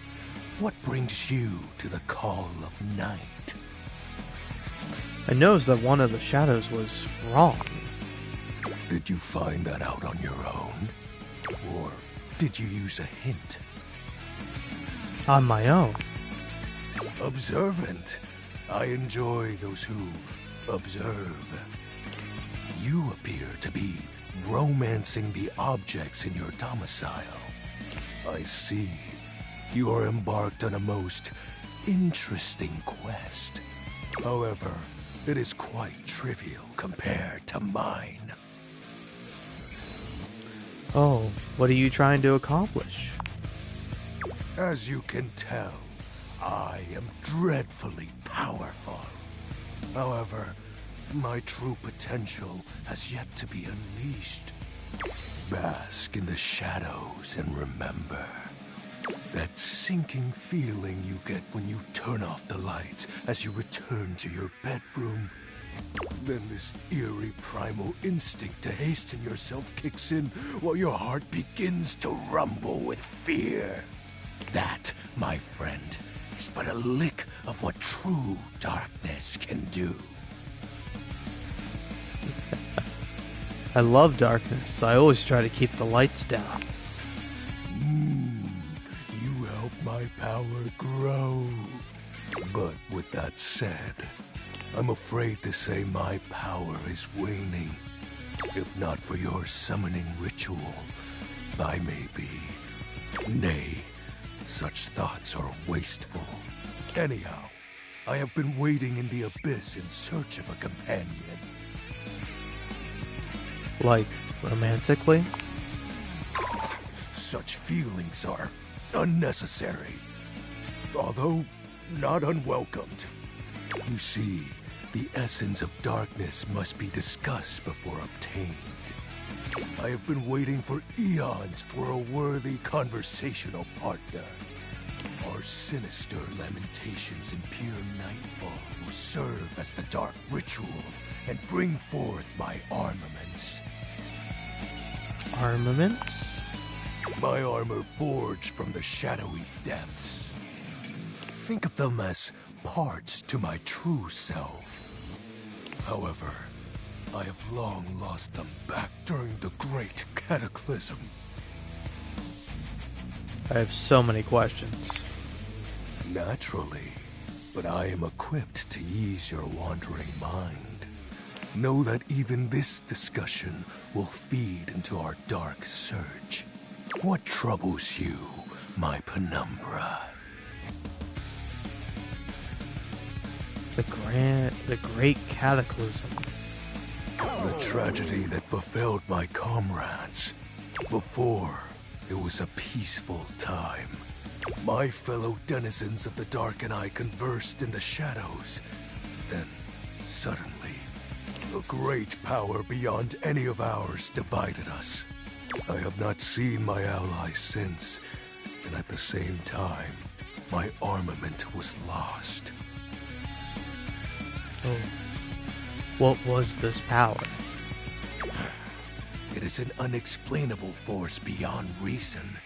what brings you to the call of night? I noticed that one of the shadows was wrong. Did you find that out on your own? Or did you use a hint? On my own. Observant. I enjoy those who observe. You appear to be romancing the objects in your domicile. I see. You are embarked on a most interesting quest. However, it is quite trivial compared to mine. Oh, what are you trying to accomplish? As you can tell, I am dreadfully powerful. However, my true potential has yet to be unleashed. Bask in the shadows and remember that sinking feeling you get when you turn off the lights as you return to your bedroom. Then this eerie primal instinct to hasten yourself kicks in while your heart begins to rumble with fear. That, my friend, is but a lick of what true darkness can do. I love darkness. I always try to keep the lights down. You help my power grow. But with that said, I'm afraid to say my power is waning. If not for your summoning ritual, I may be. Nay, such thoughts are wasteful. Anyhow, I have been waiting in the abyss in search of a companion. Like, romantically? Such feelings are unnecessary, although not unwelcomed. You see, the essence of darkness must be discussed before obtained. I have been waiting for eons for a worthy conversational partner. Our sinister lamentations in pure nightfall will serve as the dark ritual and bring forth my armaments. Armaments? My armor forged from the shadowy depths. Think of them as parts to my true self. However, I have long lost them back during the Great Cataclysm. I have so many questions. Naturally, but I am equipped to ease your wandering mind. Know that even this discussion will feed into our dark search. What troubles you, my penumbra? The Great Cataclysm. The tragedy that befell my comrades. Before, it was a peaceful time. My fellow denizens of the dark and I conversed in the shadows. Then, suddenly, a great power beyond any of ours divided us. I have not seen my allies since, and at the same time, my armament was lost. Oh. What was this power? It is an unexplainable force beyond reason.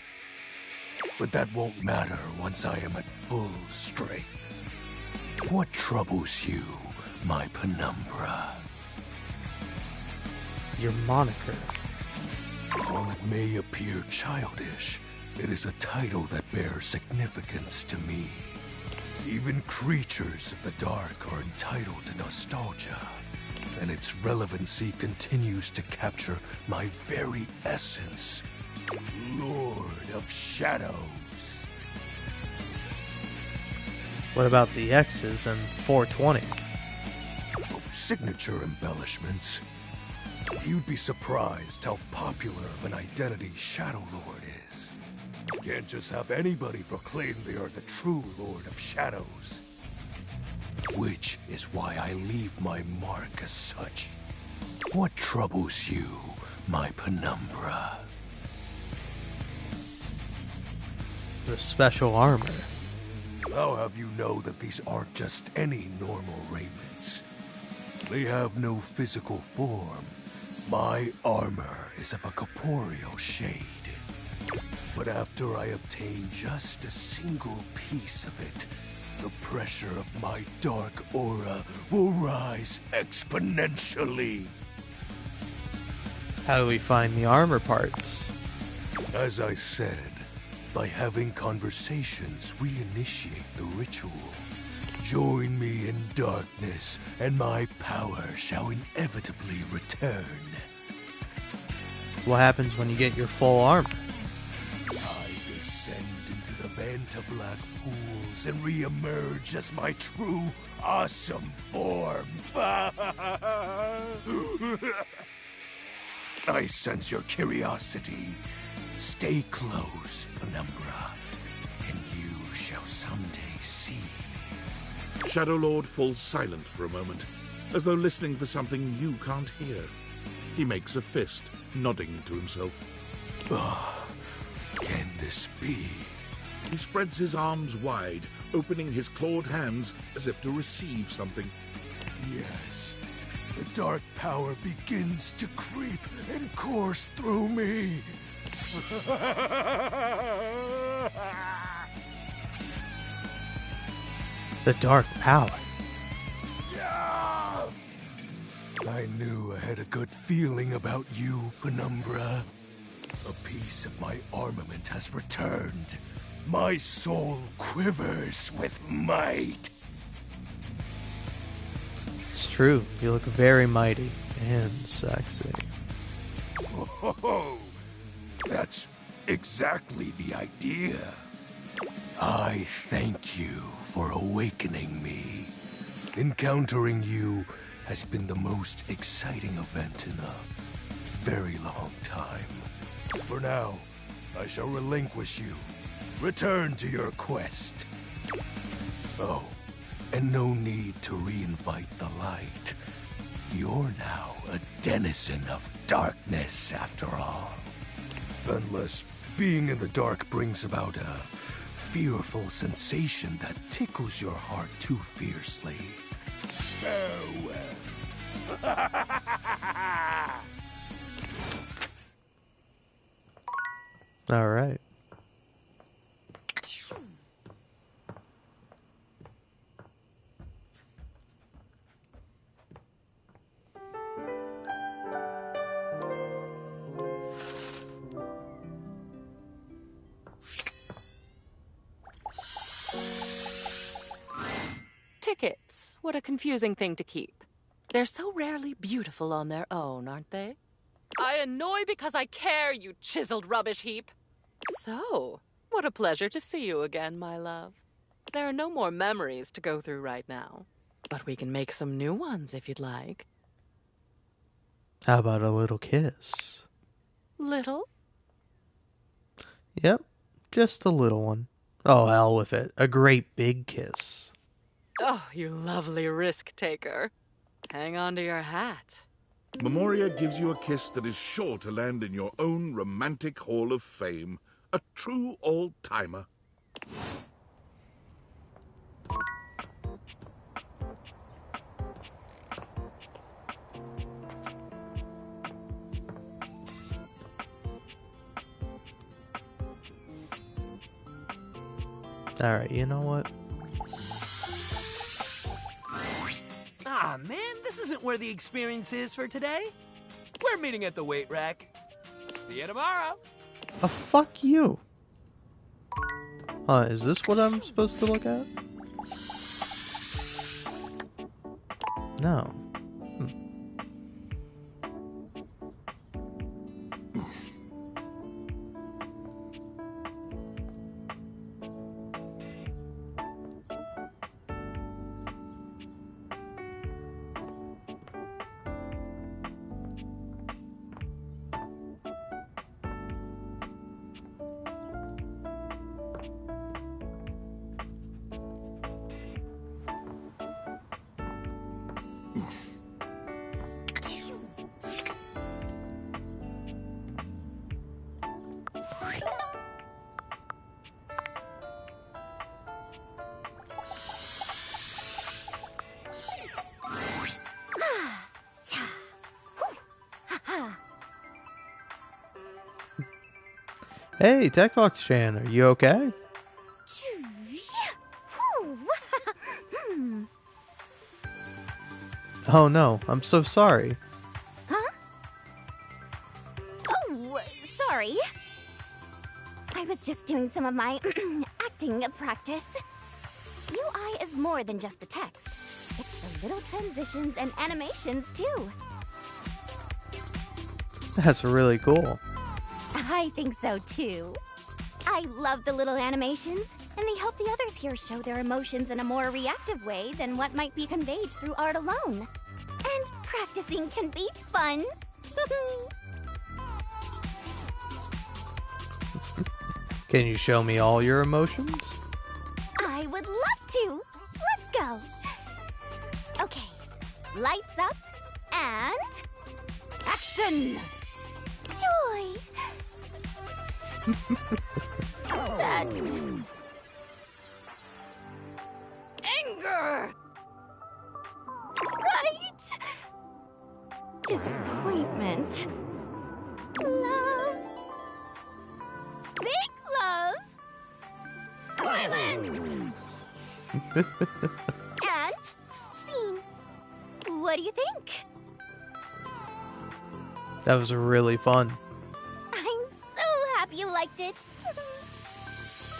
But that won't matter once I am at full strength. What troubles you, my penumbra? Your moniker. While it may appear childish, it is a title that bears significance to me. Even creatures of the dark are entitled to nostalgia, and its relevancy continues to capture my very essence. Lord of Shadows. What about the X's and 420? Signature embellishments. You'd be surprised how popular of an identity Shadow Lord is. Can't just have anybody proclaim they are the true Lord of Shadows. Which is why I leave my mark as such. What troubles you, my penumbra? The special armor. I'll have you know that these aren't just any normal raiments. They have no physical form. My armor is of a corporeal shade. But after I obtain just a single piece of it, the pressure of my dark aura will rise exponentially. How do we find the armor parts? As I said, by having conversations, we initiate the ritual. Join me in darkness, and my power shall inevitably return. What happens when you get your full armor? I descend into the Vantablack pools and re-emerge as my true, awesome form. I sense your curiosity. Stay close, Penumbra, and you shall someday see. Shadow Lord falls silent for a moment, as though listening for something you can't hear. He makes a fist, nodding to himself. Can this be? He spreads his arms wide, opening his clawed hands as if to receive something. Yes. The dark power begins to creep and course through me. The dark power. Yes! I knew I had a good feeling about you, Penumbra. A piece of my armament has returned. My soul quivers with might. It's true. You look very mighty and sexy. Oh, that's exactly the idea. I thank you for awakening me. Encountering you has been the most exciting event in a very long time. For now, I shall relinquish you. Return to your quest. Oh, and no need to reinvite the light. You're now a denizen of darkness, after all. Unless being in the dark brings about a fearful sensation that tickles your heart too fiercely. Farewell. All right. Tickets. What a confusing thing to keep. They're so rarely beautiful on their own, aren't they? I annoy because I care, you chiseled rubbish heap. So, what a pleasure to see you again, my love. There are no more memories to go through right now, but we can make some new ones if you'd like. How about a little kiss? Little? Yep, just a little one. Oh, hell with it. A great big kiss. Oh, you lovely risk-taker. Hang on to your hat. Memoria gives you a kiss that is sure to land in your own romantic hall of fame. A true old-timer. Alright, you know what? Ah, man, this isn't where the experience is for today. We're meeting at the weight rack. See you tomorrow. Oh, fuck you. Is this what I'm supposed to look at? No. Hey, TechFox Chan, are you okay? Oh no, I'm so sorry. Huh? Oh, sorry. I was just doing some of my acting practice. UI is more than just the text. It's the little transitions and animations, too. That's really cool. I think so, too. I love the little animations, and they help the others here show their emotions in a more reactive way than what might be conveyed through art alone. And practicing can be fun. Can you show me all your emotions? I would love to. Let's go. Okay. Lights up and action. Joy. Sadness. Anger. Fright. Disappointment. Love. Big love. Violence. And scene. What do you think? That was really fun. I'm so happy you liked it.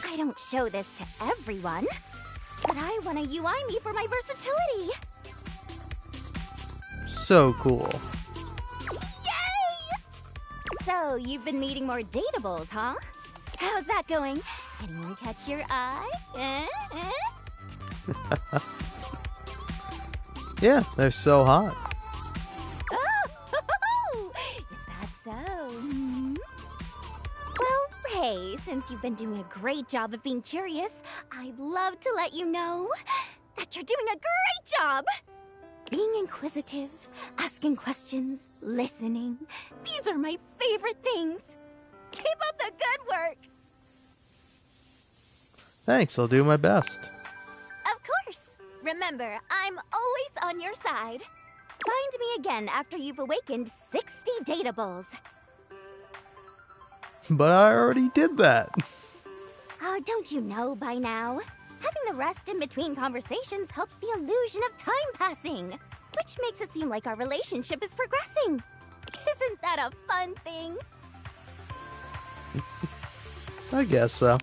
I don't show this to everyone, but I want to UI me for my versatility. So cool. Yay! So, you've been meeting more dateables, huh? How's that going? Anyone catch your eye? Yeah, they're so hot. Oh, is that so? Hmm? Well, hey, since you've been doing a great job of being curious, I'd love to let you know that you're doing a great job! Being inquisitive, asking questions, listening, these are my favorite things. Keep up the good work! Thanks, I'll do my best. Of course! Remember, I'm always on your side. Find me again after you've awakened 60 dateables. But I already did that. Oh, don't you know by now? Having the rest in between conversations helps the illusion of time passing, which makes it seem like our relationship is progressing. Isn't that a fun thing? I guess so.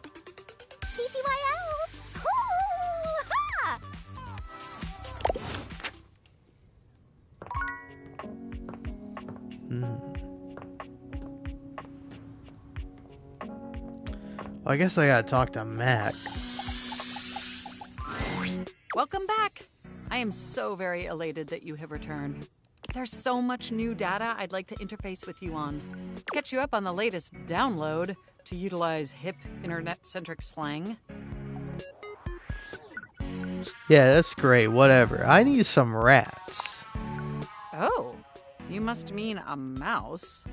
TTYL! Hoo-ha! I guess I gotta talk to Mac. Welcome back. I am so very elated that you have returned. There's so much new data I'd like to interface with you on. Catch you up on the latest download, to utilize hip internet-centric slang. Yeah, that's great, whatever. I need some rats. Oh, you must mean a mouse.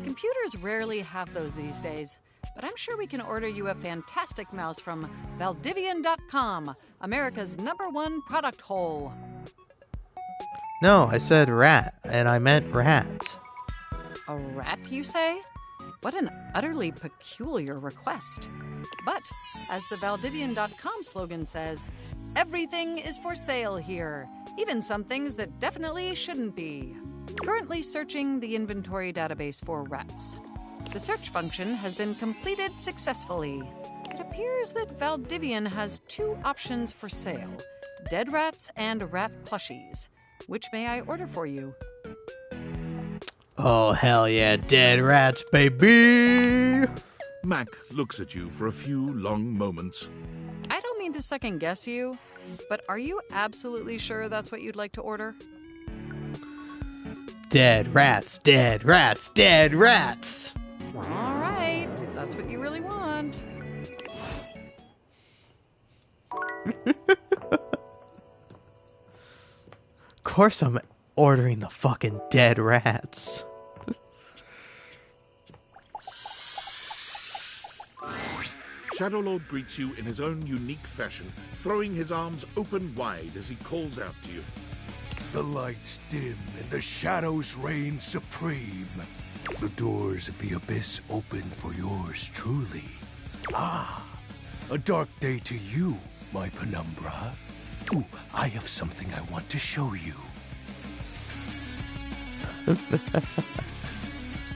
Computers rarely have those these days, but I'm sure we can order you a fantastic mouse from Valdivian.com, America's #1 product hole. No, I said rat, and I meant rat. A rat, you say? What an utterly peculiar request. But, as the Valdivian.com slogan says, everything is for sale here, even some things that definitely shouldn't be. Currently searching the inventory database for rats. The search function has been completed successfully. It appears that Valdivian has 2 options for sale, dead rats and rat plushies. Which may I order for you? Oh, hell yeah, dead rats, baby! Mac looks at you for a few long moments. I don't mean to second guess you, but are you absolutely sure that's what you'd like to order? Dead rats, dead rats, dead rats! All right, if that's what you really want. Of course I'm ordering the fucking dead rats. Shadowlord greets you in his own unique fashion, throwing his arms open wide as he calls out to you. The lights dim and the shadows reign supreme. The doors of the abyss open for yours truly. Ah, a dark day to you, my penumbra. Ooh, I have something I want to show you.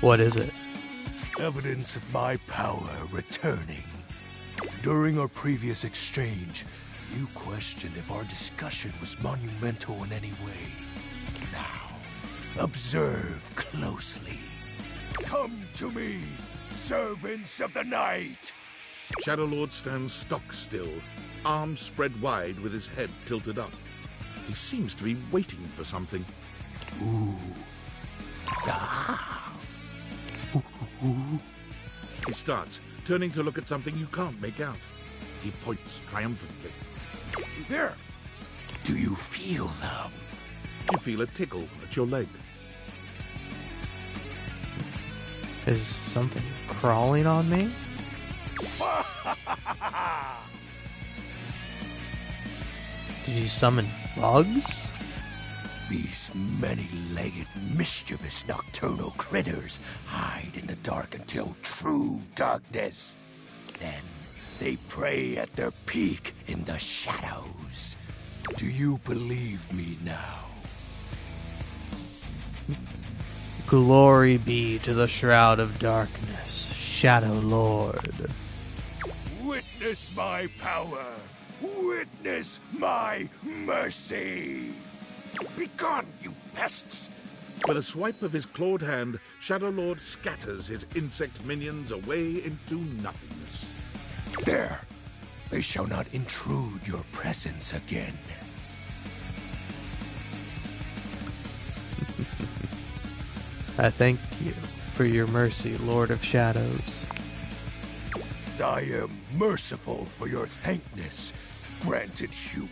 What is it? Evidence of my power returning. During our previous exchange, you questioned if our discussion was monumental in any way. Now, observe closely. Come to me, servants of the night! Shadowlord stands stock still, arms spread wide with his head tilted up. He seems to be waiting for something. Ooh. Ah. Ooh. He starts, turning to look at something you can't make out. He points triumphantly. There! Do you feel them? You feel a tickle at your leg. Is something crawling on me? Did you summon bugs? These many-legged, mischievous nocturnal critters hide in the dark until true darkness. Then they prey at their peak in the shadows. Do you believe me now? Glory be to the Shroud of Darkness, Shadow Lord. Witness my power! Witness my mercy! Begone, you pests! With a swipe of his clawed hand, Shadowlord scatters his insect minions away into nothingness. There! They shall not intrude your presence again. I thank you for your mercy, Lord of Shadows. I am merciful for your thankness, granted human.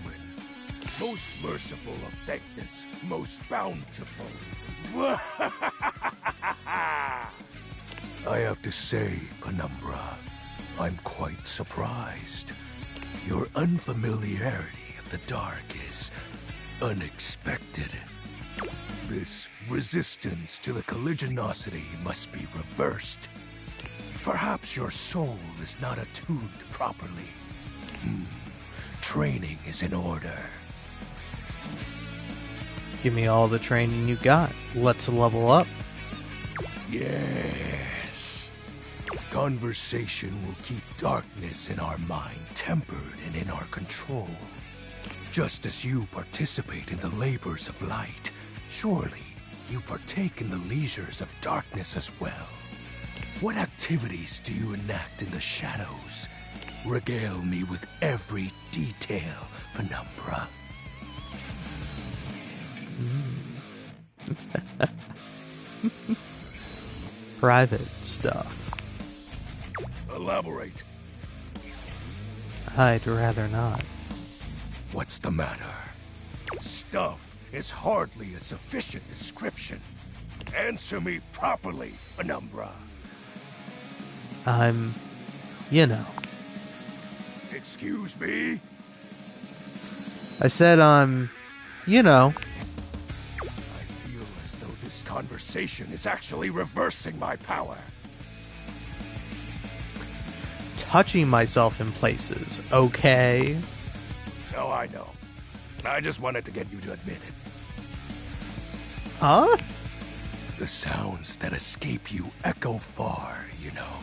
Most merciful of thankness, most bountiful. I have to say, Penumbra, I'm quite surprised. Your unfamiliarity of the dark is unexpected. This resistance to the colligiosity must be reversed. Perhaps your soul is not attuned properly. Training is in order. Give me all the training you got. Let's level up. Yes. Conversation will keep darkness in our mind tempered and in our control. Just as you participate in the labors of light, surely you partake in the leisures of darkness as well. What activities do you enact in the shadows? Regale me with every detail, Penumbra. Private stuff. Elaborate. I'd rather not. What's the matter? Stuff is hardly a sufficient description. Answer me properly, Penumbra. I'm, you know. Excuse me? I said I'm, you know. I feel as though this conversation is actually reversing my power. touching myself in places, okay? Oh, I know. I just wanted to get you to admit it. Huh? The sounds that escape you echo far, you know.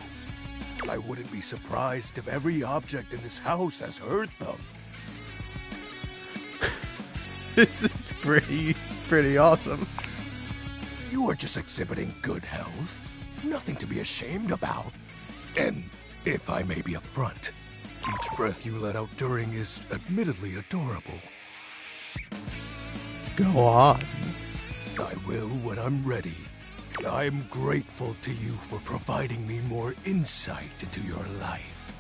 I wouldn't be surprised if every object in this house has heard them. This is pretty awesome. You are just exhibiting good health. Nothing to be ashamed about. And if I may be upfront, each breath you let out during is admittedly adorable. Go on. I will when I'm ready. I'm grateful to you for providing me more insight into your life.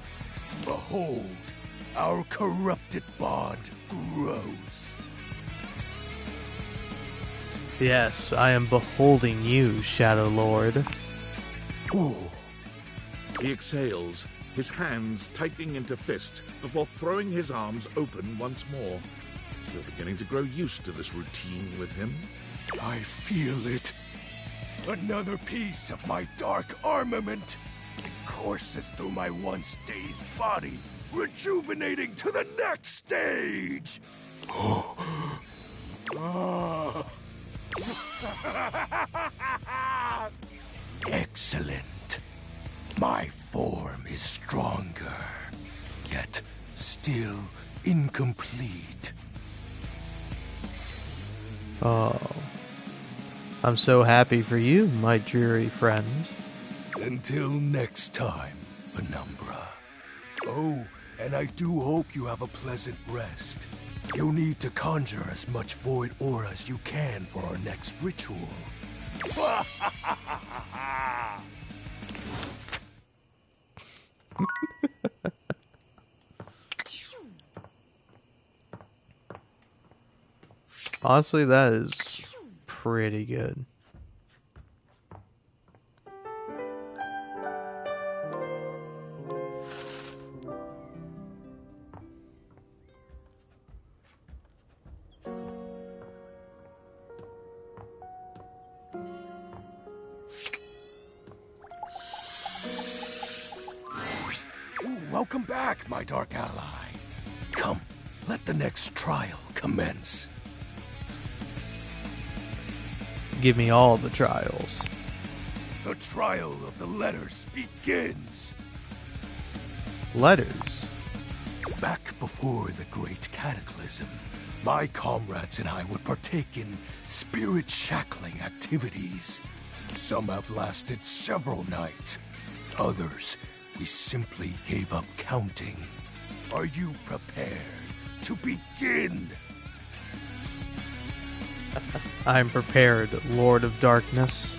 Behold, our corrupted bond grows. Yes, I am beholding you, Shadow Lord. Ooh. He exhales, his hands tightening into fist before throwing his arms open once more. You're beginning to grow used to this routine with him. I feel it. Another piece of my dark armament. It courses through my once dazed body, rejuvenating to the next stage. Excellent. My form is stronger, yet still incomplete. Oh. I'm so happy for you, my dreary friend. Until next time, Penumbra. Oh, and I do hope you have a pleasant rest. You'll need to conjure as much void aura as you can for our next ritual. Honestly, that is pretty good. Ooh, welcome back, my dark ally. Come, let the next trial commence. Give me all the trials. The trial of the letters begins. Letters? Back before the Great Cataclysm, my comrades and I would partake in spirit-shackling activities. Some have lasted several nights. Others, we simply gave up counting. Are you prepared to begin? I'm prepared, Lord of Darkness.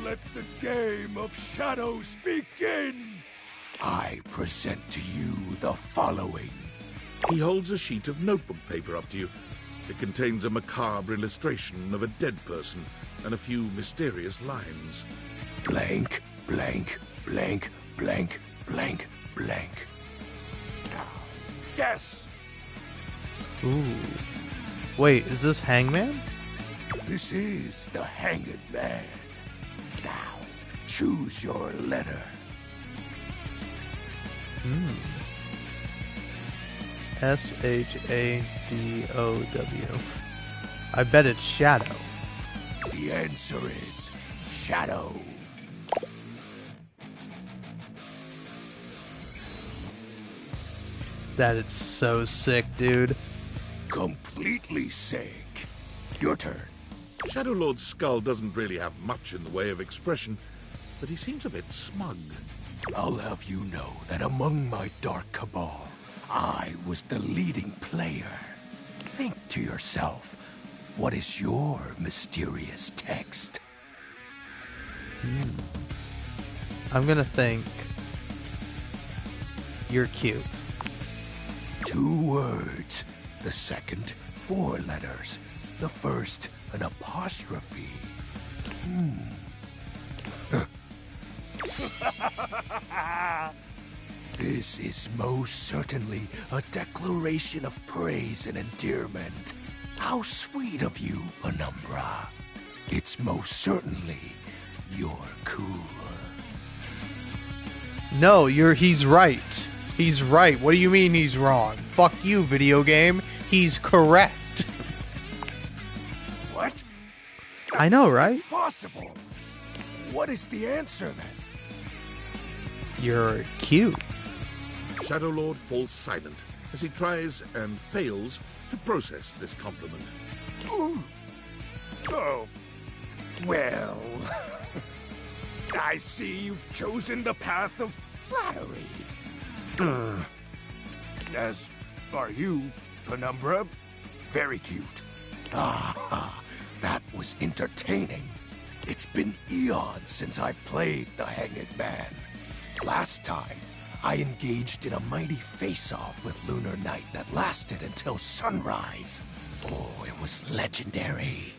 Let the game of shadows begin! I present to you the following. He holds a sheet of notebook paper up to you. It contains a macabre illustration of a dead person and a few mysterious lines. Blank, blank, blank, blank, blank, blank. Guess! Ooh. Wait, is this Hangman? This is the Hanged Man. Now, choose your letter. S-H-A-D-O-W. I bet it's Shadow. The answer is Shadow. That is so sick, dude. Completely sick. Your turn. Shadow Lord's skull doesn't really have much in the way of expression, but he seems a bit smug. I'll have you know that among my dark cabal, I was the leading player. Think to yourself, what is your mysterious text? I'm gonna think... You're cute. 2 words. The second, 4 letters. The first, an apostrophe. This is most certainly a declaration of praise and endearment. How sweet of you, Penumbra. It's most certainly you're cool. No, he's right. He's right. What do you mean he's wrong? Fuck you, video game. He's correct. What? I know, right? Possible. What is the answer then? You're cute. Shadow Lord falls silent as he tries and fails to process this compliment. Ooh. Oh, well, I see you've chosen the path of flattery. As are you, Penumbra. Very cute. Ah, that was entertaining. It's been eons since I've played the Hanged Man. Last time, I engaged in a mighty face-off with Lunar Knight that lasted until sunrise. Oh, it was legendary.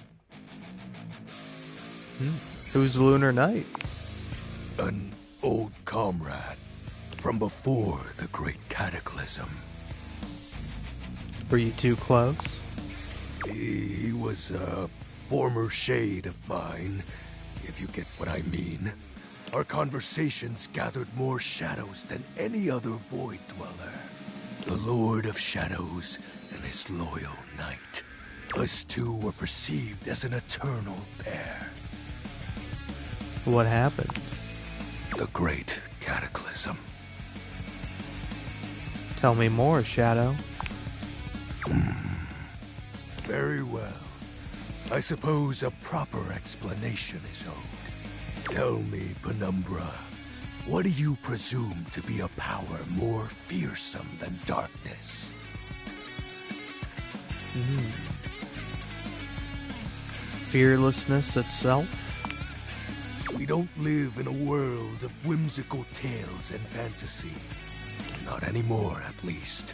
Who's Lunar Knight? An old comrade from before the Great Cataclysm. Were you too close? He was a former shade of mine, if you get what I mean. Our conversations gathered more shadows than any other Void Dweller. The Lord of Shadows and his loyal knight. Us two were perceived as an eternal pair. What happened? The Great Cataclysm. Tell me more, Shadow. Very well. I suppose a proper explanation is owed. Tell me, Penumbra, what do you presume to be a power more fearsome than darkness? Fearlessness itself? We don't live in a world of whimsical tales and fantasy. Not anymore, at least.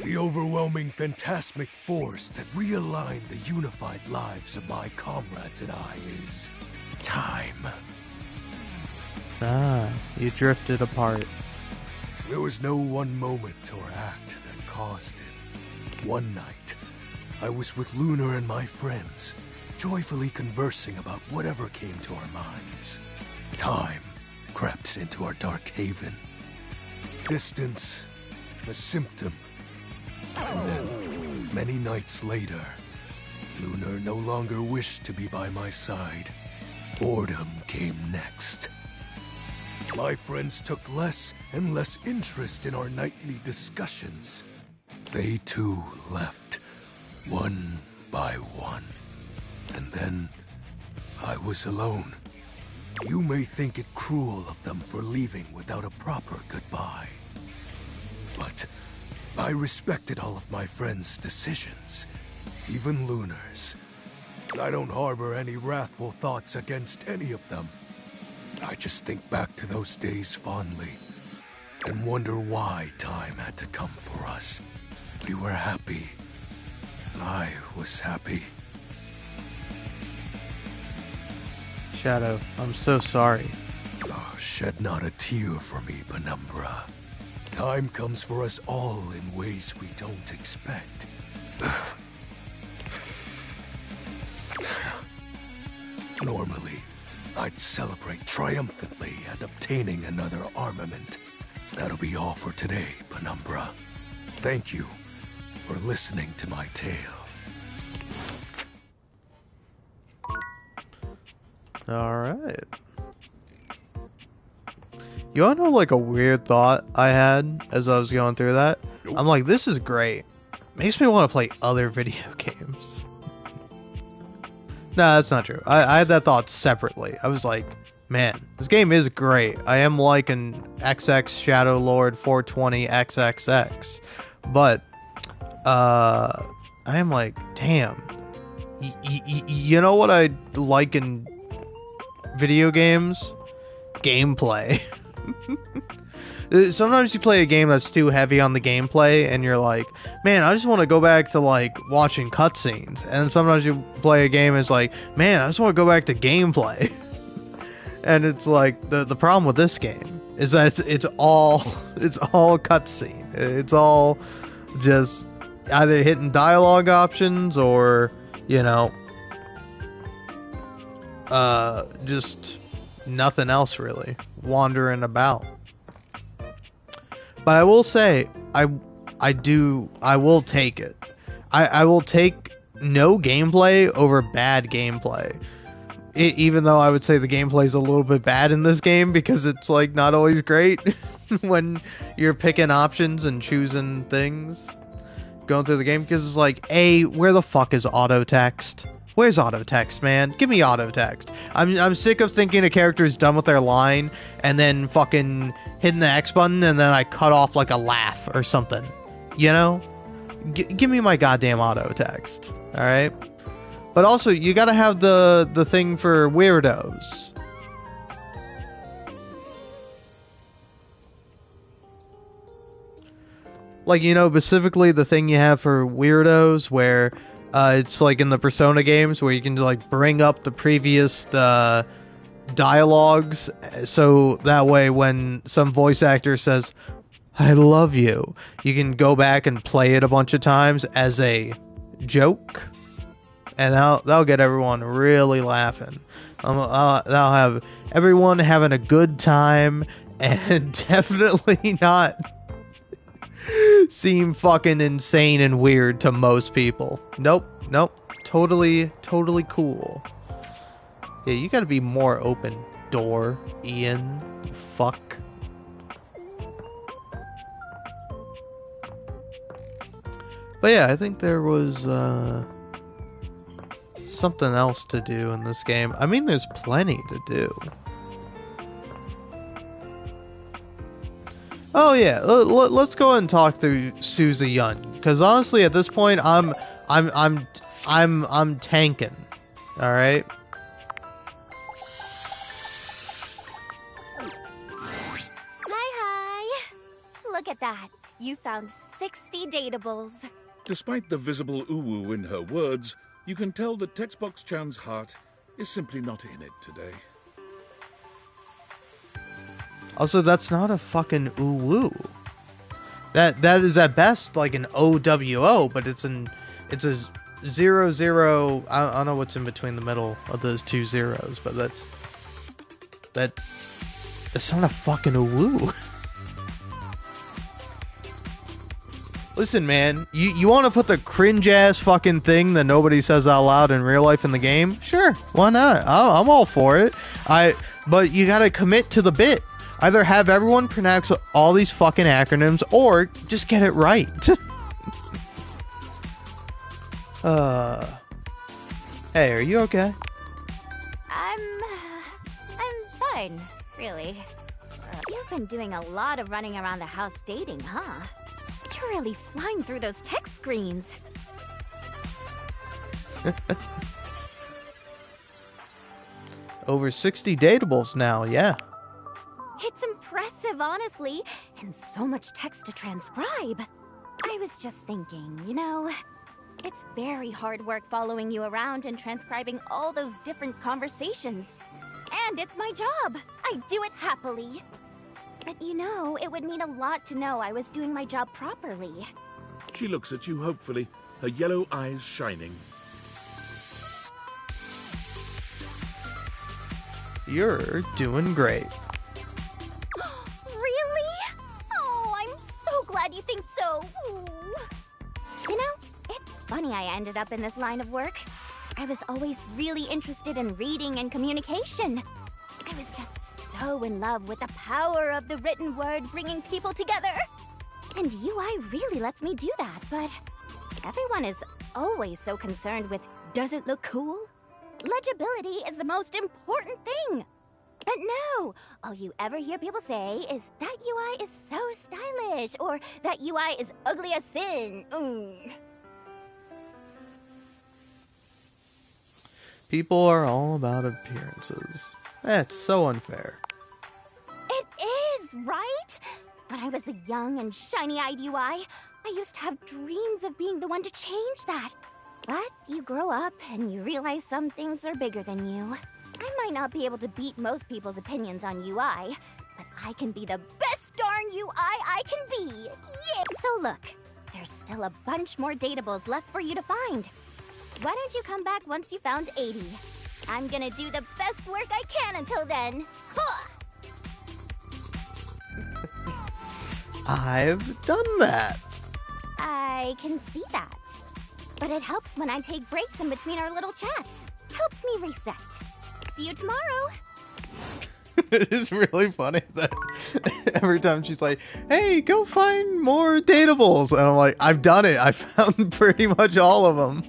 The overwhelming phantasmic force that realigned the unified lives of my comrades and I is time. Ah, you drifted apart. There was no one moment or act that caused it. One night, I was with Lunar and my friends, joyfully conversing about whatever came to our minds. Time crept into our dark haven. Distance, a symptom. And then, many nights later, Lunar no longer wished to be by my side. Boredom came next. My friends took less and less interest in our nightly discussions. They too left, one by one. And then, I was alone. You may think it cruel of them for leaving without a proper goodbye. But I respected all of my friends' decisions, even Lunar's. I don't harbor any wrathful thoughts against any of them. I just think back to those days fondly, and wonder why time had to come for us. We were happy. I was happy. Shadow, I'm so sorry. Oh, shed not a tear for me, Penumbra. Time comes for us all in ways we don't expect. Normally, I'd celebrate triumphantly at obtaining another armament. That'll be all for today, Penumbra. Thank you for listening to my tale. Alright. You wanna know, like, a weird thought I had as I was going through that? I'm like, this is great. Makes me want to play other video games. Nah, that's not true. I had that thought separately. I was like, man, this game is great. I am liking XX Shadow Lord 420 XXX. But, I am like, damn. You know what I like in video games? Gameplay. Sometimes you play a game that's too heavy on the gameplay and you're like, man, I just want to go back to like watching cutscenes. And sometimes you play a game and it's like, man, I just want to go back to gameplay. And it's like the problem with this game is that it's all cutscene. It's all just either hitting dialogue options or, you know, just nothing else really, wandering about. But I will say, I will take it. I will take no gameplay over bad gameplay. Even though I would say the gameplay is a little bit bad in this game because it's like not always great when you're picking options and choosing things going through the game, because it's like, where the fuck is auto text? Where's auto text, man? Give me auto text. I'm sick of thinking a character is done with their line and then fucking hitting the X button and then I cut off like a laugh or something. You know? Give me my goddamn auto text. All right? But also, you gotta have the thing for weirdos. Like, you know, specifically the thing you have for weirdos where it's like in the Persona games where you can like bring up the previous dialogues, so that way when some voice actor says, "I love you," you can go back and play it a bunch of times as a joke. And that'll get everyone really laughing. That'll have everyone having a good time and definitely not seem fucking insane and weird to most people. Nope. Totally cool. Yeah, you gotta be more open door, Ian. You fuck. But yeah, I think there was something else to do in this game. I mean, there's plenty to do. Oh yeah, let's go and talk through Susie Yun, because honestly, at this point, I'm tanking. All right. Hi. Look at that. You found 60 datables. Despite the visible uwu in her words, you can tell that Textbox-chan's heart is simply not in it today. Also, that's not a fucking uwu. That is at best like an OWO, but it's a 00. I don't know what's in between the middle of those two zeros, but that's not a fucking uwu. Listen, man, you want to put the cringe-ass fucking thing that nobody says out loud in real life in the game? Sure, why not? I'm all for it. But you gotta commit to the bit. Either have everyone pronounce all these fucking acronyms, or just get it right. Hey, are you okay? I'm fine, really. You've been doing a lot of running around the house dating, huh? You're really flying through those text screens. Over 60 datables now, yeah. It's impressive, honestly, and so much text to transcribe. I was just thinking, you know, it's very hard work following you around and transcribing all those different conversations. And it's my job. I do it happily. But you know, it would mean a lot to know I was doing my job properly. She looks at you hopefully, her yellow eyes shining. You're doing great. Really? Oh, I'm so glad you think so. Ooh. You know, it's funny I ended up in this line of work. I was always really interested in reading and communication. I was just so in love with the power of the written word bringing people together. And UI really lets me do that, but everyone is always so concerned with, does it look cool? Legibility is the most important thing. But no, all you ever hear people say is that UI is so stylish, or that UI is ugly as sin. People are all about appearances. That's so unfair. It is, right? When I was a young and shiny-eyed UI, I used to have dreams of being the one to change that. But you grow up and you realize some things are bigger than you. I might not be able to beat most people's opinions on UI, but I can be the best darn UI I can be! Yeah! So look, there's still a bunch more datables left for you to find. Why don't you come back once you found 80? I'm gonna do the best work I can until then. Huh! I've done that. I can see that. But it helps when I take breaks in between our little chats. Helps me reset. See you tomorrow. It is really funny that every time she's like, hey, go find more datables. And I'm like, I've done it. I found pretty much all of them.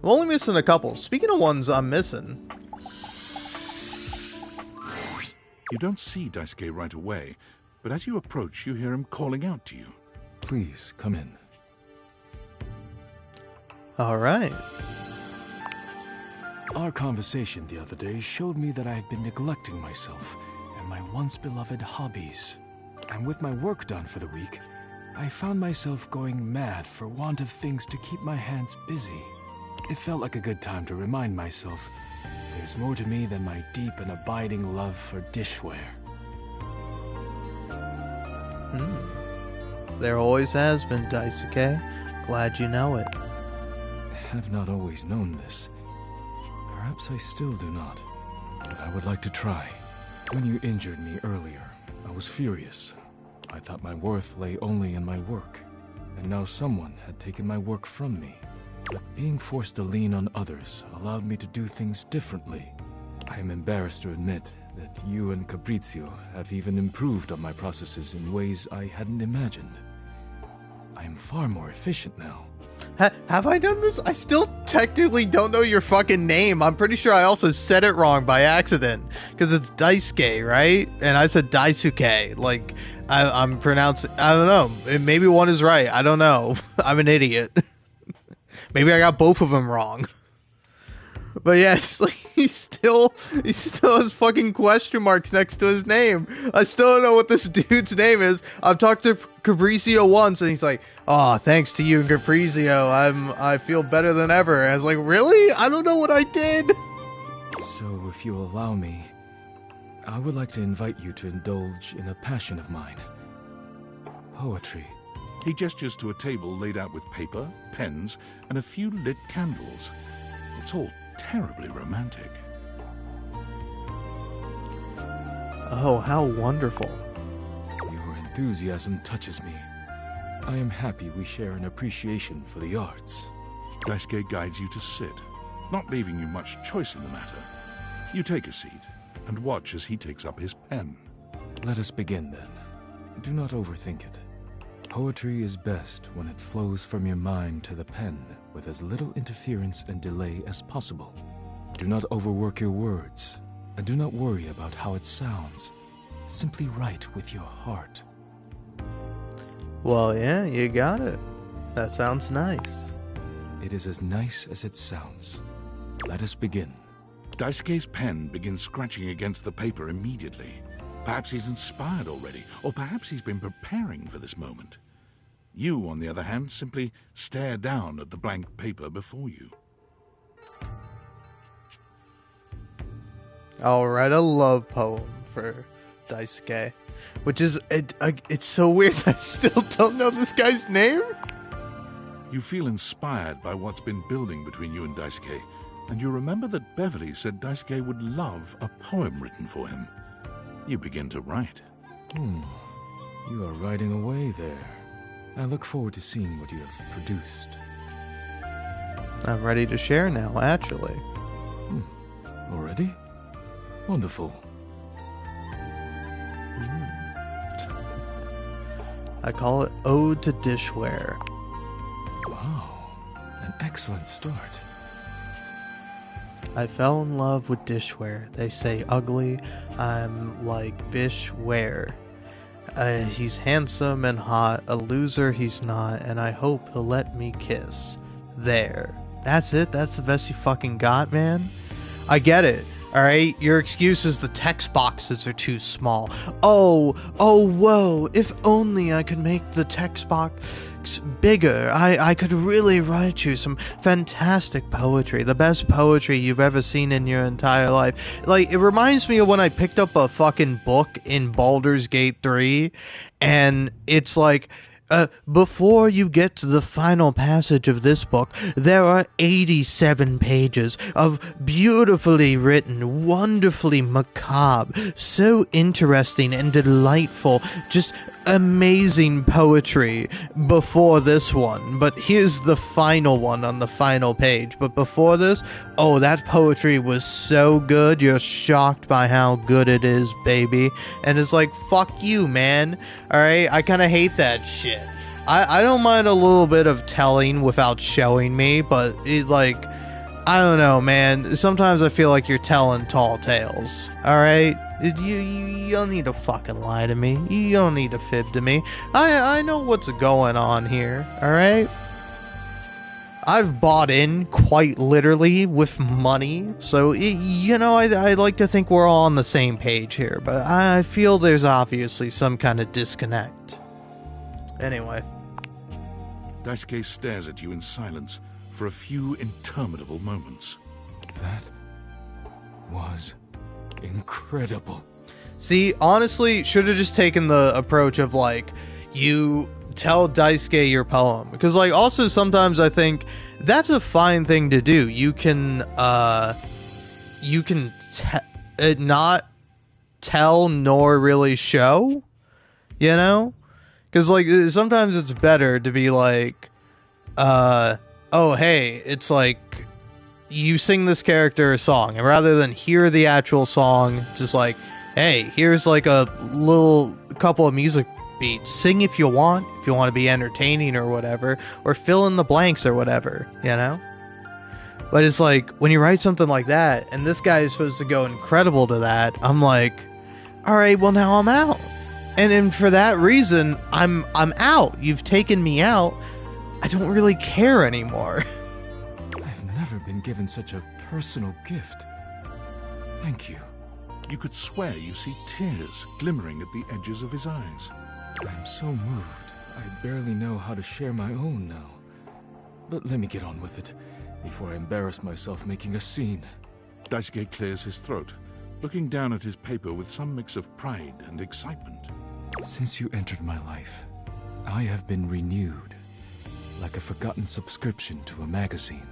I'm only missing a couple. Speaking of ones I'm missing. You don't see Daisuke right away, but as you approach, you hear him calling out to you. Please, come in. All right. Our conversation the other day showed me that I have been neglecting myself and my once beloved hobbies. And with my work done for the week, I found myself going mad for want of things to keep my hands busy. It felt like a good time to remind myself there's more to me than my deep and abiding love for dishware. There always has been, Daisuke. Glad you know it. I have not always known this. Perhaps I still do not, but I would like to try. When you injured me earlier, I was furious. I thought my worth lay only in my work, and now someone had taken my work from me. But being forced to lean on others allowed me to do things differently. I am embarrassed to admit that you and Fabrizio have even improved on my processes in ways I hadn't imagined. I am far more efficient now. Have I done this? I still technically don't know your fucking name. I'm pretty sure I also said it wrong by accident. Because it's Daisuke, right? And I said Daisuke. Like, I'm pronouncing... I don't know. Maybe one is right. I don't know. I'm an idiot. Maybe I got both of them wrong. But yes, like, he still has fucking question marks next to his name. I still don't know what this dude's name is. I've talked to Fabrizio once, and he's like, "Oh, thanks to you and Fabrizio, I feel better than ever." And I was like, "Really? I don't know what I did." So, if you allow me, I would like to invite you to indulge in a passion of mine. Poetry. He gestures to a table laid out with paper, pens, and a few lit candles. It's all terribly romantic. Oh, how wonderful. Your enthusiasm touches me. I am happy we share an appreciation for the arts. Daisuke guides you to sit, not leaving you much choice in the matter. You take a seat and watch as he takes up his pen. Let us begin then. Do not overthink it. Poetry is best when it flows from your mind to the pen with as little interference and delay as possible. Do not overwork your words, and do not worry about how it sounds. Simply write with your heart. Well, yeah, you got it. That sounds nice. It is as nice as it sounds. Let us begin. Daisuke's pen begins scratching against the paper immediately. Perhaps he's inspired already, or perhaps he's been preparing for this moment. You, on the other hand, simply stare down at the blank paper before you. I'll write a love poem for Daisuke, which is, it's so weird that I still don't know this guy's name. You feel inspired by what's been building between you and Daisuke, and you remember that Beverly said Daisuke would love a poem written for him. You begin to write. You are writing away there. I look forward to seeing what you have produced. I'm ready to share now, actually. Already? Wonderful. I call it Ode to Dishware. Wow, an excellent start. I fell in love with dishware. They say ugly. I'm like Bishware. He's handsome and hot. A loser he's not, and I hope he'll let me kiss. There. That's it? That's the best you fucking got, man? I get it. Alright? Your excuse is the text boxes are too small. Oh, whoa. If only I could make the text box bigger. I could really write you some fantastic poetry. The best poetry you've ever seen in your entire life. Like, it reminds me of when I picked up a fucking book in Baldur's Gate 3, and it's like, before you get to the final passage of this book, there are 87 pages of beautifully written, wonderfully macabre, so interesting and delightful, just amazing poetry before this one, but here's the final one on the final page. But before this, oh, that poetry was so good, you're shocked by how good it is, baby. And it's like, fuck you, man. Alright, I kind of hate that shit. I don't mind a little bit of telling without showing me, but it, like, I don't know, man. Sometimes I feel like you're telling tall tales. Alright? You don't need to fucking lie to me. You don't need to fib to me. I know what's going on here. Alright? I've bought in quite literally with money. So, I like to think we're all on the same page here. But I feel there's obviously some kind of disconnect. Anyway. Daisuke stares at you in silence for a few interminable moments. That was incredible. See, honestly, should have just taken the approach of, like, you tell Daisuke your poem. Because, like, also sometimes I think that's a fine thing to do. You can not tell nor really show, you know? Because, like, sometimes it's better to be like, oh, hey, it's like, you sing this character a song, and rather than hear the actual song, just like, hey, here's like a couple of music beats. Sing if you want to be entertaining or whatever, or fill in the blanks or whatever, you know? But it's like, when you write something like that, and this guy is supposed to go incredible to that, I'm like, alright, well now I'm out. And for that reason, I'm out. You've taken me out. I don't really care anymore. I've never been given such a personal gift. Thank you. You could swear you see tears glimmering at the edges of his eyes. I'm so moved. I barely know how to share my own now. But let me get on with it, before I embarrass myself making a scene. Daisuke clears his throat, looking down at his paper with some mix of pride and excitement. Since you entered my life, I have been renewed, like a forgotten subscription to a magazine.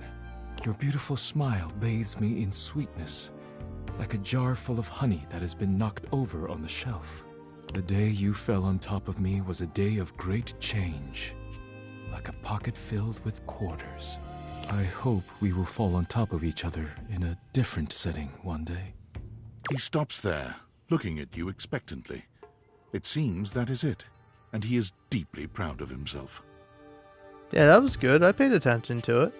Your beautiful smile bathes me in sweetness, like a jar full of honey that has been knocked over on the shelf. The day you fell on top of me was a day of great change, like a pocket filled with quarters. I hope we will fall on top of each other in a different setting one day. He stops there, looking at you expectantly. It seems that is it, and he is deeply proud of himself. Yeah, that was good. I paid attention to it.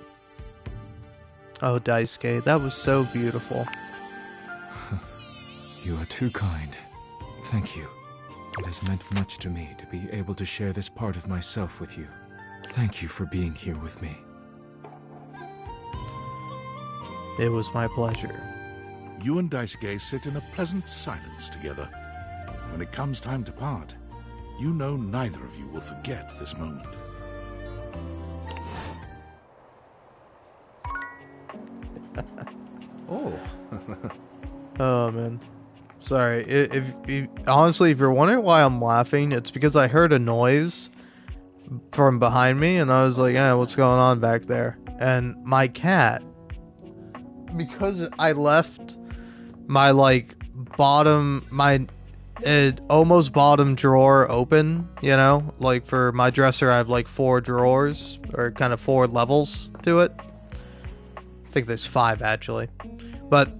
Oh, Daisuke, that was so beautiful. You are too kind. Thank you. It has meant much to me to be able to share this part of myself with you. Thank you for being here with me. It was my pleasure. You and Daisuke sit in a pleasant silence together. When it comes time to part, you know neither of you will forget this moment. Oh. Oh, man. Sorry. If honestly, if you're wondering why I'm laughing, it's because I heard a noise from behind me, and I was like, what's going on back there? And my cat, because I left my, like, almost bottom drawer open, you know? Like, for my dresser, I have, like, 4 drawers, or kind of 4 levels to it. I think there's 5, actually. But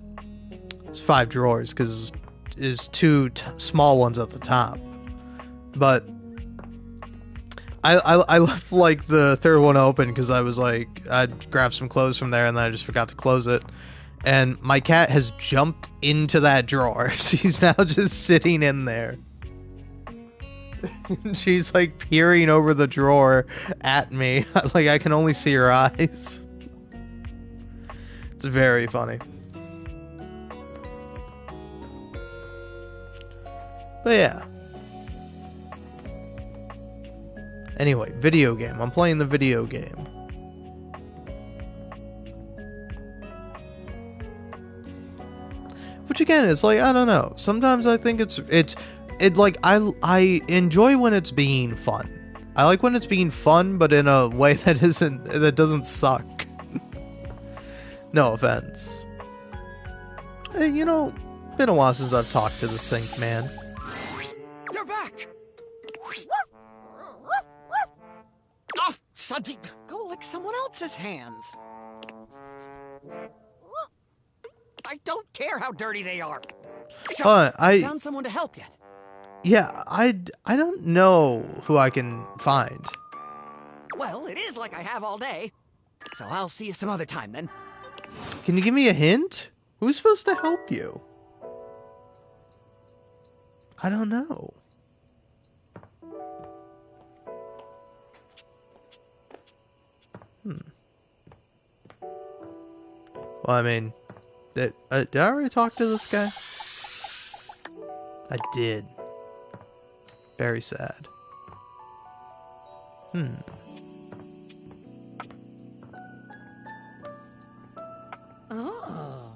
it's 5 drawers, because there's 2 small ones at the top. But I left, like, the 3rd one open, because I was, like, I'd grabbed some clothes from there, and then I just forgot to close it. And my cat has jumped into that drawer. She's now just sitting in there. She's like peering over the drawer at me. Like I can only see her eyes. It's very funny. But yeah. Anyway, video game. I'm playing the video game. Which again, it's like, I don't know. Sometimes I think it's like, I enjoy when it's being fun. I like when it's being fun, but in a way that doesn't suck. No offense. Hey, you know, been a while since I've talked to the Sink Man. You're back! Sudgy, go lick someone else's hands. I don't care how dirty they are. So, I found someone to help yet? Yeah, I don't know who I can find. Well, it is like I have all day. So I'll see you some other time then. Can you give me a hint? Who's supposed to help you? I don't know. Well, I mean, did I already talk to this guy? I did. Very sad. Oh.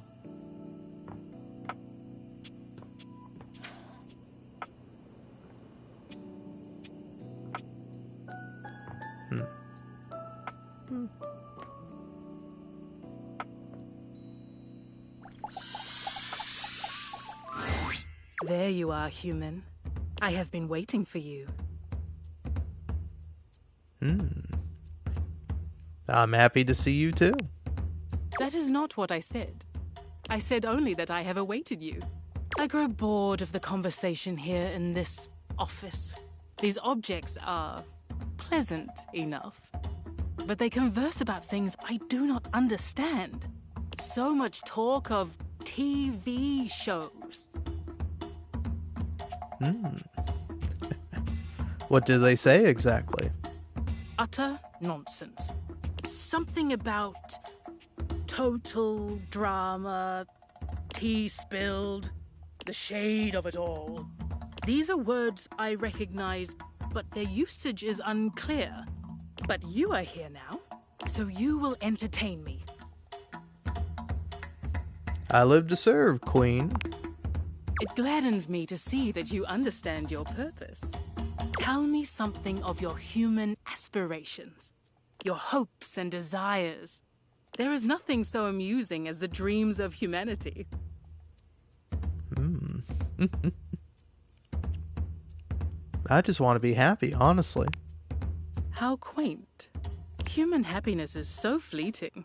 There you are, human. I have been waiting for you. I'm happy to see you too. That is not what I said. I said only that I have awaited you. I grow bored of the conversation here in this office. These objects are pleasant enough, but they converse about things I do not understand. So much talk of TV shows. What do they say exactly? Utter nonsense. Something about total drama, tea spilled, the shade of it all. These are words I recognize, but their usage is unclear. But you are here now, so you will entertain me. I live to serve, Queen. It gladdens me to see that you understand your purpose. Tell me something of your human aspirations, your hopes and desires. There is nothing so amusing as the dreams of humanity. I just want to be happy, honestly. How quaint. Human happiness is so fleeting.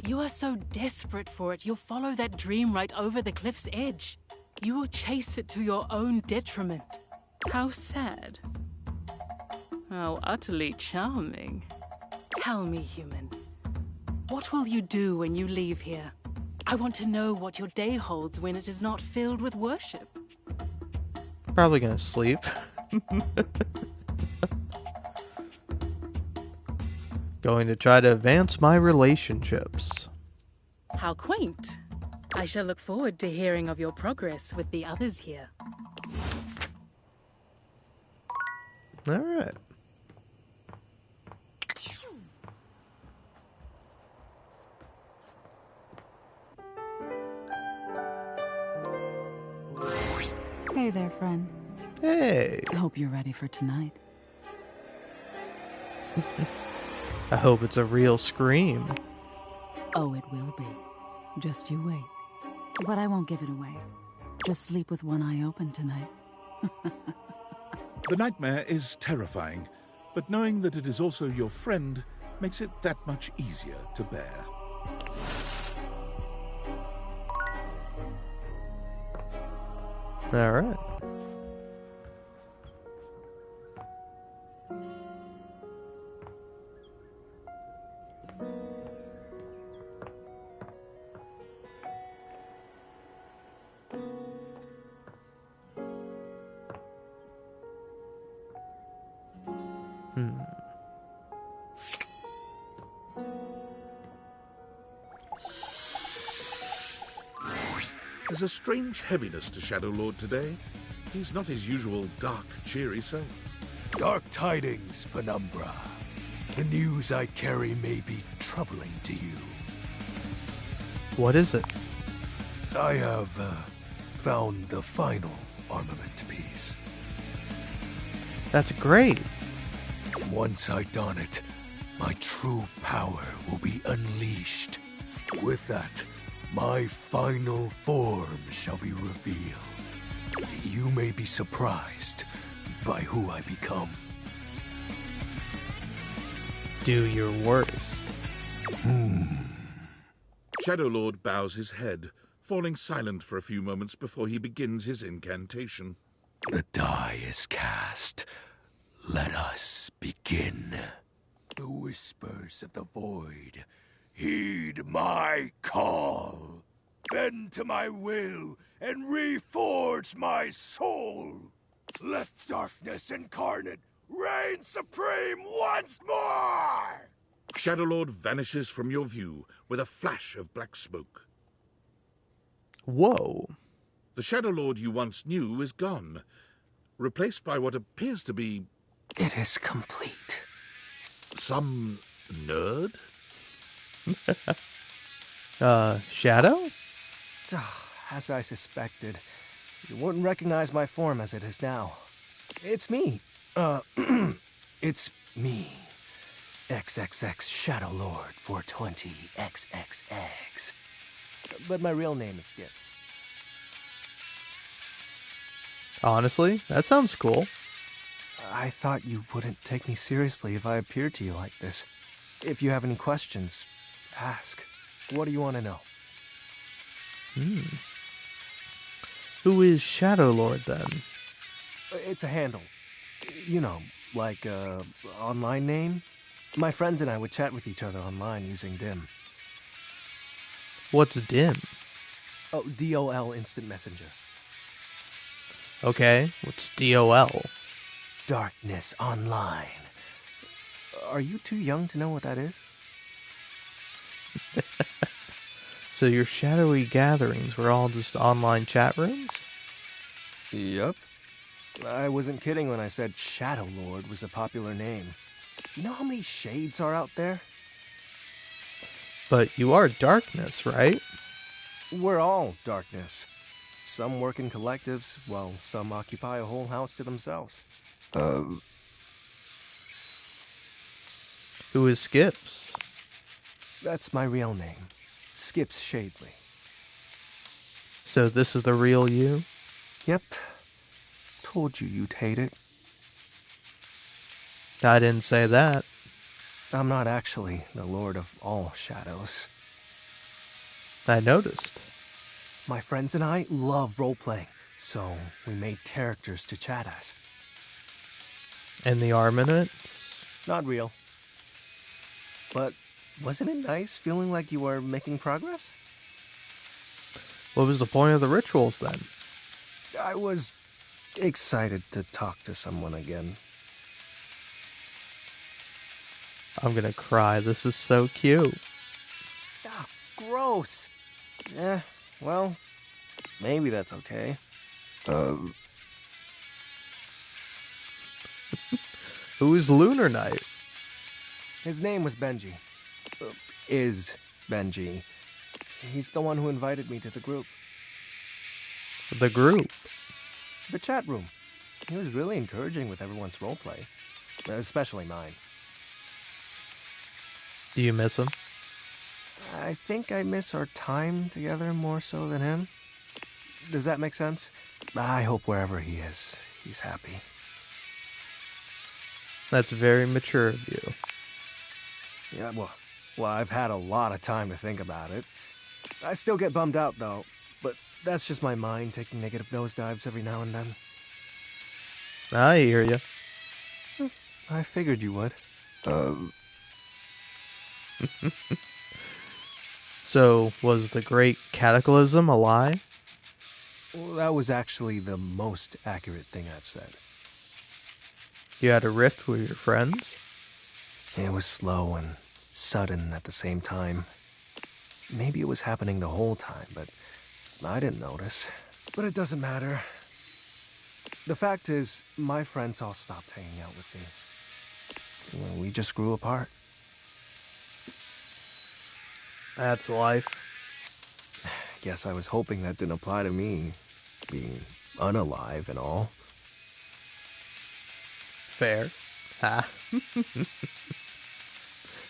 You are so desperate for it, you'll follow that dream right over the cliff's edge. You will chase it to your own detriment. How sad. How utterly charming. Tell me, human, what will you do when you leave here? I want to know what your day holds when it is not filled with worship. Probably gonna sleep. Going to try to advance my relationships. How quaint. I shall look forward to hearing of your progress with the others here. All right. Hey there, friend. Hey. I hope you're ready for tonight. I hope it's a real scream. Oh, it will be. Just you wait. But I won't give it away. Just sleep with one eye open tonight. The nightmare is terrifying, but knowing that it is also your friend makes it that much easier to bear. All right. There's a strange heaviness to Shadow Lord today. He's not his usual dark, cheery self. Dark tidings, Penumbra. The news I carry may be troubling to you. What is it? I have found the final armament piece. That's great. Once I don it, my true power will be unleashed. With that, my final form shall be revealed. You may be surprised by who I become. Do your worst. Shadow Lord bows his head, falling silent for a few moments before he begins his incantation. The die is cast. Let us begin. The whispers of the void, heed my call. Bend to my will and reforge my soul. Let darkness incarnate reign supreme once more! Shadow Lord vanishes from your view with a flash of black smoke. Whoa. The Shadow Lord you once knew is gone, replaced by what appears to be... It is complete. Some nerd? Shadow? As I suspected, you wouldn't recognize my form as it is now. It's me. It's me. XXX Shadow Lord 420 XXX. But my real name is Skips. Honestly, that sounds cool. I thought you wouldn't take me seriously if I appeared to you like this. If you have any questions, ask. What do you want to know? Who is Shadow Lord then? It's a handle. You know, like online name. My friends and I would chat with each other online using DIM. What's DIM? Oh, DOL Instant Messenger. Okay, what's DOL? Darkness Online. Are you too young to know what that is? So your shadowy gatherings were all just online chat rooms? Yep. I wasn't kidding when I said Shadow Lord was a popular name. You know how many shades are out there? But you are darkness, right? We're all darkness. Some work in collectives, while some occupy a whole house to themselves. Who is Skips? That's my real name. Skips Shadley. So this is the real you? Yep. Told you you'd hate it. I didn't say that. I'm not actually the Lord of all shadows. I noticed. My friends and I love role-playing, so we made characters to chat as. And the armaments? Not real. But wasn't it nice feeling like you were making progress? What was the point of the rituals then? I was excited to talk to someone again. I'm gonna cry. This is so cute. Ah, gross. Well, maybe that's okay. Who is Lunar Knight? His name was Benji. Is Benji. He's the one who invited me to the group. The group? The chat room. He was really encouraging with everyone's roleplay. Especially mine. Do you miss him? I think I miss our time together more so than him. Does that make sense? I hope wherever he is, he's happy. That's very mature of you. Yeah, well, I've had a lot of time to think about it. I still get bummed out, though, but that's just my mind taking negative nosedives every now and then. I hear you. I figured you would. So, was the Great Cataclysm a lie? Well, that was actually the most accurate thing I've said. You had a rift with your friends? It was slow and sudden at the same time. Maybe it was happening the whole time, but I didn't notice. But it doesn't matter. The fact is, my friends all stopped hanging out with me. We just grew apart. That's life. Guess I was hoping that didn't apply to me, being unalive and all. Fair. Ha.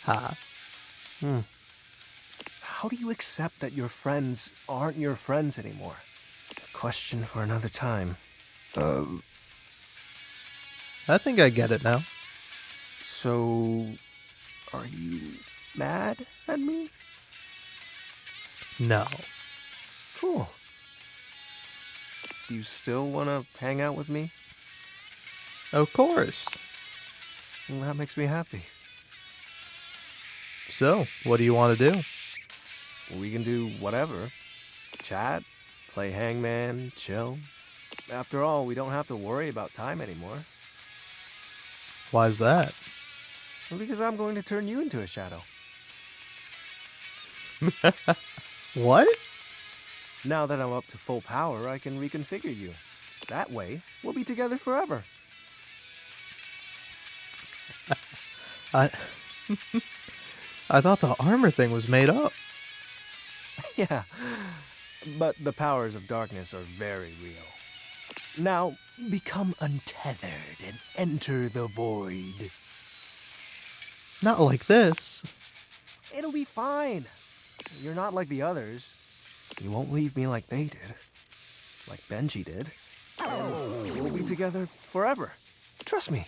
Ha. How do you accept that your friends aren't your friends anymore? Question for another time. I think I get it now. So, Are you mad at me? No. Cool. Do you still want to hang out with me? Of course. Well, that makes me happy. So, what do you want to do? We can do whatever. Chat, play hangman, chill. After all, we don't have to worry about time anymore. Why's that? Well, because I'm going to turn you into a shadow. What? Now that I'm up to full power, I can reconfigure you. That way, we'll be together forever. I thought the armor thing was made up. Yeah, but the powers of darkness are very real. Now, become untethered and enter the void. Not like this. It'll be fine. You're not like the others. You won't leave me like they did. Like Benji did. And we'll be together forever. Trust me.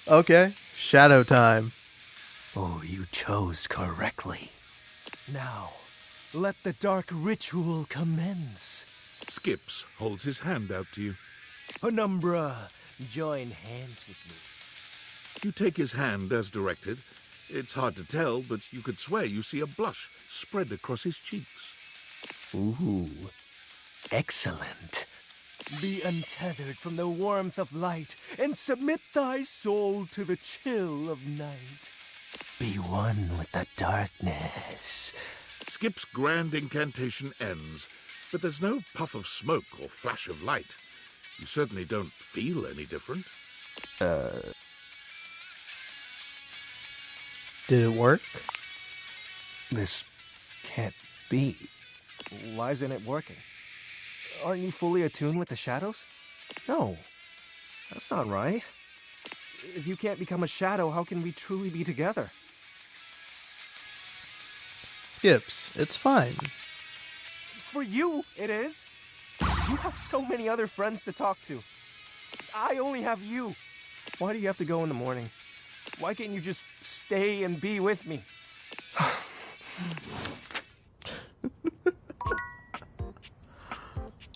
Okay, shadow time. Oh, you chose correctly. Now, let the dark ritual commence. Skips holds his hand out to you. Penumbra, join hands with me. You take his hand as directed. It's hard to tell, but you could swear you see a blush spread across his cheeks. Ooh, excellent. Be untethered from the warmth of light, and submit thy soul to the chill of night. Be one with the darkness. Skip's grand incantation ends, but there's no puff of smoke or flash of light. You certainly don't feel any different. Did it work? This can't be. Why isn't it working? Aren't you fully attuned with the shadows? No, that's not right. If you can't become a shadow, how can we truly be together? Skips, it's fine. For you, it is. You have so many other friends to talk to. I only have you. Why do you have to go in the morning? Why can't you just stay and be with me?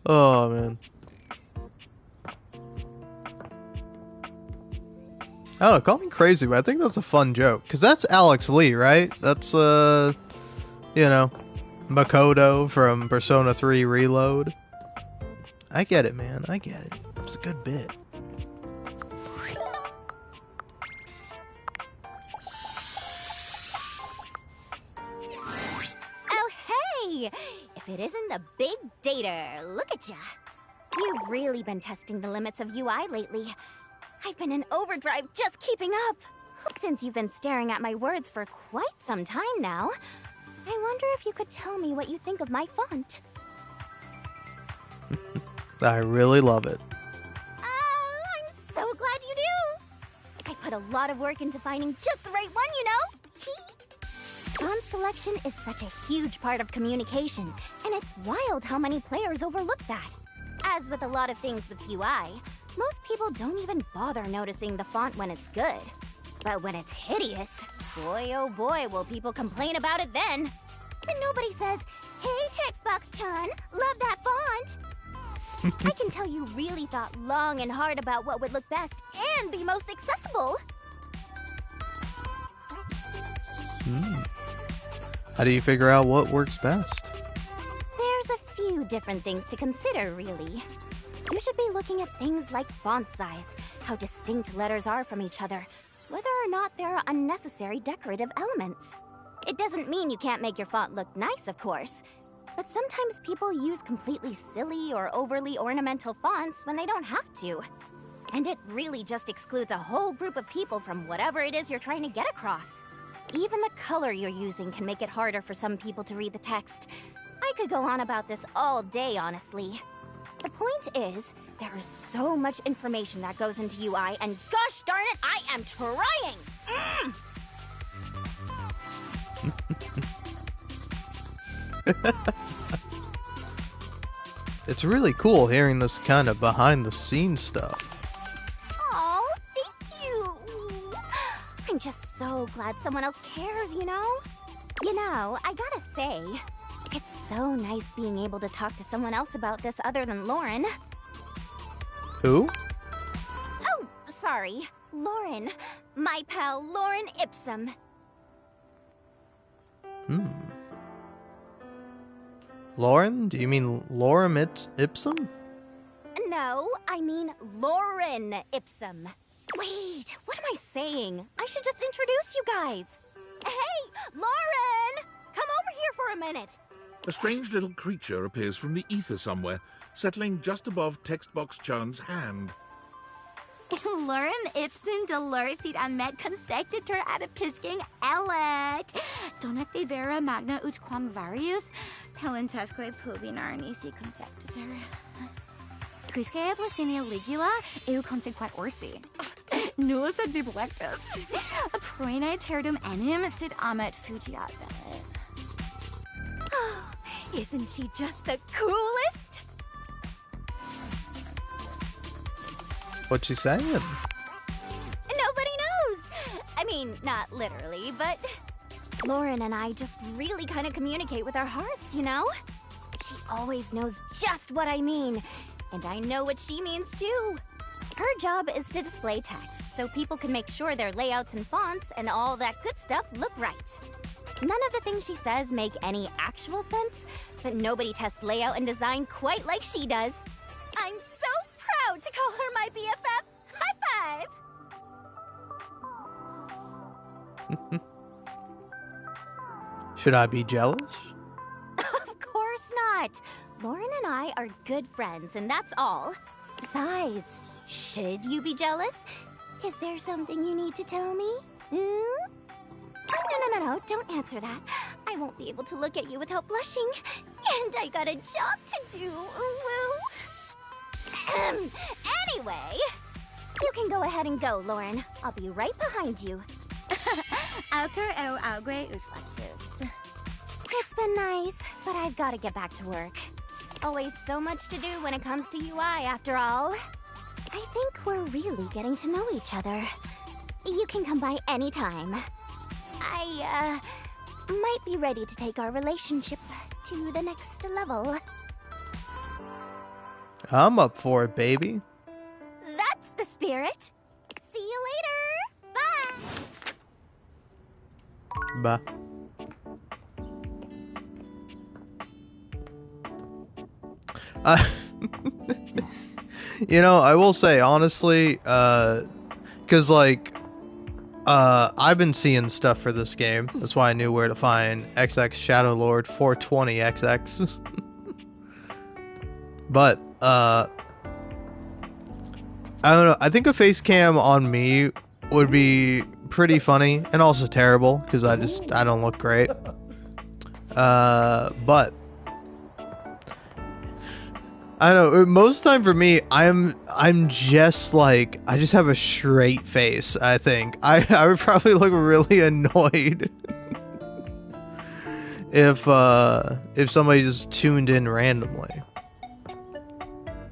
Oh, man. I don't know, call me crazy, but I think that's a fun joke. Because that's Alex Lee, right? That's, you know, Makoto from Persona 3 Reload. I get it, man. I get it. It's a good bit. Oh, hey! If it isn't the big dater, look at ya. You've really been testing the limits of UI lately. I've been in overdrive just keeping up. Since you've been staring at my words for quite some time now, I wonder if you could tell me what you think of my font. I really love it. I'm so glad you do. I put a lot of work into finding just the right one, you know? Font selection is such a huge part of communication, and it's wild how many players overlook that. As with a lot of things with UI, most people don't even bother noticing the font when it's good. But when it's hideous, boy oh boy will people complain about it then. And nobody says, "Hey Textbox-chan, love that font." I can tell you really thought long and hard about what would look best and be most accessible. How do you figure out what works best? There's a few different things to consider, really. You should be looking at things like font size, how distinct letters are from each other, whether or not there are unnecessary decorative elements. It doesn't mean you can't make your font look nice, of course, but sometimes people use completely silly or overly ornamental fonts when they don't have to. And it really just excludes a whole group of people from whatever it is you're trying to get across. Even the color you're using can make it harder for some people to read the text. I could go on about this all day, honestly. The point is, there is so much information that goes into UI, and gosh darn it, I am trying! It's really cool hearing this kind of behind-the-scenes stuff. I'm just so glad someone else cares, you know? You know, I gotta say, it's so nice being able to talk to someone else about this other than Lauren. Who? Oh, sorry. Lauren. My pal, Lauren Ipsum. Lauren? Do you mean Lorem Ipsum? No, I mean Lauren Ipsum. Wait, what am I saying? I should just introduce you guys. Hey, Lauren! Come over here for a minute. A strange little creature appears from the ether somewhere, settling just above Text Box Chan's hand. Lauren Ipsum dolorisit amet consectetur adipisking elet. Donec vera magna ut quam varius, pelentesque pubinar nisi consectetur. Quisque ablasinia ligula, eu consequat orsi. Nullus ad biblectus. Proine terdum enim sit amet fugiat velit. Isn't she just the coolest? What's she saying? Nobody knows. I mean, not literally, but Lauren and I just really kind of communicate with our hearts, you know? She always knows just what I mean, and I know what she means too. Her job is to display text so people can make sure their layouts and fonts and all that good stuff look right. None of the things she says make any actual sense, but nobody tests layout and design quite like she does. I'm so proud to call her my BFF. High five! Should I be jealous? Of course not. Lauren and I are good friends, and that's all. Besides, should you be jealous? Is there something you need to tell me? Hmm? Oh, no, don't answer that. I won't be able to look at you without blushing. And I got a job to do. Anyway, you can go ahead and go, Lauren. I'll be right behind you. Autor eu augue ut lactus. It's been nice, but I've got to get back to work. Always so much to do when it comes to UI, after all. I think we're really getting to know each other. You can come by anytime. I, might be ready to take our relationship to the next level. I'm up for it, baby. That's the spirit. See you later. Bye. Bye. You know, I will say, honestly, because, like, I've been seeing stuff for this game. That's why I knew where to find XX Shadow Lord 420XX. But, I don't know. I think a face cam on me would be pretty funny and also terrible because I don't look great. But I don't know. Most of the time for me, I'm just like, I just have a straight face. I think I would probably look really annoyed if somebody just tuned in randomly.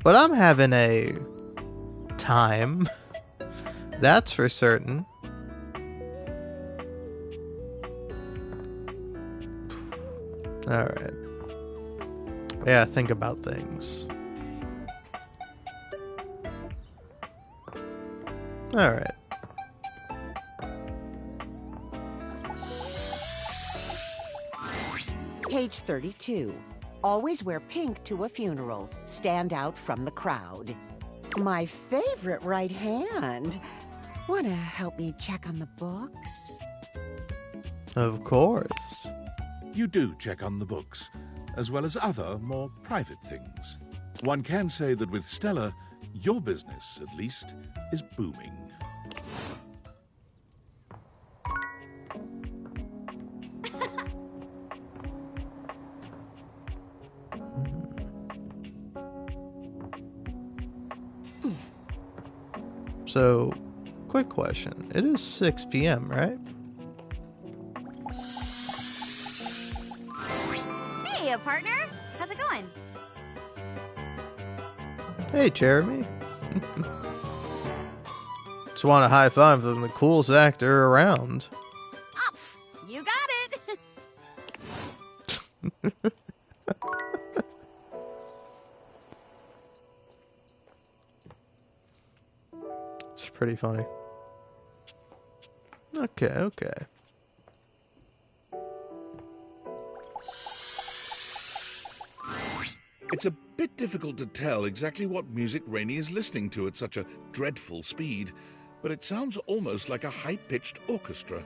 But I'm having a time. That's for certain. Alright. Yeah, think about things. Alright. Page 32. Always wear pink to a funeral. Stand out from the crowd. My favorite right hand. Wanna help me check on the books? Of course. You do check on the books, as well as other, more private things. One can say that with Stella, your business, at least, is booming. So, quick question. It is 6 p.m., right? Hey, partner. How's it going? Hey, Jeremy. Just want a high five from the coolest actor around. Oh, you got it. It's pretty funny. Okay. It's a bit difficult to tell exactly what music Rainey is listening to at such a dreadful speed, but it sounds almost like a high-pitched orchestra,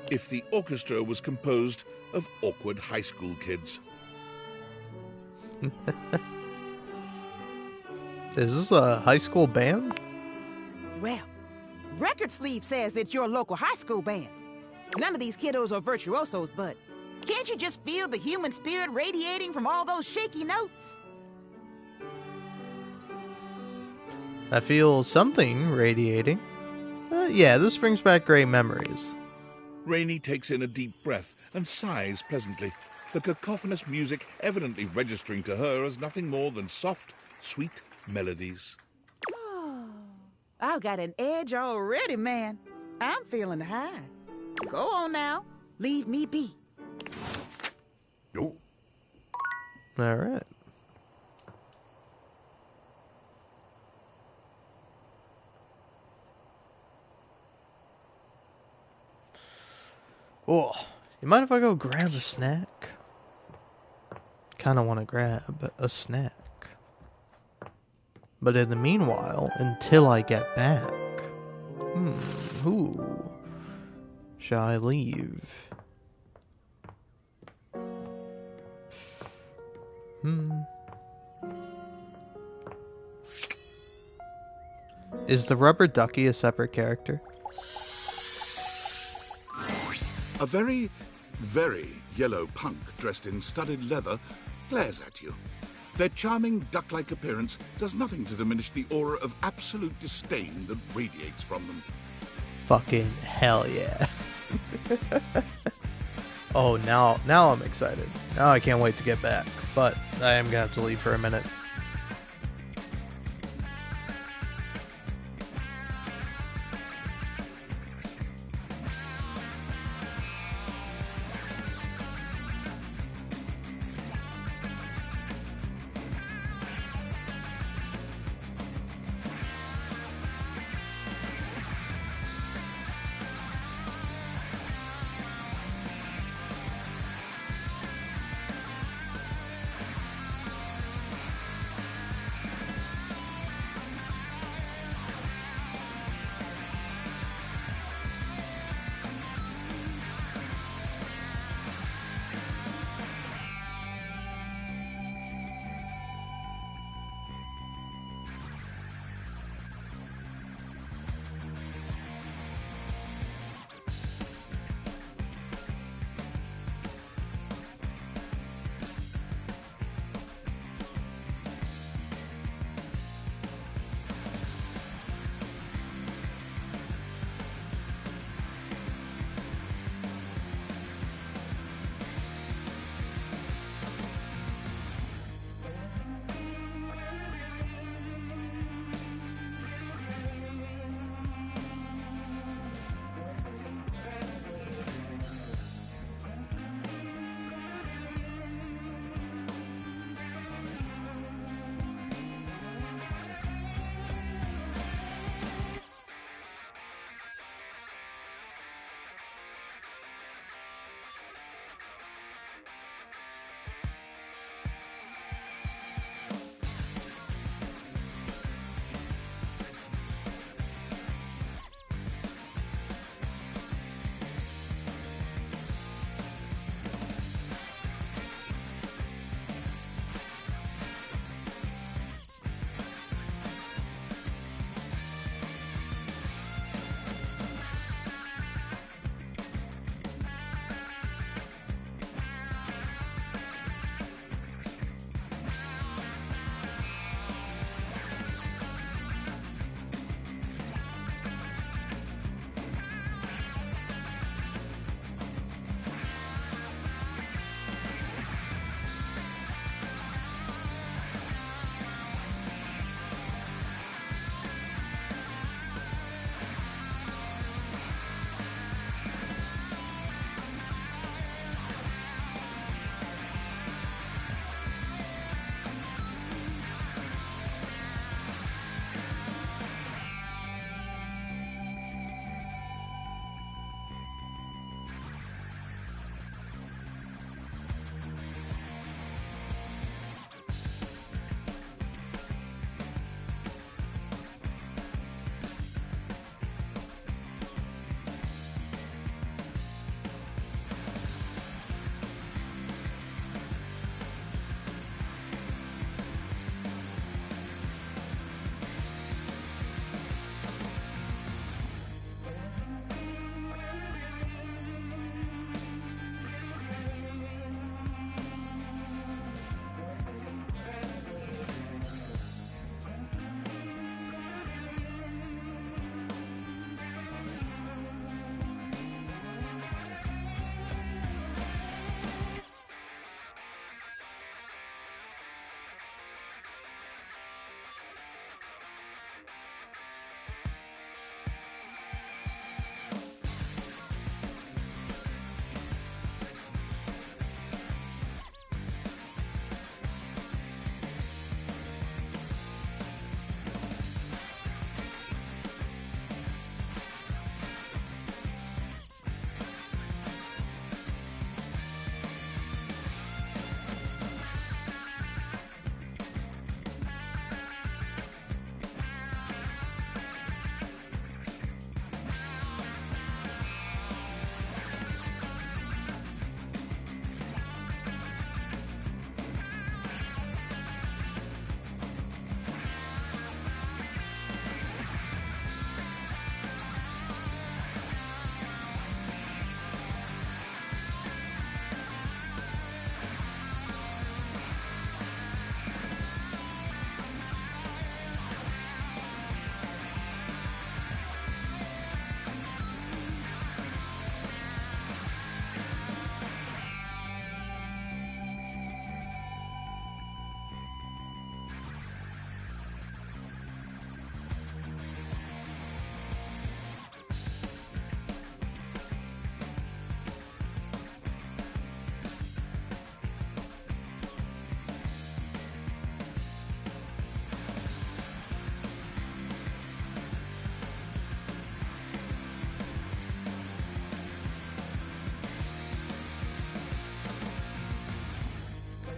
if the orchestra was composed of awkward high school kids. Is this a high school band? Well, Record Sleeve says it's your local high school band. None of these kiddos are virtuosos, but can't you just feel the human spirit radiating from all those shaky notes? I feel something radiating. Yeah, this brings back great memories. Rainey takes in a deep breath and sighs pleasantly, the cacophonous music evidently registering to her as nothing more than soft, sweet melodies. Oh, I've got an edge already, man. I'm feeling high. Go on now. Leave me be. Nope. All right. Oh, you mind if I go grab a snack? Kind of want to grab a snack. But in the meanwhile, until I get back, who shall I leave? Is the rubber ducky a separate character? A very, very yellow punk dressed in studded leather glares at you. Their charming duck-like appearance does nothing to diminish the aura of absolute disdain that radiates from them. Fucking hell yeah. Oh, now I'm excited. Now I can't wait to get back. But I am gonna have to leave for a minute.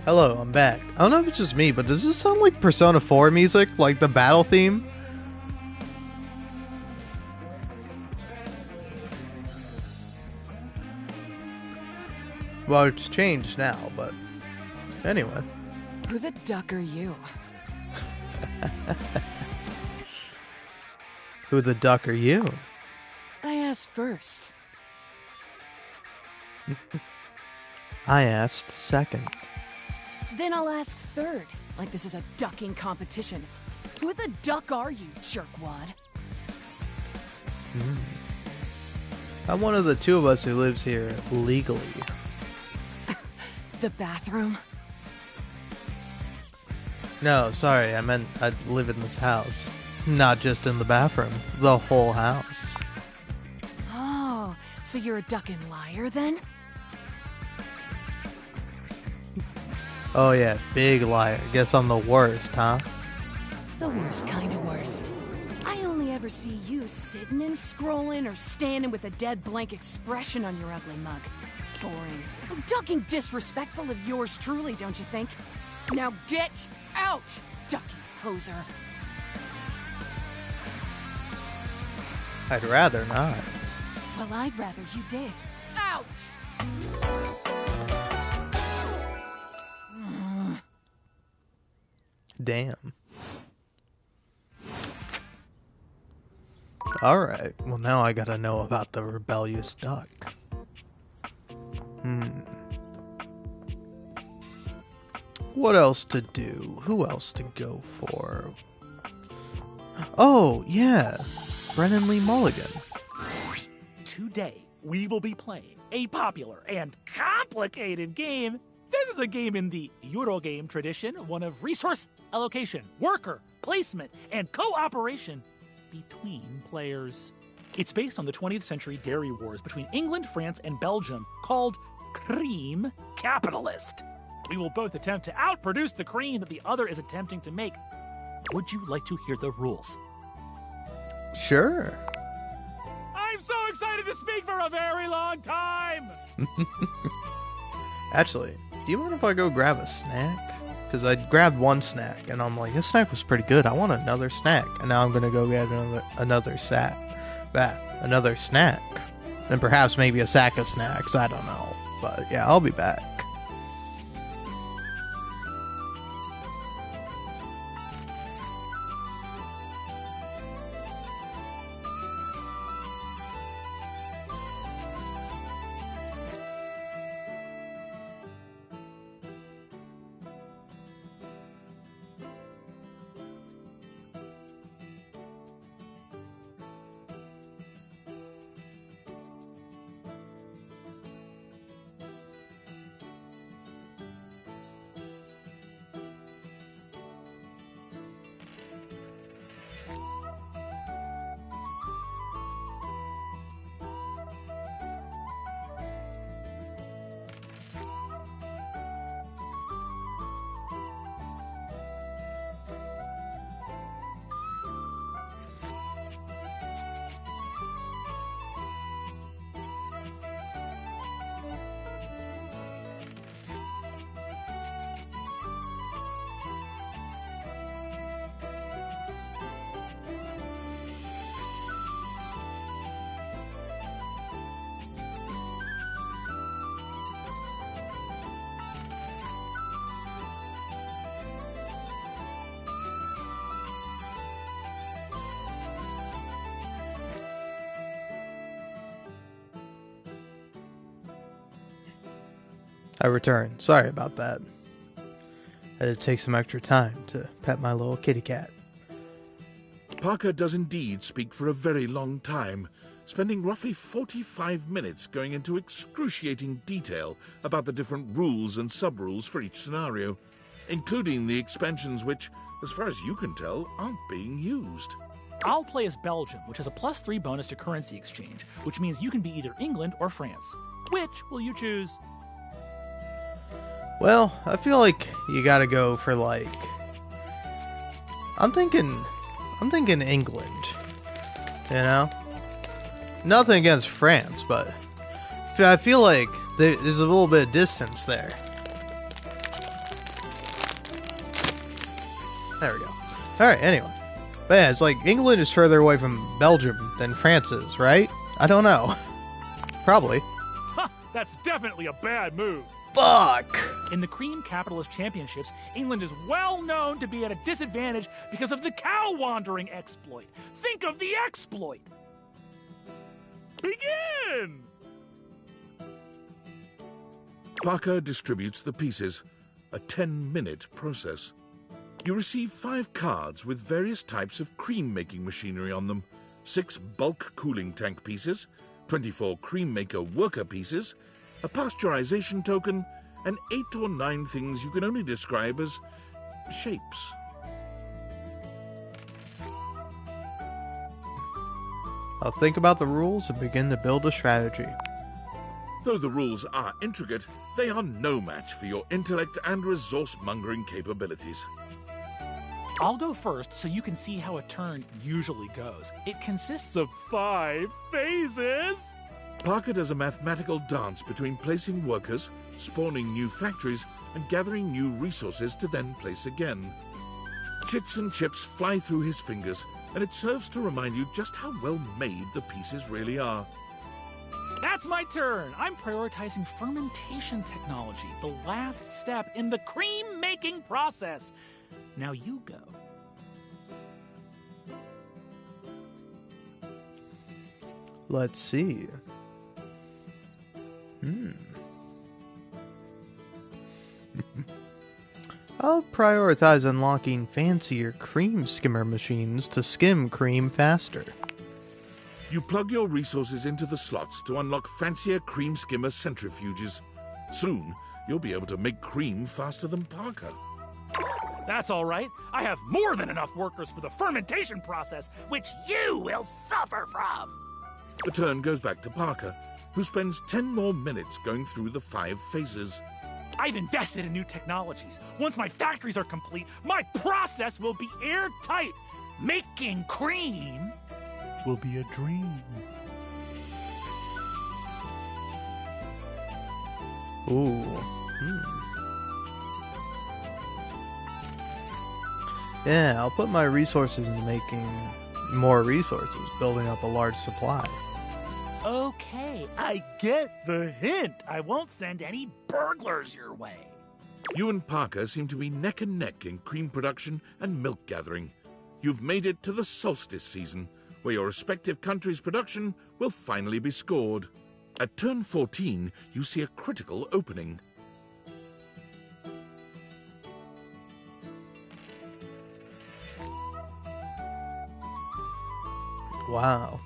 Hello, I'm back. I don't know if it's just me, but does this sound like Persona 4 music? Like the battle theme? Well, it's changed now, but anyway. Who the duck are you? Who the duck are you? I asked first. I asked second. Then I'll ask third, like this is a ducking competition. Who the duck are you, jerkwad? I'm one of the two of us who lives here legally. The bathroom? No, sorry, I meant I live in this house. Not just in the bathroom, the whole house. Oh, so you're a ducking liar then? Oh yeah, big liar. Guess I'm the worst, huh? The worst kind of worst. I only ever see you sitting and scrolling or standing with a dead blank expression on your ugly mug. Boring. Ducking disrespectful of yours truly, don't you think? Now get out, ducking hoser. I'd rather not. Well, I'd rather you did. Out! Damn. Alright, well now I gotta know about the rebellious duck. What else to do? Who else to go for? Oh, yeah. Brennan Lee Mulligan. Today, we will be playing a popular and complicated game. This is a game in the Eurogame tradition, one of resource allocation, worker, placement, and cooperation between players. It's based on the 20th century dairy wars between England, France, and Belgium, called Cream Capitalist. We will both attempt to outproduce the cream that the other is attempting to make. Would you like to hear the rules? Sure. I'm so excited to speak for a very long time! Actually, do you mind if I go grab a snack? Because I grabbed one snack, and I'm like, this snack was pretty good. I want another snack. And now I'm going to go get another snack. And perhaps maybe a sack of snacks. I don't know. But yeah, I'll be back. I returned. Sorry about that. I had to take some extra time to pet my little kitty cat. Parker does indeed speak for a very long time, spending roughly 45 minutes going into excruciating detail about the different rules and sub-rules for each scenario, including the expansions which, as far as you can tell, aren't being used. I'll play as Belgium, which has a +3 bonus to currency exchange, which means you can be either England or France. Which will you choose? Well, I feel like you gotta go for like... I'm thinking England. You know? Nothing against France, but I feel like there's a little bit of distance there. There we go. Alright, anyway. But yeah, it's like England is further away from Belgium than France is, right? I don't know. Probably. Ha! That's definitely a bad move. Fuck! In the Cream Capitalist Championships, England is well known to be at a disadvantage because of the cow wandering exploit. Think of the exploit! Begin! Parker distributes the pieces, a 10-minute process. You receive 5 cards with various types of cream-making machinery on them, 6 bulk cooling tank pieces, 24 cream maker worker pieces, a pasteurization token, and 8 or 9 things you can only describe as shapes. I'll think about the rules and begin to build a strategy. Though the rules are intricate, they are no match for your intellect and resource-mongering capabilities. I'll go first so you can see how a turn usually goes. It consists of 5 phases. Parker does a mathematical dance between placing workers, spawning new factories, and gathering new resources to then place again. Chits and chips fly through his fingers, and it serves to remind you just how well made the pieces really are. That's my turn. I'm prioritizing fermentation technology, the last step in the cream-making process. Now you go. Let's see. I'll prioritize unlocking fancier cream skimmer machines to skim cream faster. You plug your resources into the slots to unlock fancier cream skimmer centrifuges. Soon, you'll be able to make cream faster than Parker. That's all right. I have more than enough workers for the fermentation process, which you will suffer from. The turn goes back to Parker, who spends 10 more minutes going through the 5 phases. I've invested in new technologies. Once my factories are complete, my process will be airtight. Making cream will be a dream. Ooh. Yeah, I'll put my resources into making more resources, building up a large supply. Okay, I get the hint. I won't send any burglars your way. You and Parker seem to be neck and neck in cream production and milk gathering. You've made it to the solstice season, where your respective countries' production will finally be scored. At turn 14, you see a critical opening. Wow.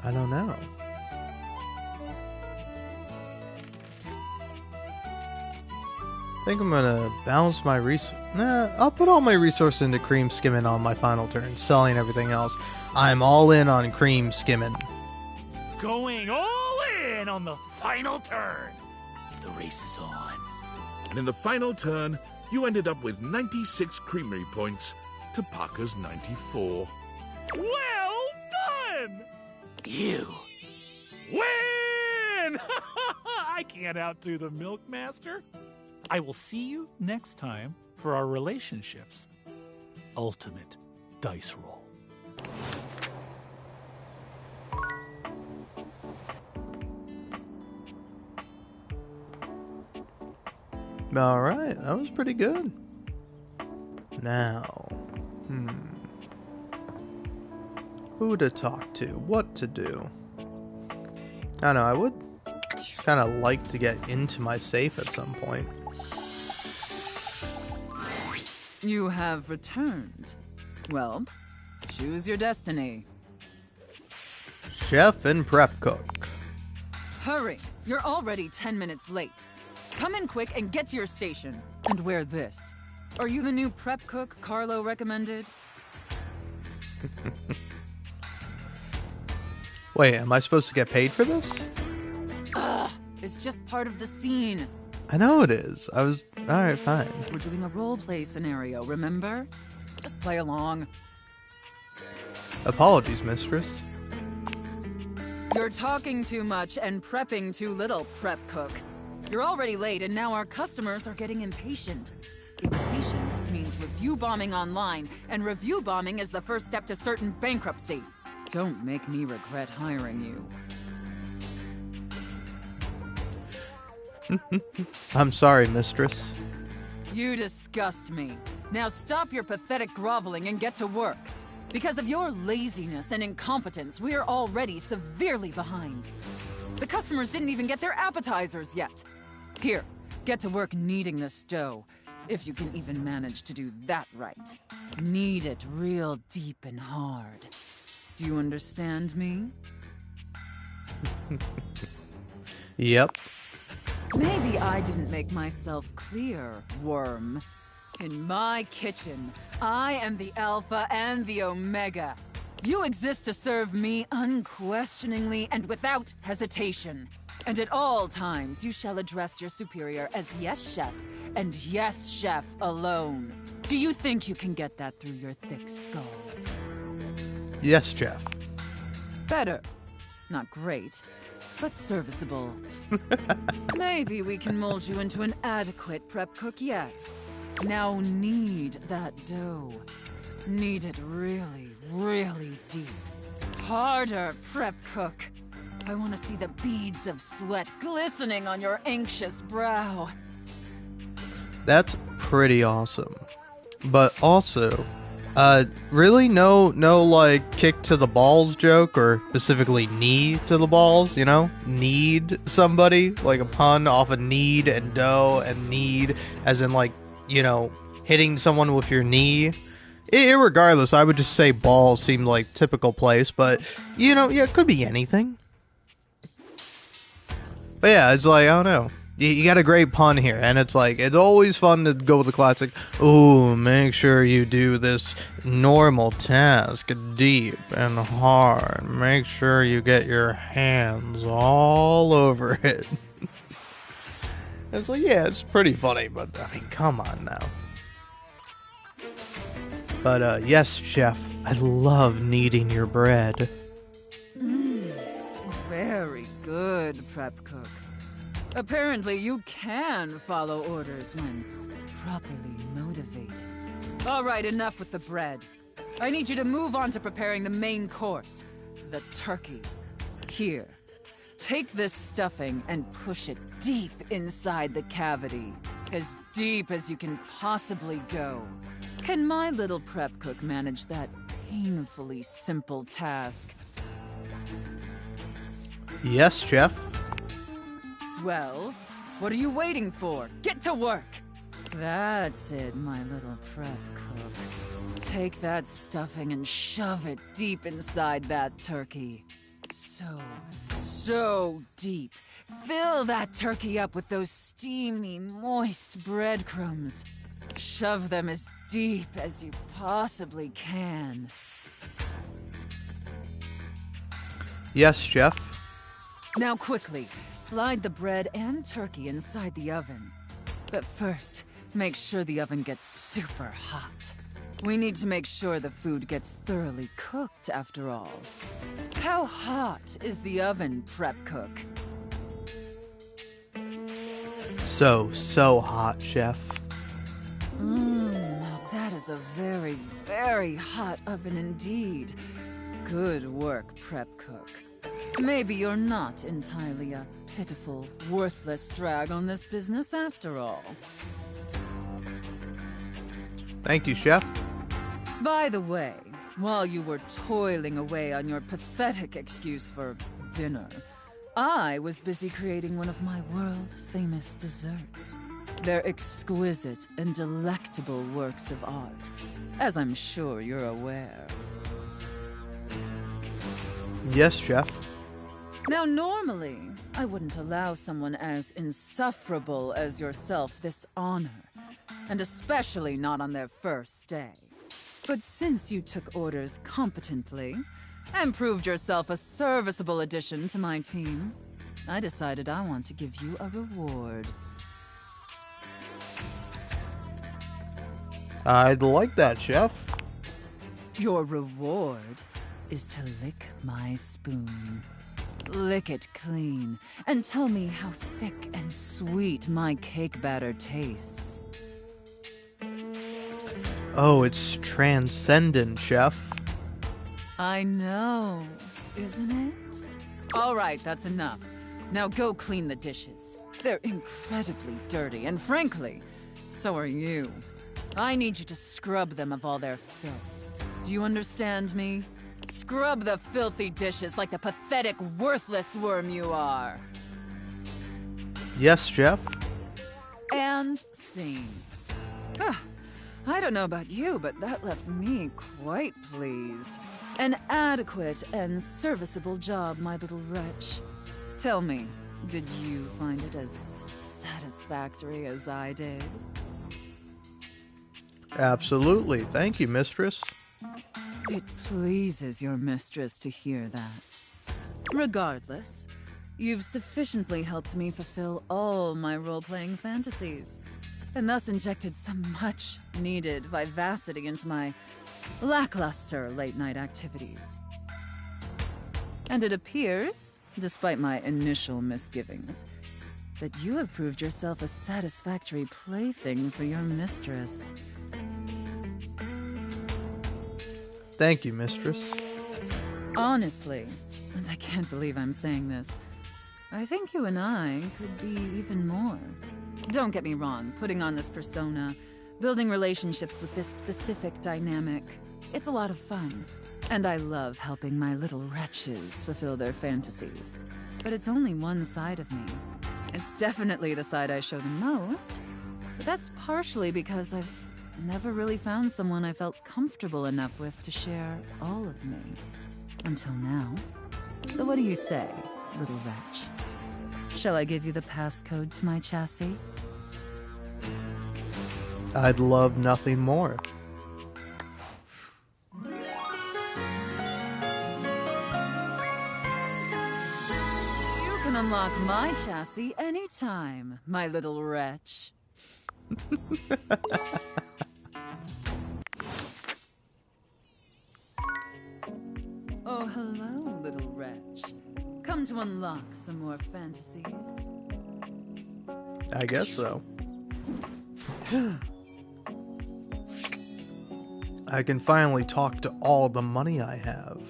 I don't know. I think I'm gonna balance my I'll put all my resources into cream skimming on my final turn, selling everything else. I'm all in on cream skimming. Going all in on the final turn. The race is on. And in the final turn, you ended up with 96 creamery points to Parker's 94. Well done! You win! I can't outdo the Milkmaster. I will see you next time for our relationships ultimate dice roll. Alright, that was pretty good. Now, who to talk to, what to do. I don't know, I would kind of like to get into my safe at some point. You have returned. Well, choose your destiny. Chef and prep cook. Hurry! You're already 10 minutes late. Come in quick and get to your station. And wear this. Are you the new prep cook Carlo recommended? Wait, am I supposed to get paid for this? Ugh! It's just part of the scene. I know it is. Alright, fine. We're doing a role play scenario, remember? play along. Apologies, mistress. You're talking too much and prepping too little, prep cook. You're already late, and now our customers are getting impatient. Impatience means review bombing online, and review bombing is the first step to certain bankruptcy. Don't make me regret hiring you. I'm sorry, mistress. You disgust me. Now stop your pathetic groveling and get to work. Because of your laziness and incompetence, we're already severely behind. The customers didn't even get their appetizers yet. Here, get to work kneading this dough. If you can even manage to do that right. Knead it real deep and hard. Do you understand me? Yep. Maybe I didn't make myself clear, worm. In my kitchen, I am the Alpha and the Omega. You exist to serve me unquestioningly and without hesitation. And at all times, you shall address your superior as yes, chef, and yes, chef alone. Do you think you can get that through your thick skull? Yes, chef. Better. Not great, but serviceable. Maybe we can mold you into an adequate prep cook yet. Now knead that dough. Knead it really, really deep. Harder, prep cook. I want to see the beads of sweat glistening on your anxious brow. That's pretty awesome. But also, really no like kick to the balls joke, or specifically knee to the balls, you know? Knead somebody, like a pun off of knead and dough, and knead as in like, you know, hitting someone with your knee. Irregardless, I would just say balls seem like typical place, but, you know, yeah, it could be anything. But yeah, it's like, I don't know. You got a great pun here, and it's like, it's always fun to go with the classic, ooh, make sure you do this normal task deep and hard. Make sure you get your hands all over it. It's like, yeah, it's pretty funny, but, I mean, come on now. But, yes, chef, I love kneading your bread. Very good, prep cook. Apparently you can follow orders when properly motivated. All right, enough with the bread. I need you to move on to preparing the main course, the turkey. Here, take this stuffing and push it deep inside the cavity. As deep as you can possibly go. Can my little prep cook manage that painfully simple task? Yes, chef. Well, what are you waiting for? Get to work! That's it, my little prep cook. Take that stuffing and shove it deep inside that turkey. So deep. Fill that turkey up with those steamy, moist breadcrumbs. Shove them as deep as you possibly can. Yes, chef. Now quickly, slide the bread and turkey inside the oven. But first, make sure the oven gets super hot. We need to make sure the food gets thoroughly cooked after all. How hot is the oven, prep cook? So hot, chef. Now that is a very, very hot oven indeed. Good work, prep cook. Maybe you're not entirely a pitiful, worthless drag on this business after all. Thank you, chef. By the way, while you were toiling away on your pathetic excuse for dinner, I was busy creating one of my world-famous desserts. They're exquisite and delectable works of art, as I'm sure you're aware. Yes, chef. Now, normally, I wouldn't allow someone as insufferable as yourself this honor, and especially not on their first day. But since you took orders competently, and proved yourself a serviceable addition to my team, I decided I want to give you a reward. I'd like that, chef. Your reward is to lick my spoon. Lick it clean and tell me how thick and sweet my cake batter tastes. Oh, it's transcendent, Chef. I know, isn't it? All right, that's enough. Now go clean the dishes. They're incredibly dirty, and frankly, so are you. I need you to scrub them of all their filth. Do you understand me? Scrub the filthy dishes like the pathetic, worthless worm you are. Yes, Chef. And scene. I don't know about you, but that left me quite pleased. An adequate and serviceable job, my little wretch. Tell me, did you find it as satisfactory as I did? Absolutely. Thank you, mistress. It pleases your mistress to hear that. Regardless, you've sufficiently helped me fulfill all my role-playing fantasies, and thus injected some much-needed vivacity into my lackluster late-night activities. And it appears, despite my initial misgivings, that you have proved yourself a satisfactory plaything for your mistress. Thank you, mistress. Honestly, and I can't believe I'm saying this, I think you and I could be even more. Don't get me wrong, putting on this persona, building relationships with this specific dynamic, it's a lot of fun. And I love helping my little wretches fulfill their fantasies. But it's only one side of me. It's definitely the side I show the most, but that's partially because I've never really found someone I felt comfortable enough with to share all of me. Until now. So what do you say, little wretch? Shall I give you the passcode to my chassis? I'd love nothing more. You can unlock my chassis anytime, my little wretch. Oh, hello, little wretch. Come to unlock some more fantasies. I guess so. I can finally talk to all the money I have.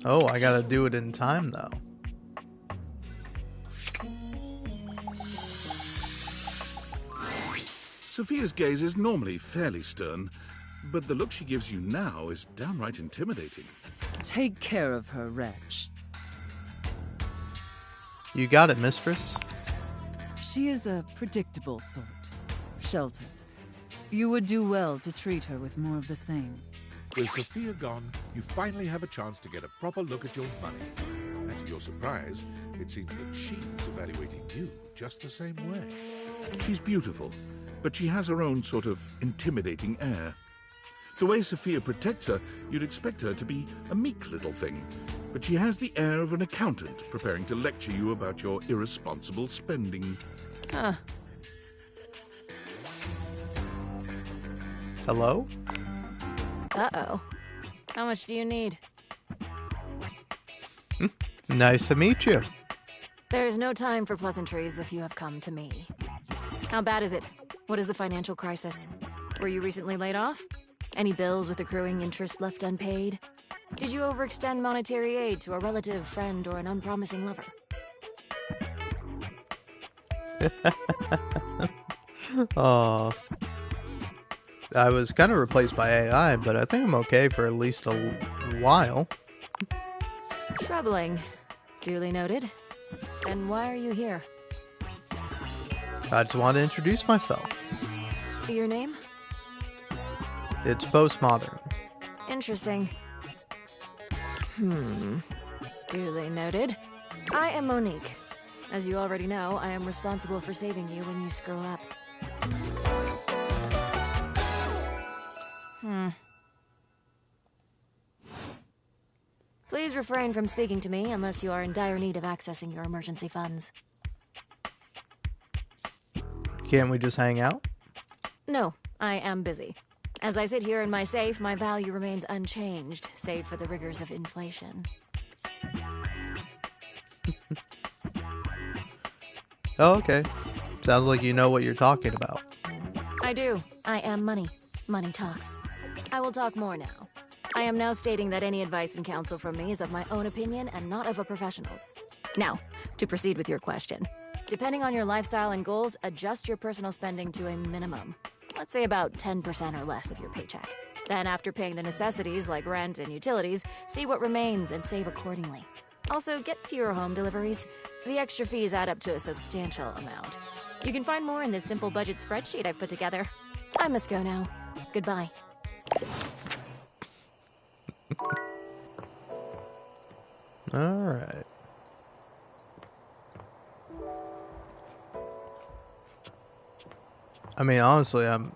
Oh, I gotta do it in time, though. Sophia's gaze is normally fairly stern, but the look she gives you now is downright intimidating. Take care of her, wretch. You got it, mistress. She is a predictable sort. Sheltered. You would do well to treat her with more of the same. With Sophia gone, you finally have a chance to get a proper look at your money. And to your surprise, it seems that she's evaluating you just the same way. She's beautiful, but she has her own sort of intimidating air. The way Sophia protects her, you'd expect her to be a meek little thing, but she has the air of an accountant preparing to lecture you about your irresponsible spending. Huh. Hello? Uh-oh. How much do you need? Nice to meet you. There's no time for pleasantries if you have come to me. How bad is it? What is the financial crisis? Were you recently laid off? Any bills with accruing interest left unpaid? Did you overextend monetary aid to a relative, friend, or an unpromising lover? Oh, I was kind of replaced by AI, but I think I'm okay for at least a while. Troubling. Duly noted. Then why are you here? I just want to introduce myself. Your name? It's postmodern. Interesting. Duly noted. I am Monique. As you already know, I am responsible for saving you when you screw up. Please refrain from speaking to me unless you are in dire need of accessing your emergency funds. Can't we just hang out? No, I am busy. As I sit here in my safe, my value remains unchanged, save for the rigors of inflation. Oh, okay. Sounds like you know what you're talking about. I do. I am money. Money talks. I will talk more now. I am now stating that any advice and counsel from me is of my own opinion and not of a professional's. Now, to proceed with your question. Depending on your lifestyle and goals, adjust your personal spending to a minimum. Let's say about 10% or less of your paycheck. Then after paying the necessities like rent and utilities, see what remains and save accordingly. Also, get fewer home deliveries. The extra fees add up to a substantial amount. You can find more in this simple budget spreadsheet I've put together. I must go now. Goodbye. Alright. I mean, honestly, I'm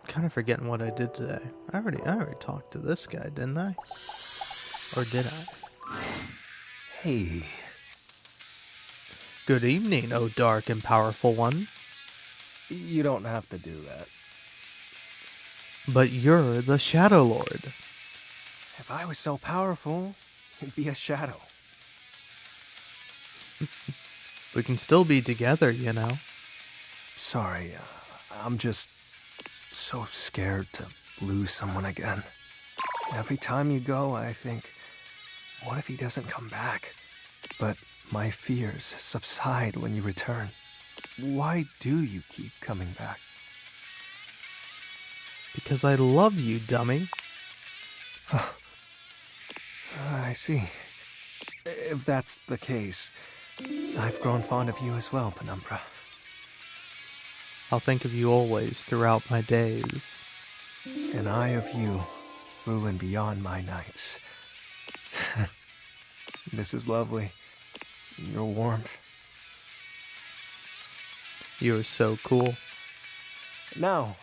kind of forgetting what I did today. I already talked to this guy, didn't I? Or did I? Hey. Good evening, oh dark and powerful one. You don't have to do that. But you're the Shadow Lord. If I was so powerful, it'd be a shadow. We can still be together, you know. Sorry, I'm just so scared to lose someone again. Every time you go, I think, what if he doesn't come back? But my fears subside when you return. Why do you keep coming back? Because I love you, dummy. I see. If that's the case, I've grown fond of you as well, Penumbra. I'll think of you always throughout my days. And I of you, through and beyond my nights. This is lovely. Your warmth. You're so cool. Now,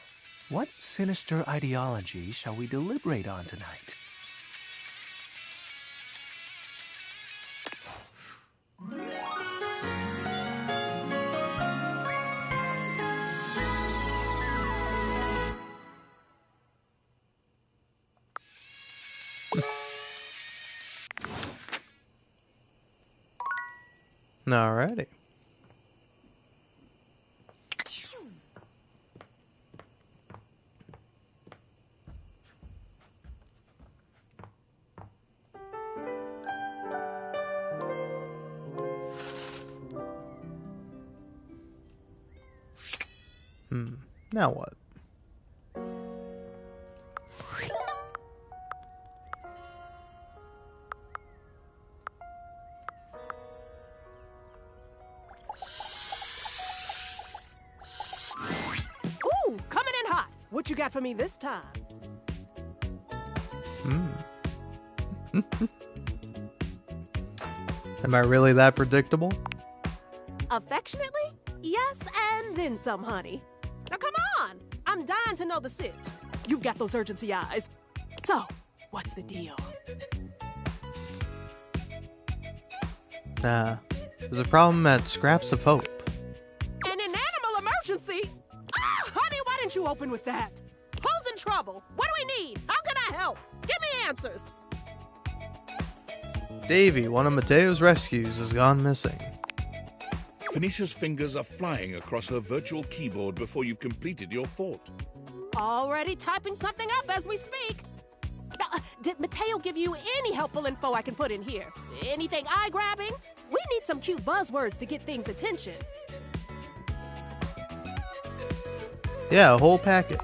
what sinister ideology shall we deliberate on tonight? Alrighty. Now what? Ooh, coming in hot. What you got for me this time? Am I really that predictable? Affectionately? Yes, and then some, honey. Now come on! I'm dying to know the sitch. You've got those urgency eyes. So, what's the deal? There's a problem at Scraps of Hope. An animal emergency? Ah, honey, why didn't you open with that? Who's in trouble? What do we need? How can I help? Give me answers. Davy, one of Mateo's rescues, has gone missing. Phoenicia's fingers are flying across her virtual keyboard before you've completed your thought. Already typing something up as we speak. Did Mateo give you any helpful info I can put in here? Anything eye-grabbing? We need some cute buzzwords to get things' attention. Yeah, a whole packet.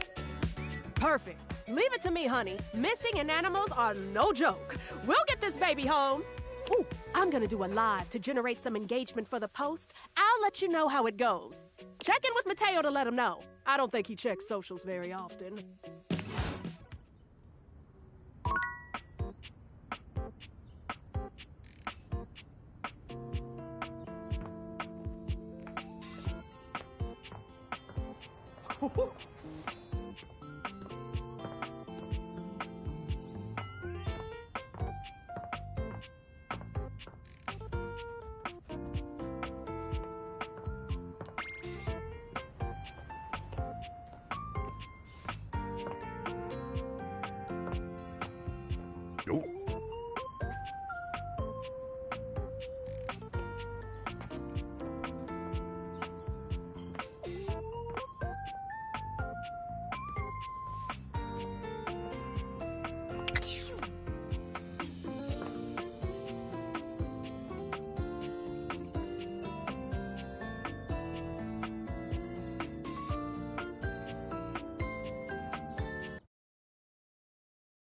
Perfect. Leave it to me, honey. Missing and animals are no joke. We'll get this baby home. Ooh, I'm gonna do a live to generate some engagement for the post. I'll let you know how it goes. Check in with Mateo to let him know. I don't think he checks socials very often. Oh,